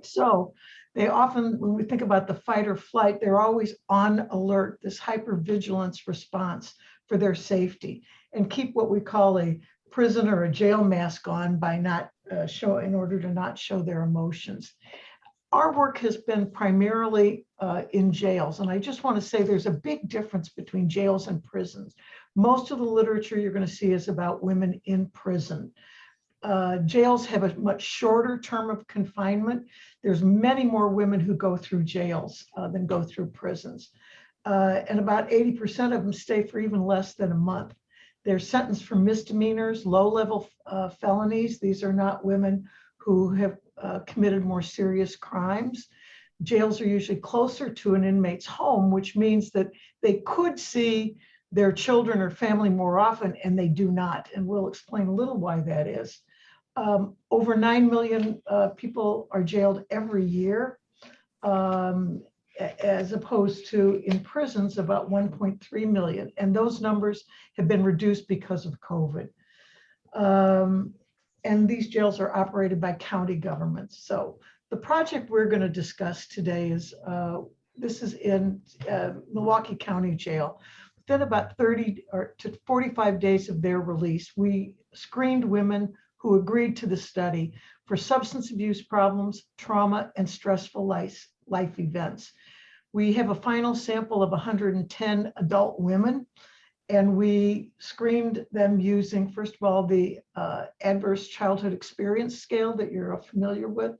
So they often, when we think about the fight or flight, they're always on alert, this hypervigilance response for their safety, and keep what we call a prison or a jail mask on by not in order to not show their emotions. Our work has been primarily in jails, and I just want to say there's a big difference between jails and prisons. Most of the literature you're going to see is about women in prison. Jails have a much shorter term of confinement. There's many more women who go through jails than go through prisons. And about 80% of them stay for even less than a month. They're sentenced for misdemeanors, low-level felonies. These are not women who have committed more serious crimes. Jails are usually closer to an inmate's home, which means that they could see their children or family more often, and they do not. And we'll explain a little why that is. Over 9 million people are jailed every year, as opposed to in prisons about 1.3 million. And those numbers have been reduced because of COVID. And these jails are operated by county governments. So the project we're going to discuss today is, this is in Milwaukee County Jail. within about 30 or to 45 days of their release, we screened women who agreed to the study for substance abuse problems, trauma, and stressful life events. We have a final sample of 110 adult women, and we screened them using, first of all, the Adverse Childhood Experience Scale that you're familiar with,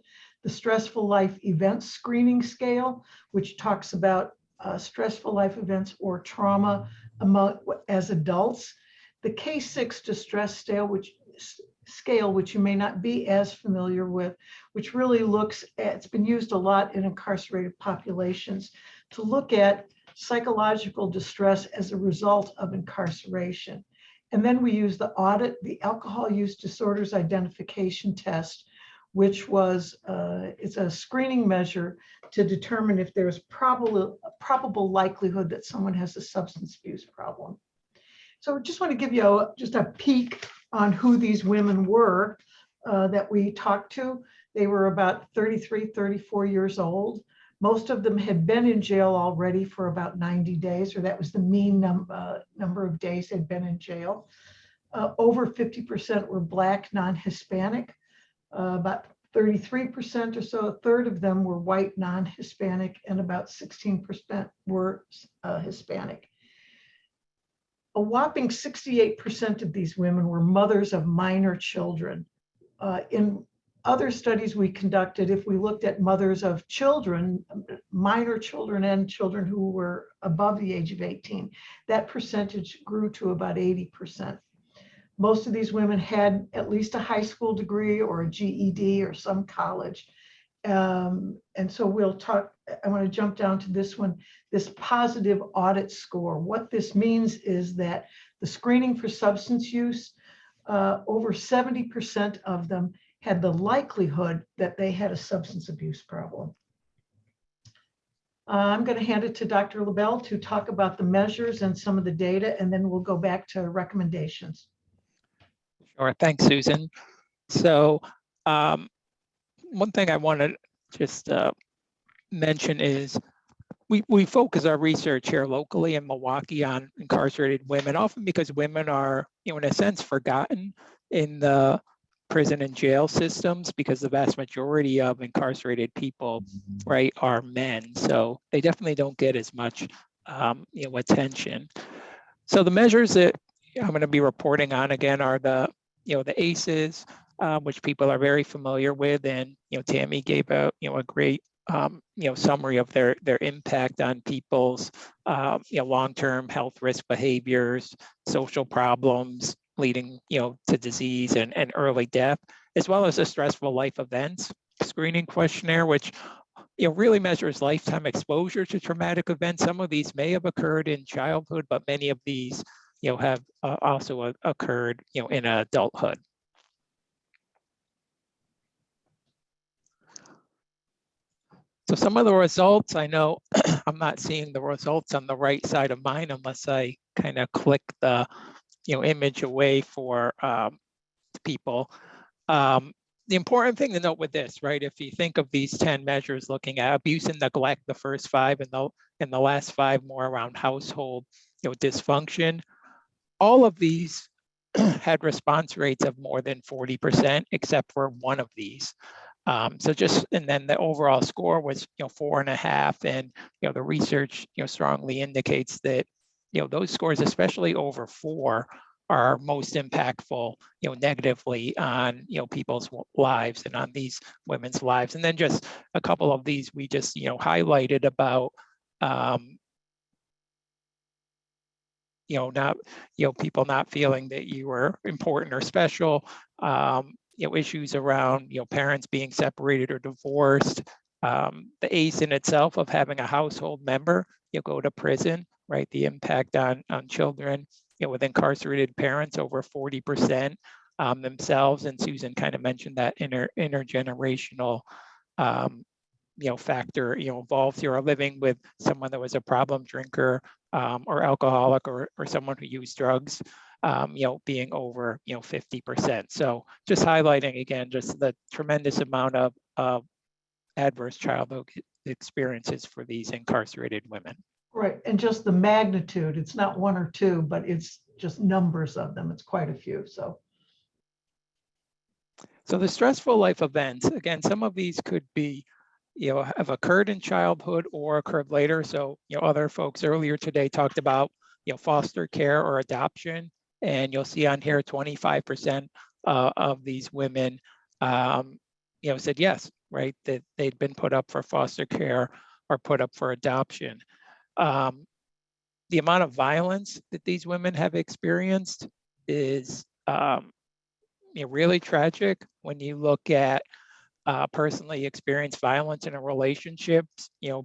the Stressful Life Events Screening Scale, which talks about stressful life events or trauma as adults, the K6 Distress Scale, which you may not be as familiar with, which really looks at, it's been used a lot in incarcerated populations to look at psychological distress as a result of incarceration. And then we use the audit, the Alcohol Use Disorders Identification Test, which was, it's a screening measure to determine if there's probable likelihood that someone has a substance abuse problem. So I just want to give you just a peek on who these women were that we talked to. They were about 33, 34 years old. Most of them had been in jail already for about 90 days, or that was the mean number of days they'd been in jail. Over 50% were Black, non-Hispanic. About 33% or so, a third of them were white, non-Hispanic, and about 16% were Hispanic. A whopping 68% of these women were mothers of minor children. In other studies we conducted, if we looked at mothers of children, minor children and children who were above the age of 18, that percentage grew to about 80%. Most of these women had at least a high school degree or a GED or some college. And so we'll talk, I want to jump down to this one, this positive audit score. What this means is that the screening for substance use, over 70% of them had the likelihood that they had a substance abuse problem. I'm going to hand it to Dr. LaBelle to talk about the measures and some of the data, and then we'll go back to recommendations. Sure, thanks, Susan. So one thing I want to just mention is we focus our research here locally in Milwaukee on incarcerated women, often because women are, in a sense, forgotten in the prison and jail systems, because the vast majority of incarcerated people, right, are men. So they definitely don't get as much, attention. So the measures that I'm going to be reporting on again are the ACEs, which people are very familiar with, and Tammy gave out a great summary of their impact on people's long-term health risk behaviors, social problems leading to disease and early death, as well as the stressful life events screening questionnaire, which really measures lifetime exposure to traumatic events. Some of these may have occurred in childhood, but many of these have also occurred in adulthood. So some of the results, I know I'm not seeing the results on the right side of mine unless I kind of click the image away for people. The important thing to note with this, right, if you think of these 10 measures looking at abuse and neglect, the first 5, and the last 5 more around household dysfunction, all of these had response rates of more than 40%, except for one of these. And then the overall score was 4.5, and the research strongly indicates that those scores, especially over 4, are most impactful negatively on people's lives and on these women's lives. And then just a couple of these we just highlighted about people not feeling that you were important or special, issues around parents being separated or divorced, the ACE in itself of having a household member go to prison, right? The impact on children with incarcerated parents, over 40% themselves, and Susan kind of mentioned that intergenerational factor involved here, living with someone that was a problem drinker or alcoholic or someone who used drugs, being over 50%. So just highlighting again just the tremendous amount of adverse childhood experiences for these incarcerated women. Right, and just the magnitude, it's not one or two, but it's just numbers of them. It's quite a few, so. So the stressful life events, again, some of these could be, have occurred in childhood or occurred later. So, other folks earlier today talked about, foster care or adoption. And you'll see on here 25% of these women, said yes, right, that they'd been put up for foster care or put up for adoption. The amount of violence that these women have experienced is really tragic when you look at personally experienced violence in a relationship,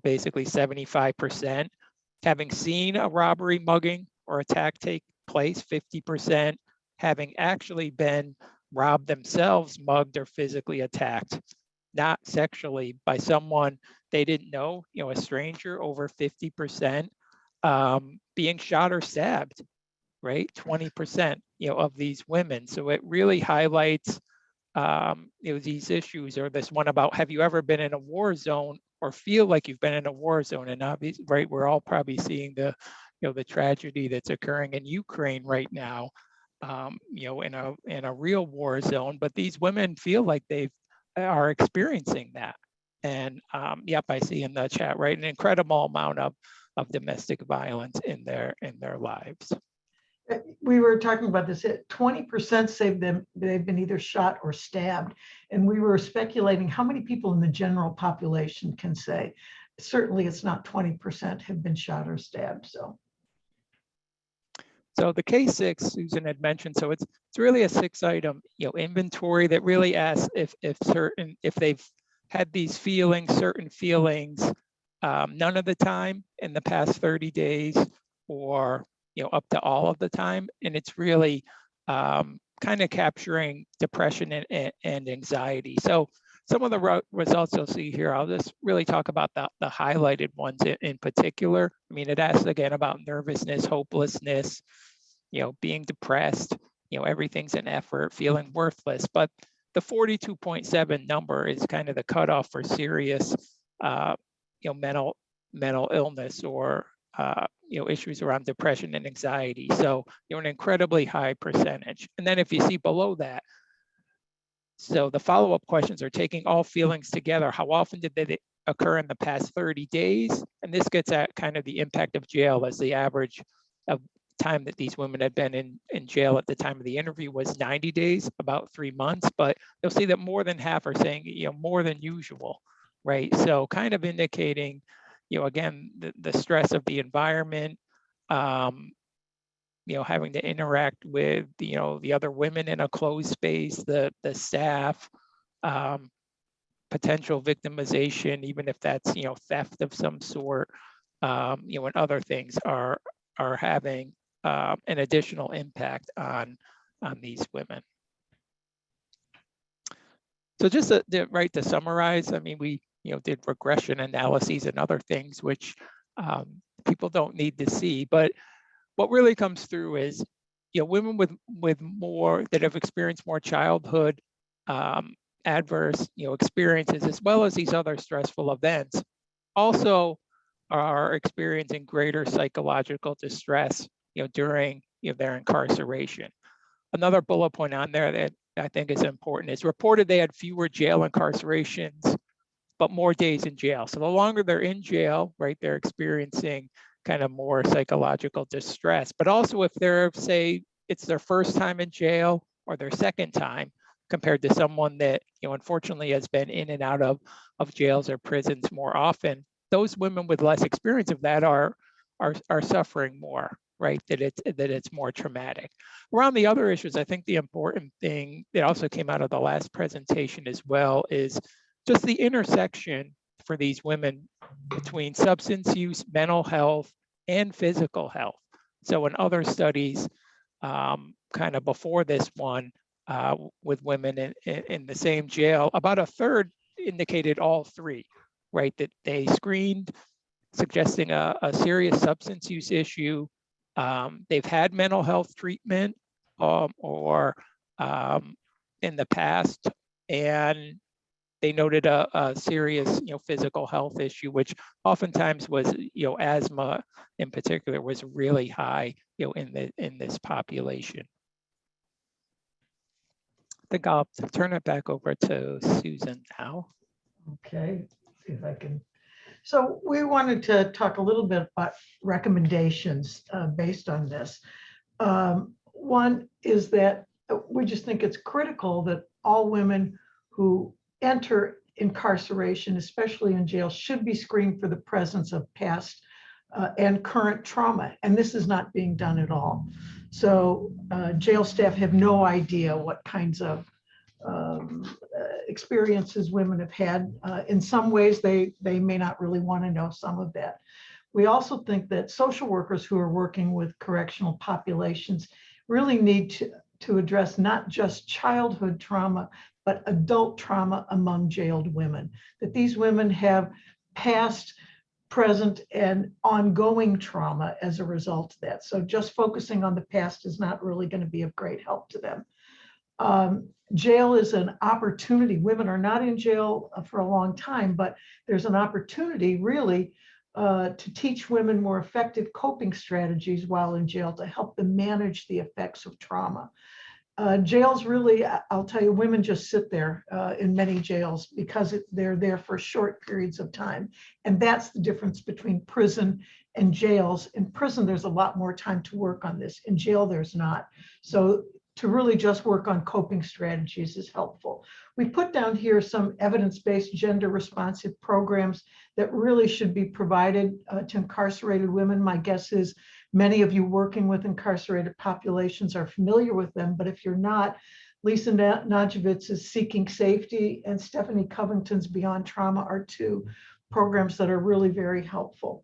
basically 75%. Having seen a robbery, mugging, or attack take place, 50%. Having actually been robbed themselves, mugged, or physically attacked, not sexually, by someone they didn't know, a stranger, over 50%. Being shot or stabbed, right? 20%, of these women. So it really highlights, these issues, or this one about, have you ever been in a war zone or feel like you've been in a war zone? And obviously, right, we're all probably seeing the, the tragedy that's occurring in Ukraine right now, in a real war zone. But these women feel like they are experiencing that. And yep, I see in the chat, right, an incredible amount of domestic violence in their lives. We were talking about this, 20% say they've been either shot or stabbed. And we were speculating how many people in the general population can say. Certainly it's not 20% have been shot or stabbed, so. So the K6 Susan had mentioned, so it's really a 6-item, inventory that really asks if they've had these feelings, certain feelings, none of the time in the past 30 days, or up to all of the time. And it's really kind of capturing depression and anxiety. So some of the results you'll see here, I'll just really talk about the highlighted ones in particular. I mean, it asks again about nervousness, hopelessness, being depressed, everything's an effort, feeling worthless. But the 42.7 number is kind of the cutoff for serious, mental illness, or issues around depression and anxiety. So an incredibly high percentage. And then if you see below that, so the follow-up questions are taking all feelings together. How often did they occur in the past 30 days? And this gets at kind of the impact of jail, as the average of time that these women had been in jail at the time of the interview was 90 days, about 3 months. But you'll see that more than half are saying, more than usual, right? So kind of indicating, again, the stress of the environment, having to interact with, the other women in a closed space, the staff, potential victimization, even if that's, theft of some sort, and other things are having an additional impact on these women. So just to summarize, I mean, we did regression analyses and other things, which people don't need to see. But what really comes through is, women with more, that have experienced more childhood adverse experiences, as well as these other stressful events, also are experiencing greater psychological distress during their incarceration. Another bullet point on there that I think is important is reported they had fewer jail incarcerations, but more days in jail. So the longer they're in jail, right, they're experiencing kind of more psychological distress. But also if they're, say, it's their first time in jail or their second time, compared to someone that, unfortunately has been in and out of jails or prisons more often, those women with less experience of that are suffering more, right? That it's more traumatic. Around the other issues, I think the important thing that also came out of the last presentation as well is just the intersection for these women between substance use, mental health, and physical health. So in other studies, kind of before this one, with women in the same jail, about a third indicated all three, right? That they screened, suggesting a serious substance use issue. They've had mental health treatment or in the past, and they noted a serious, physical health issue, which oftentimes was, asthma in particular was really high, in this population. I think I'll turn it back over to Susan now. Okay, see if I can. So we wanted to talk a little bit about recommendations based on this. One is that we just think it's critical that all women who enter incarceration, especially in jail, should be screened for the presence of past and current trauma. And this is not being done at all. So jail staff have no idea what kinds of experiences women have had. In some ways, they may not really want to know some of that. We also think that social workers who are working with correctional populations really need to address not just childhood trauma, but adult trauma among jailed women, that these women have past, present, and ongoing trauma as a result of that. So just focusing on the past is not really going to be of great help to them. Jail is an opportunity. Women are not in jail for a long time, but there's an opportunity really to teach women more effective coping strategies while in jail to help them manage the effects of trauma. Jails really, I'll tell you, women just sit there in many jails because they're there for short periods of time. And that's the difference between prison and jails. In prison, there's a lot more time to work on this. In jail, there's not. So to really just work on coping strategies is helpful. We put down here some evidence-based gender responsive programs that really should be provided to incarcerated women. My guess is many of you working with incarcerated populations are familiar with them, but if you're not, Lisa Najevitz's Seeking Safety and Stephanie Covington's Beyond Trauma are two programs that are really very helpful.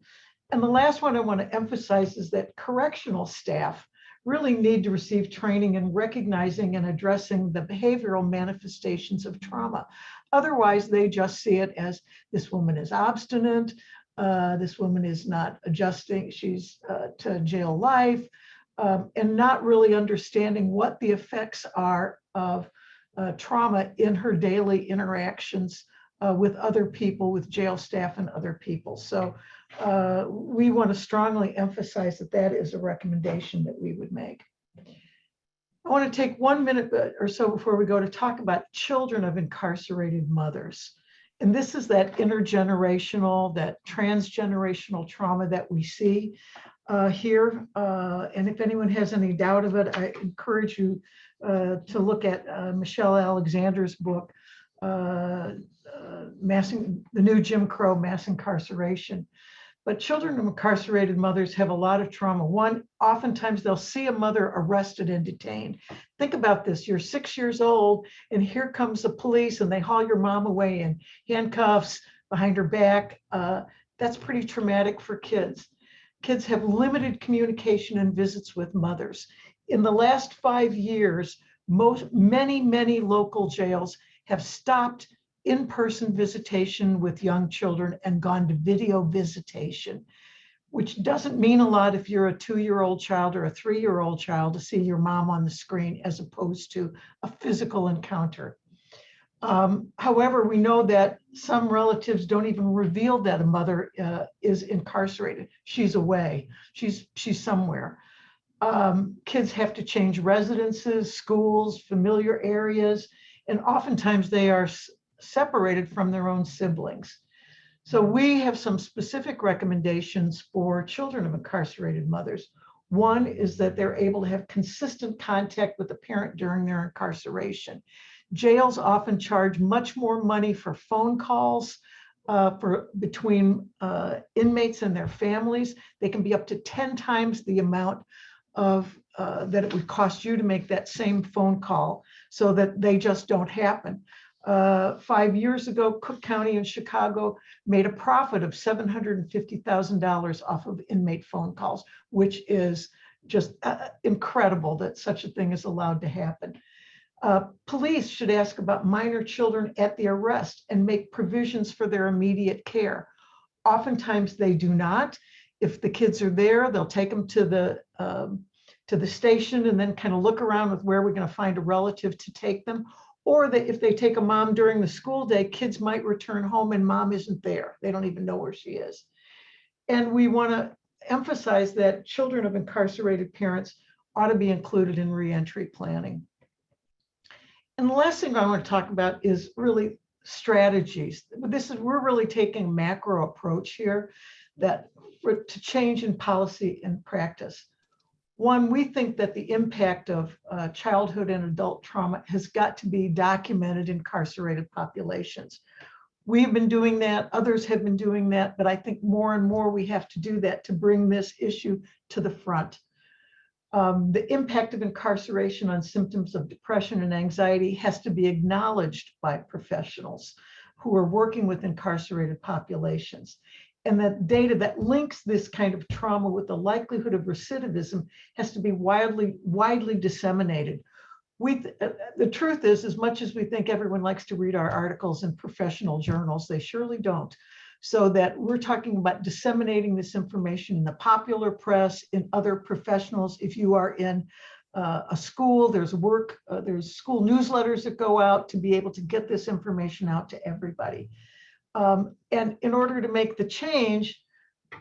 And the last one I want to emphasize is that correctional staff really need to receive training in recognizing and addressing the behavioral manifestations of trauma. Otherwise, they just see it as this woman is obstinate, this woman is not adjusting, she's to jail life, and not really understanding what the effects are of trauma in her daily interactions with other people, with jail staff and other people. So we want to strongly emphasize that that is a recommendation that we would make. I want to take 1 minute or so before we go to talk about children of incarcerated mothers. And this is that intergenerational, that transgenerational trauma that we see here. And if anyone has any doubt of it, I encourage you to look at Michelle Alexander's book, The New Jim Crow, Mass Incarceration. But children of incarcerated mothers have a lot of trauma. One, oftentimes they'll see a mother arrested and detained. Think about this, you're 6 years old and here comes the police and they haul your mom away in handcuffs behind her back. That's pretty traumatic for kids. Kids have limited communication and visits with mothers. In the last 5 years, many local jails have stopped in-person visitation with young children and gone to video visitation, which doesn't mean a lot if you're a 2-year-old child or a 3-year-old child to see your mom on the screen as opposed to a physical encounter. However, we know that some relatives don't even reveal that a mother is incarcerated. She's away, she's somewhere. Kids have to change residences, schools, familiar areas, and oftentimes they are separated from their own siblings. So we have some specific recommendations for children of incarcerated mothers. One is that they're able to have consistent contact with the parent during their incarceration. Jails often charge much more money for phone calls between inmates and their families. They can be up to 10 times the amount of that it would cost you to make that same phone call, so that they just don't happen. 5 years ago, Cook County in Chicago made a profit of $750,000 off of inmate phone calls, which is just incredible that such a thing is allowed to happen. Police should ask about minor children at the arrest and make provisions for their immediate care. Oftentimes they do not. If the kids are there, they'll take them to the station and then kind of look around with where we're going to find a relative to take them. Or that if they take a mom during the school day, kids might return home and mom isn't there. They don't even know where she is. And we want to emphasize that children of incarcerated parents ought to be included in reentry planning. And the last thing I want to talk about is really strategies. We're really taking a macro approach here to change in policy and practice. One, we think that the impact of childhood and adult trauma has got to be documented in incarcerated populations. We've been doing that, others have been doing that, but I think more and more we have to do that to bring this issue to the front. The impact of incarceration on symptoms of depression and anxiety has to be acknowledged by professionals who are working with incarcerated populations. And that data that links this kind of trauma with the likelihood of recidivism has to be widely disseminated. The truth is, as much as we think everyone likes to read our articles in professional journals, they surely don't. So that we're talking about disseminating this information in the popular press, in other professionals. If you are in a school, there's school newsletters that go out to be able to get this information out to everybody. And in order to make the change,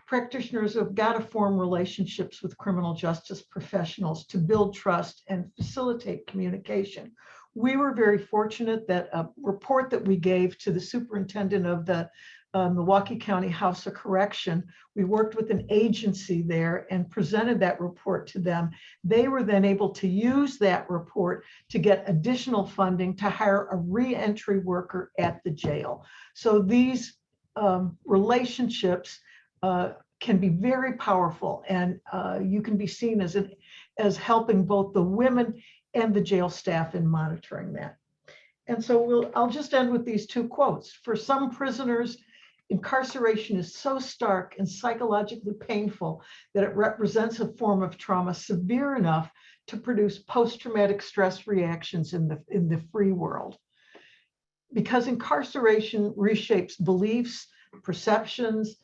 practitioners have got to form relationships with criminal justice professionals to build trust and facilitate communication. We were very fortunate that a report that we gave to the superintendent of the Milwaukee County House of Correction, we worked with an agency there and presented that report to them. They were then able to use that report to get additional funding to hire a reentry worker at the jail. So these relationships can be very powerful, and you can be seen as helping both the women and the jail staff in monitoring that. And so I'll just end with these two quotes. For some prisoners, incarceration is so stark and psychologically painful that it represents a form of trauma severe enough to produce post-traumatic stress reactions in the free world. Because incarceration reshapes beliefs, perceptions,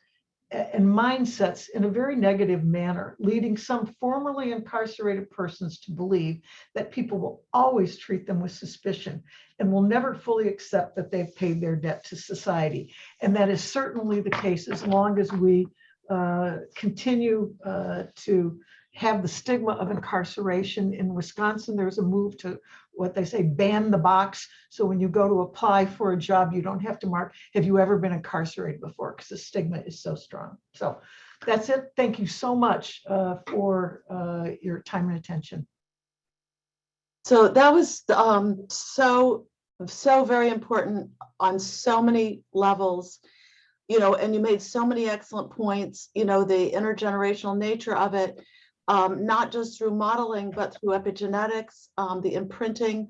and mindsets in a very negative manner, leading some formerly incarcerated persons to believe that people will always treat them with suspicion and will never fully accept that they've paid their debt to society. And that is certainly the case as long as we continue to have the stigma of incarceration. In Wisconsin, there's a move to what they say, ban the box. So when you go to apply for a job, you don't have to mark, have you ever been incarcerated before? Because the stigma is so strong. So that's it. Thank you so much for your time and attention. So that was so very important on so many levels, and you made so many excellent points, the intergenerational nature of it. Not just through modeling, but through epigenetics, the imprinting,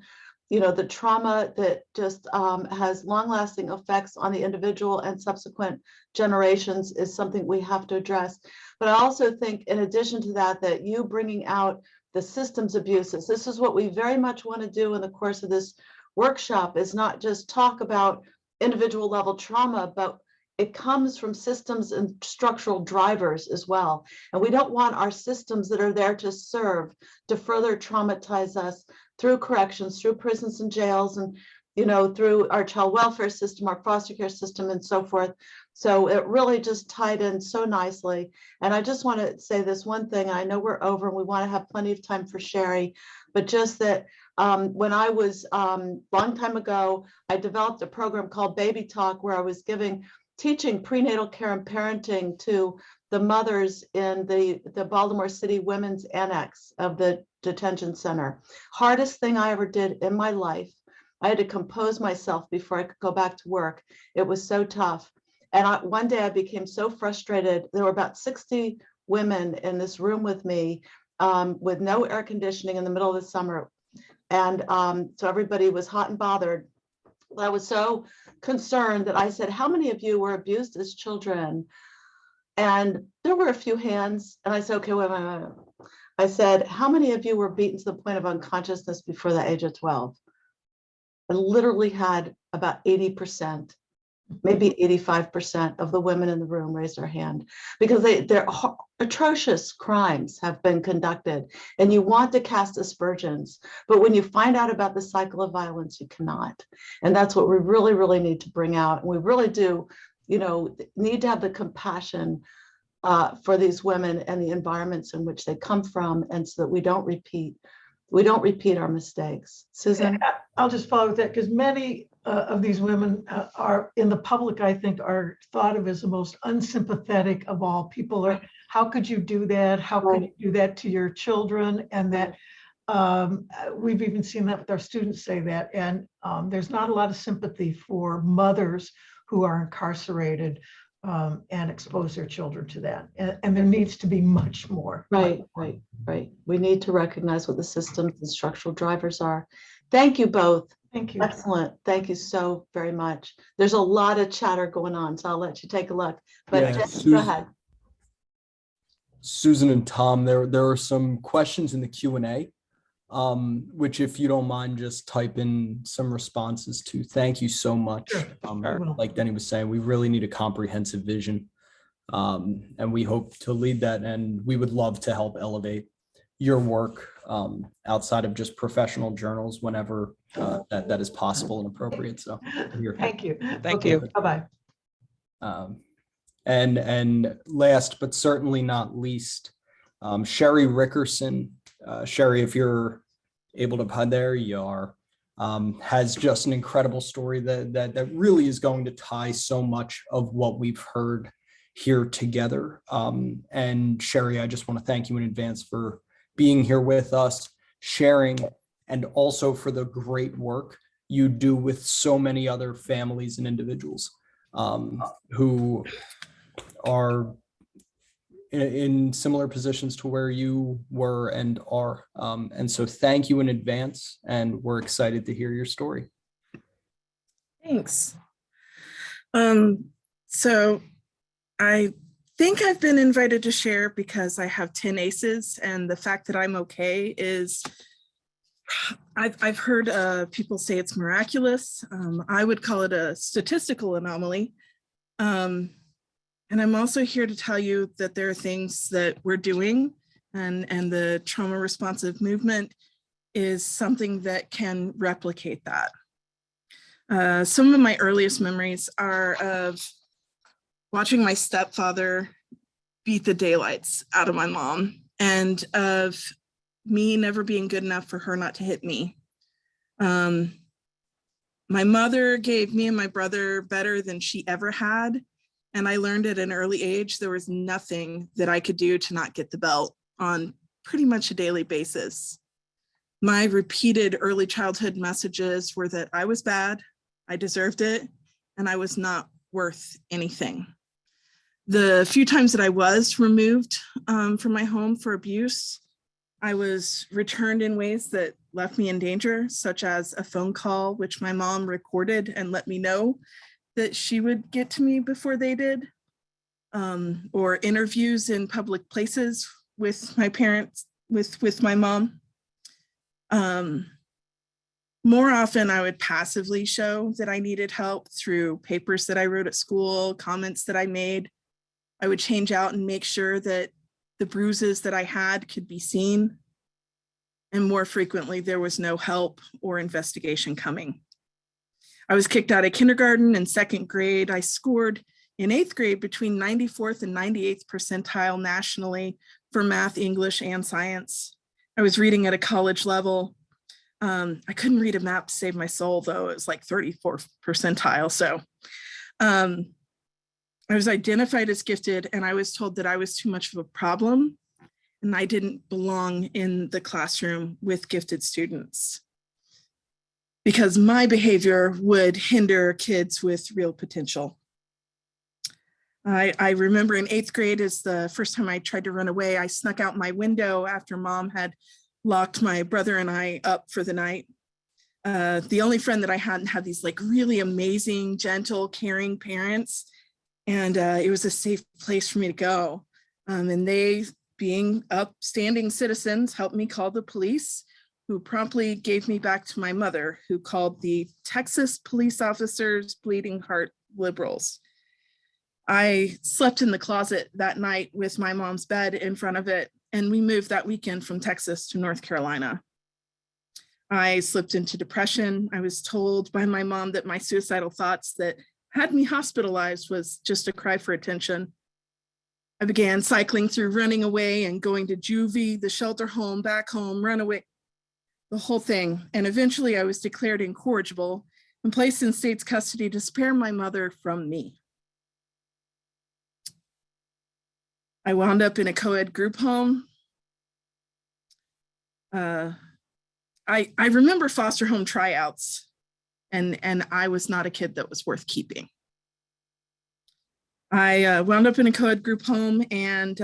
the trauma that just has long-lasting effects on the individual and subsequent generations is something we have to address. But I also think, in addition to that, that you bringing out the systems abuses, this is what we very much want to do in the course of this workshop, is not just talk about individual level trauma, but it comes from systems and structural drivers as well. And we don't want our systems that are there to serve to further traumatize us through corrections, through prisons and jails, and through our child welfare system, our foster care system, and so forth. So it really just tied in so nicely. And I just want to say this one thing. I know we're over and we want to have plenty of time for Sherry, but just that when I was long time ago, I developed a program called Baby Talk, where I was teaching prenatal care and parenting to the mothers in the Baltimore City Women's Annex of the detention center. Hardest thing I ever did in my life. I had to compose myself before I could go back to work. It was so tough. And one day I became so frustrated. There were about 60 women in this room with me with no air conditioning in the middle of the summer. And so everybody was hot and bothered. I was so concerned that I said, how many of you were abused as children? And there were a few hands. And I said, okay, wait. I said, how many of you were beaten to the point of unconsciousness before the age of 12? I literally had about 80%. maybe 85% of the women in the room raised their hand, because atrocious crimes have been conducted, and you want to cast aspersions, but when you find out about the cycle of violence, you cannot. And that's what we really, really need to bring out. And we really do, need to have the compassion for these women and the environments in which they come from, and so that we don't repeat our mistakes. Susan? I'll just follow with that, because many of these women are in the public, I think, are thought of as the most unsympathetic of all. People are, how could you do that? How could you do that to your children? And that we've even seen that with our students say that. And there's not a lot of sympathy for mothers who are incarcerated and expose their children to that. And there needs to be much more. Right. We need to recognize what the systems and structural drivers are. Thank you both. Thank you. Excellent. Thank you so very much. There's a lot of chatter going on, so I'll let you take a look. But Yeah, go ahead. Susan and Tom, there are some questions in the Q&A, which, if you don't mind, just type in some responses to. Thank you so much. Sure. Like Denny was saying, we really need a comprehensive vision, and we hope to lead that, and we would love to help elevate your work outside of just professional journals whenever that is possible and appropriate. So Thank you. Thank you. Bye-bye. And last but certainly not least, Sherry Rickerson. Sherry, if you're able to put there, you are, has just an incredible story that really is going to tie so much of what we've heard here together. And Sherry, I just want to thank you in advance for being here with us, sharing, and also for the great work you do with so many other families and individuals who are in similar positions to where you were and are. And so thank you in advance, and we're excited to hear your story. Thanks. So I think I've been invited to share because I have 10 ACEs, and the fact that I'm okay is, I've heard people say it's miraculous. I would call it a statistical anomaly. And I'm also here to tell you that there are things that we're doing, and the trauma responsive movement is something that can replicate that. Some of my earliest memories are of watching my stepfather beat the daylights out of my mom, and of me never being good enough for her not to hit me. My mother gave me and my brother better than she ever had. And I learned at an early age, there was nothing that I could do to not get the belt on pretty much a daily basis. My repeated early childhood messages were that I was bad, I deserved it, and I was not worth anything. The few times that I was removed from my home for abuse, I was returned in ways that left me in danger, such as a phone call, which my mom recorded and let me know that she would get to me before they did, or interviews in public places with my parents, with my mom. More often, I would passively show that I needed help through papers that I wrote at school, comments that I made. I would change out and make sure that the bruises that I had could be seen. And more frequently, there was no help or investigation coming. I was kicked out of kindergarten and second grade. I scored in 8th grade between 94th and 98th percentile nationally for math, English, and science. I was reading at a college level. I couldn't read a map to save my soul, though. It was like 34th percentile. So I was identified as gifted, and I was told that I was too much of a problem and I didn't belong in the classroom with gifted students, because my behavior would hinder kids with real potential. I remember in 8th grade is the first time I tried to run away. I snuck out my window after mom had locked my brother and I up for the night. The only friend that I hadn't had these like really amazing, gentle, caring parents. And it was a safe place for me to go. And they, being upstanding citizens, helped me call the police, who promptly gave me back to my mother, who called the Texas police officers Bleeding Heart liberals. I slept in the closet that night with my mom's bed in front of it, and we moved that weekend from Texas to North Carolina. I slipped into depression. I was told by my mom that my suicidal thoughts that had me hospitalized was just a cry for attention. I began cycling through running away and going to juvie, the shelter home, back home, run away, the whole thing. And eventually I was declared incorrigible and placed in state's custody to spare my mother from me. I wound up in a co-ed group home. I remember foster home tryouts, and I was not a kid that was worth keeping. I wound up in a co-ed group home, and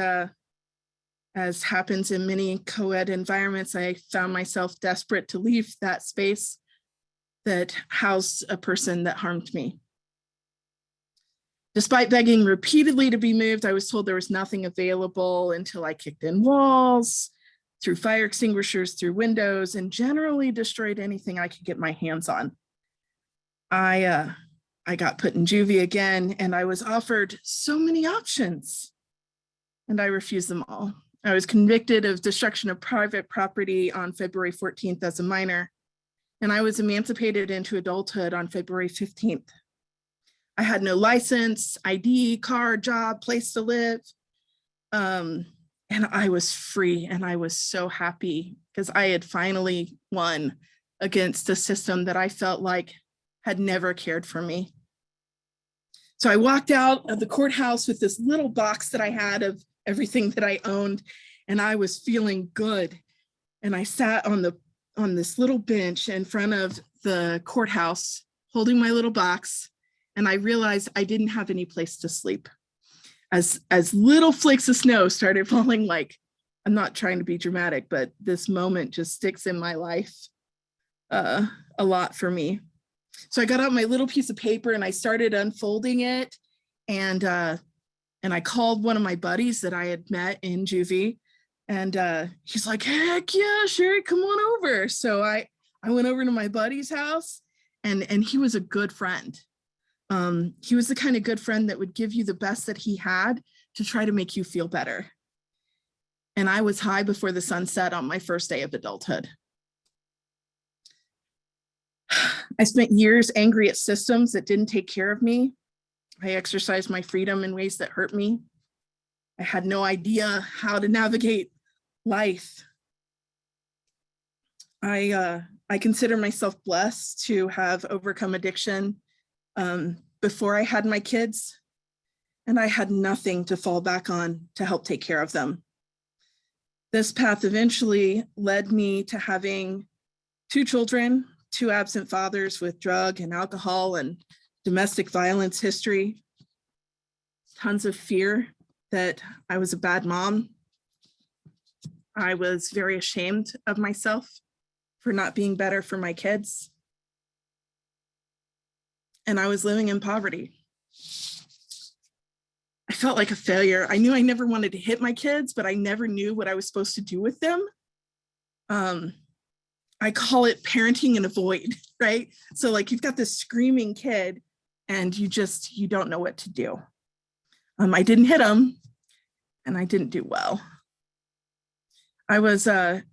as happens in many co-ed environments, I found myself desperate to leave that space that housed a person that harmed me. Despite begging repeatedly to be moved, I was told there was nothing available until I kicked in walls, threw fire extinguishers through windows, and generally destroyed anything I could get my hands on. I got put in juvie again, and I was offered so many options, and I refused them all. I was convicted of destruction of private property on February 14th as a minor, and I was emancipated into adulthood on February 15th. I had no license, ID, car, job, place to live. And I was free, and I was so happy because I had finally won against a system that I felt like had never cared for me. So I walked out of the courthouse with this little box that I had of everything that I owned, and I was feeling good. And I sat on this little bench in front of the courthouse holding my little box, and I realized I didn't have any place to sleep. As little flakes of snow started falling, like, I'm not trying to be dramatic, but this moment just sticks in my life a lot for me. So I got out my little piece of paper and I started unfolding it. And I called one of my buddies that I had met in juvie. And he's like, heck yeah, Sherry, come on over. So I went over to my buddy's house, and he was a good friend. He was the kind of good friend that would give you the best that he had to try to make you feel better. And I was high before the sun set on my first day of adulthood. I spent years angry at systems that didn't take care of me. I exercised my freedom in ways that hurt me. I had no idea how to navigate life. I consider myself blessed to have overcome addiction before I had my kids, and I had nothing to fall back on to help take care of them. This path eventually led me to having 2 children, 2 absent fathers with drug and alcohol and domestic violence history, tons of fear that I was a bad mom. I was very ashamed of myself for not being better for my kids. And I was living in poverty. I felt like a failure. I knew I never wanted to hit my kids, but I never knew what I was supposed to do with them. I call it parenting in a void, right? So like you've got this screaming kid and you don't know what to do. I didn't hit him and I didn't do well. I was at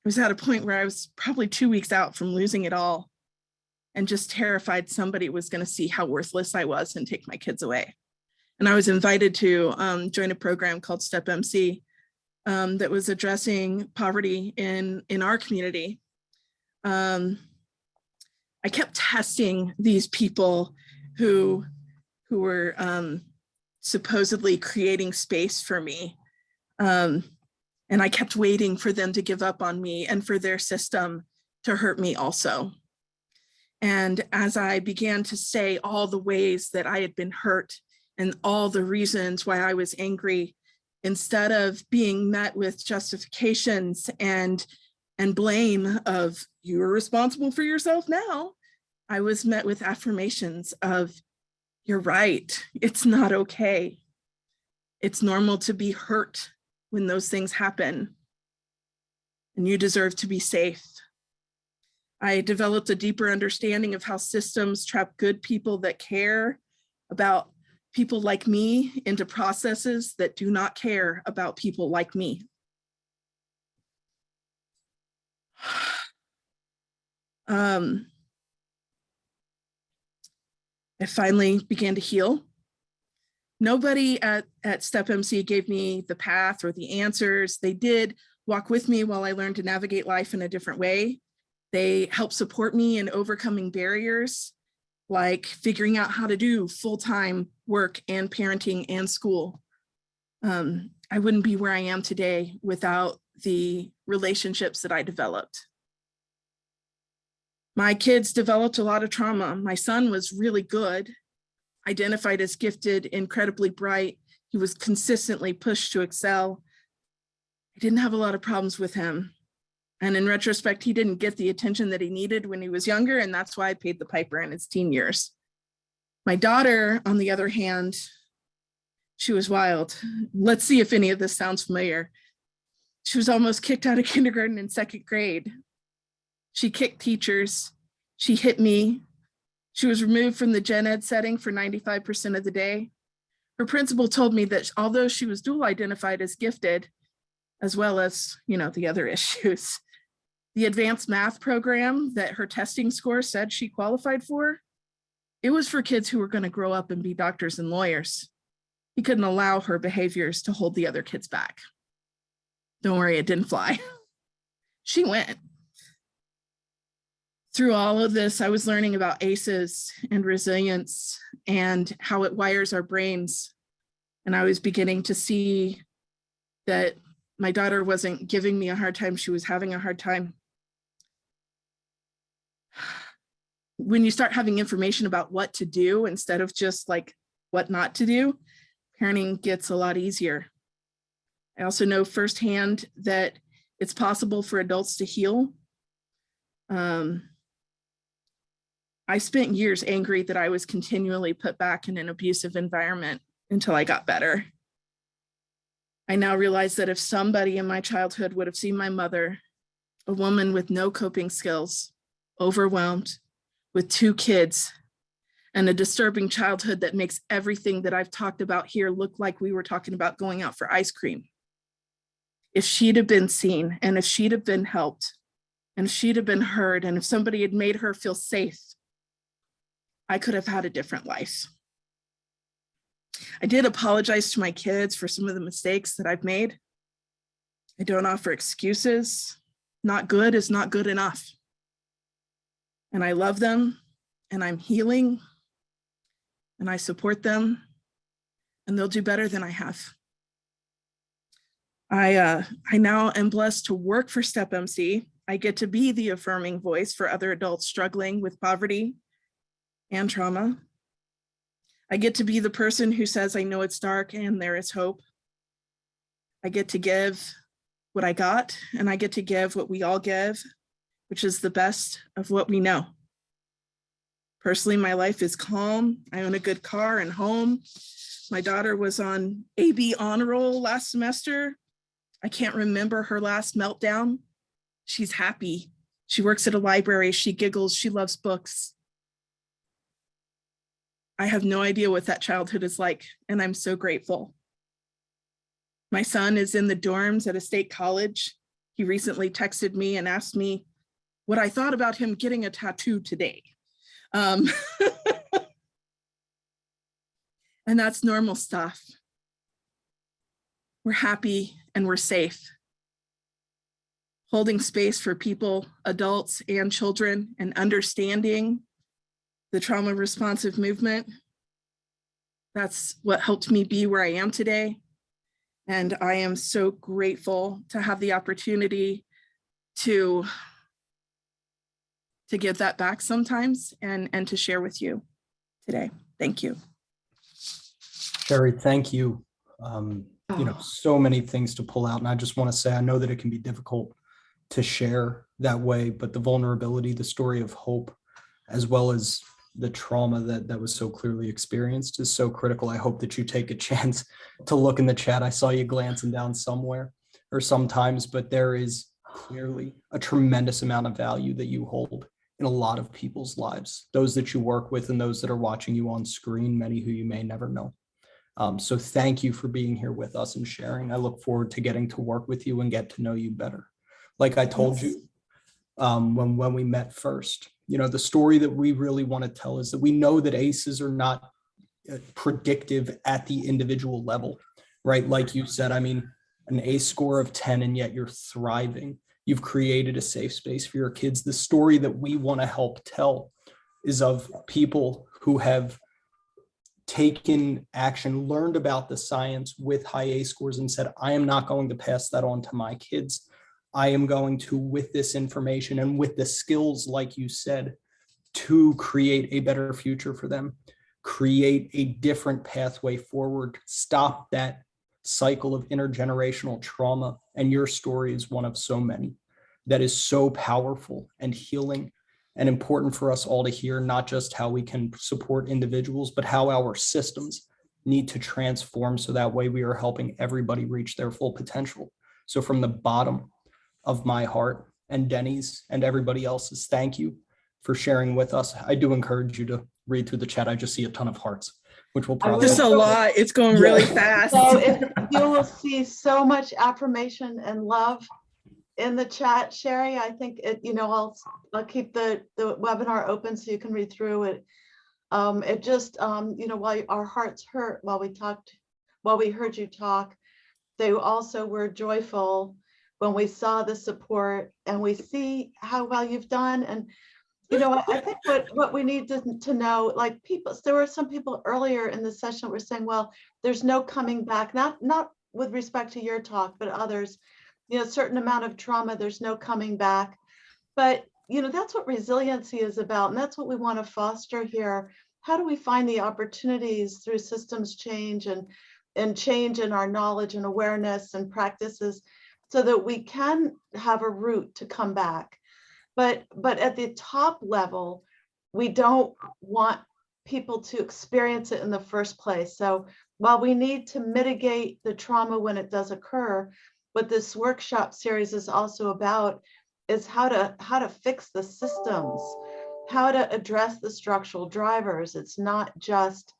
a point where I was probably 2 weeks out from losing it all, and just terrified somebody was going to see how worthless I was and take my kids away. And I was invited to join a program called STEP MC that was addressing poverty in our community. I kept testing these people who were supposedly creating space for me. And I kept waiting for them to give up on me and for their system to hurt me also. And as I began to say all the ways that I had been hurt and all the reasons why I was angry, instead of being met with justifications and blame of, you are responsible for yourself now, I was met with affirmations of, you're right, it's not okay. It's normal to be hurt when those things happen, and you deserve to be safe. I developed a deeper understanding of how systems trap good people that care about people like me into processes that do not care about people like me. I finally began to heal. Nobody at STEP MC gave me the path or the answers. They did walk with me while I learned to navigate life in a different way. They helped support me in overcoming barriers, like figuring out how to do full-time work and parenting and school. I wouldn't be where I am today without the relationships that I developed. My kids developed a lot of trauma. My son was really good, identified as gifted, incredibly bright. He was consistently pushed to excel. I didn't have a lot of problems with him. And in retrospect, he didn't get the attention that he needed when he was younger, and that's why I paid the piper in his teen years. My daughter, on the other hand, she was wild. Let's see if any of this sounds familiar. She was almost kicked out of kindergarten in 2nd grade. She kicked teachers. She hit me. She was removed from the gen ed setting for 95% of the day. Her principal told me that although she was dual identified as gifted, as well as, the other issues, the advanced math program that her testing score said she qualified for, it was for kids who were going to grow up and be doctors and lawyers. He couldn't allow her behaviors to hold the other kids back. Don't worry, it didn't fly. She went. Through all of this, I was learning about ACEs and resilience and how it wires our brains. And I was beginning to see that my daughter wasn't giving me a hard time, she was having a hard time. When you start having information about what to do instead of just like what not to do, parenting gets a lot easier. I also know firsthand that it's possible for adults to heal. I spent years angry that I was continually put back in an abusive environment until I got better. I now realize that if somebody in my childhood would have seen my mother, a woman with no coping skills, overwhelmed, with 2 kids, and a disturbing childhood that makes everything that I've talked about here look like we were talking about going out for ice cream. If she'd have been seen, and if she'd have been helped, and if she'd have been heard, and if somebody had made her feel safe, I could have had a different life. I did apologize to my kids for some of the mistakes that I've made. I don't offer excuses. Not good is not good enough. And I love them, and I'm healing, and I support them, and they'll do better than I have. I now am blessed to work for STEP MC. I get to be the affirming voice for other adults struggling with poverty and trauma. I get to be the person who says, I know it's dark and there is hope. I get to give what I got, and I get to give what we all give, which is the best of what we know. Personally, my life is calm. I own a good car and home. My daughter was on AB honor roll last semester. I can't remember her last meltdown. She's happy. She works at a library. She giggles. She loves books. I have no idea what that childhood is like, and I'm so grateful. My son is in the dorms at a state college. He recently texted me and asked me what I thought about him getting a tattoo today. And that's normal stuff. We're happy and we're safe. Holding space for people, adults and children, and understanding the trauma responsive movement. That's what helped me be where I am today. And I am so grateful to have the opportunity to give that back sometimes and to share with you today. Thank you. Sherry, thank you. So many things to pull out. And I just want to say, I know that it can be difficult to share that way, but the vulnerability, the story of hope, as well as the trauma that was so clearly experienced is so critical. I hope that you take a chance to look in the chat. I saw you glancing down somewhere or sometimes, but there is clearly a tremendous amount of value that you hold in a lot of people's lives, those that you work with and those that are watching you on screen, many who you may never know. So thank you for being here with us and sharing. I look forward to getting to work with you and get to know you better. Like I told you when we met first, you know, the story that we really want to tell is that we know that ACEs are not predictive at the individual level, right? Like you said, I mean, an ACE score of 10 and yet you're thriving. You've created a safe space for your kids. The story that we want to help tell is of people who have taken action, learned about the science with high ACE scores and said, I am not going to pass that on to my kids. I am going to, with this information and with the skills, like you said, to create a better future for them, create a different pathway forward, stop that cycle of intergenerational trauma. And your story is one of so many that is so powerful and healing and important for us all to hear, not just how we can support individuals, but how our systems need to transform so that way we are helping everybody reach their full potential. So from the bottom of my heart and Denny's and everybody else's, thank you for sharing with us. I do encourage you to read through the chat. I just see a ton of hearts, which will probably— Just a lot. It's going really fast. So you will see so much affirmation and love in the chat, Sherry. I think I'll keep the webinar open so you can read through it. It just while our hearts hurt while we heard you talk, they also were joyful when we saw the support and we see how well you've done. And I think what we need to know, like there were some people earlier in the session were saying, well, there's no coming back, not with respect to your talk, but others, a certain amount of trauma, there's no coming back. But, that's what resiliency is about. And that's what we want to foster here. How do we find the opportunities through systems change and change in our knowledge and awareness and practices so that we can have a route to come back? But at the top level, we don't want people to experience it in the first place. So while we need to mitigate the trauma when it does occur, what this workshop series is also about is how to fix the systems, how to address the structural drivers. It's not just,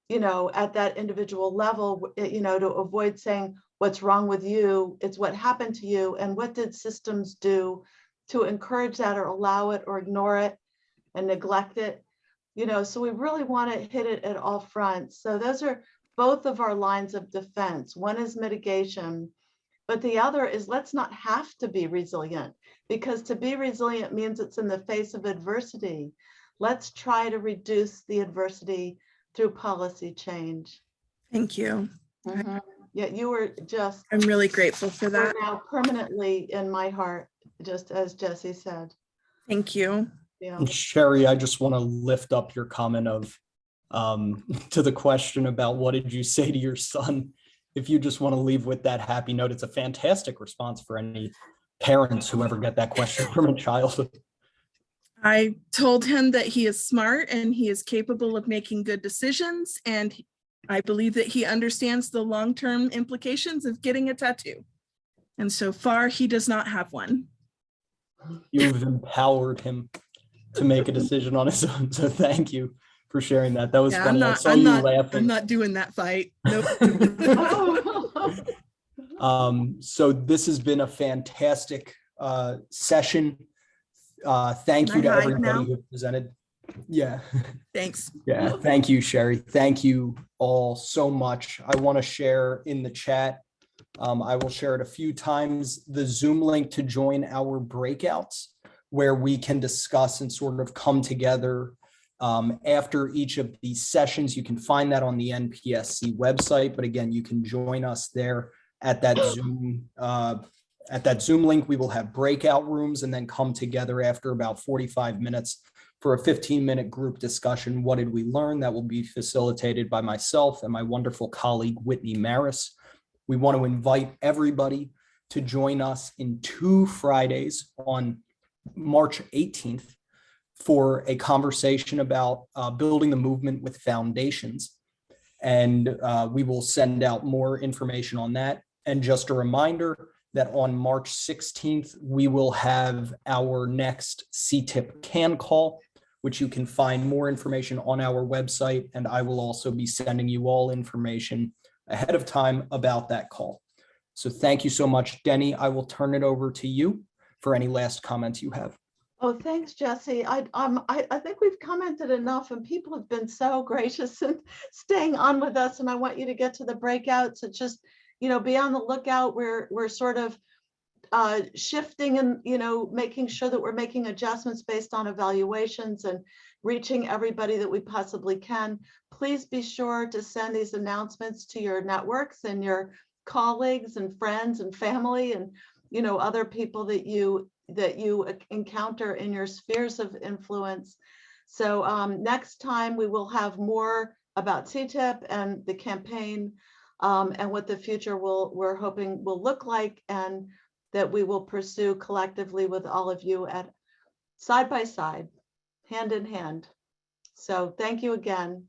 at that individual level, to avoid saying what's wrong with you, it's what happened to you and what did systems do to encourage that or allow it or ignore it and neglect it. So we really want to hit it at all fronts. So those are both of our lines of defense. One is mitigation, but the other is let's not have to be resilient, because to be resilient means it's in the face of adversity. Let's try to reduce the adversity through policy change. Thank you. Mm-hmm. Yeah, you were just— I'm really grateful for that. Now permanently in my heart, just as Jesse said. Thank you. Yeah. And Sherry, I just want to lift up your comment of to the question about what did you say to your son? If you just want to leave with that happy note, it's a fantastic response for any parents who ever get that question from a child. I told him that he is smart and he is capable of making good decisions. And I believe that he understands the long-term implications of getting a tattoo. And so far, he does not have one. You've empowered him to make a decision on his own. So thank you for sharing that. That was funny. I'm not doing that fight. Nope. So this has been a fantastic session. Thank you to everybody who presented. Yeah. Thanks. Yeah. Thank you, Sherry. Thank you all so much. I want to share in the chat. I will share it a few times, the Zoom link to join our breakouts where we can discuss and sort of come together after each of these sessions. You can find that on the NPSC website, but again, you can join us there at that Zoom link. We will have breakout rooms and then come together after about 45 minutes for a 15-minute group discussion. What did we learn? That will be facilitated by myself and my wonderful colleague, Whitney Maris. We want to invite everybody to join us in 2 Fridays on March 18th for a conversation about building the movement with foundations. And we will send out more information on that. And just a reminder, that on March 16th, we will have our next CTIPP CAN call, which you can find more information on our website. And I will also be sending you all information ahead of time about that call. So thank you so much, Denny. I will turn it over to you for any last comments you have. Oh, thanks, Jesse. I think we've commented enough, and people have been so gracious in staying on with us. And I want you to get to the breakouts and just, be on the lookout. We're sort of shifting and, making sure that we're making adjustments based on evaluations and reaching everybody that we possibly can. Please be sure to send these announcements to your networks and your colleagues and friends and family and, other people that you encounter in your spheres of influence. So next time we will have more about CTIPP and the campaign and what the future we're hoping will look like, and that we will pursue collectively with all of you at side by side, hand in hand. So thank you again.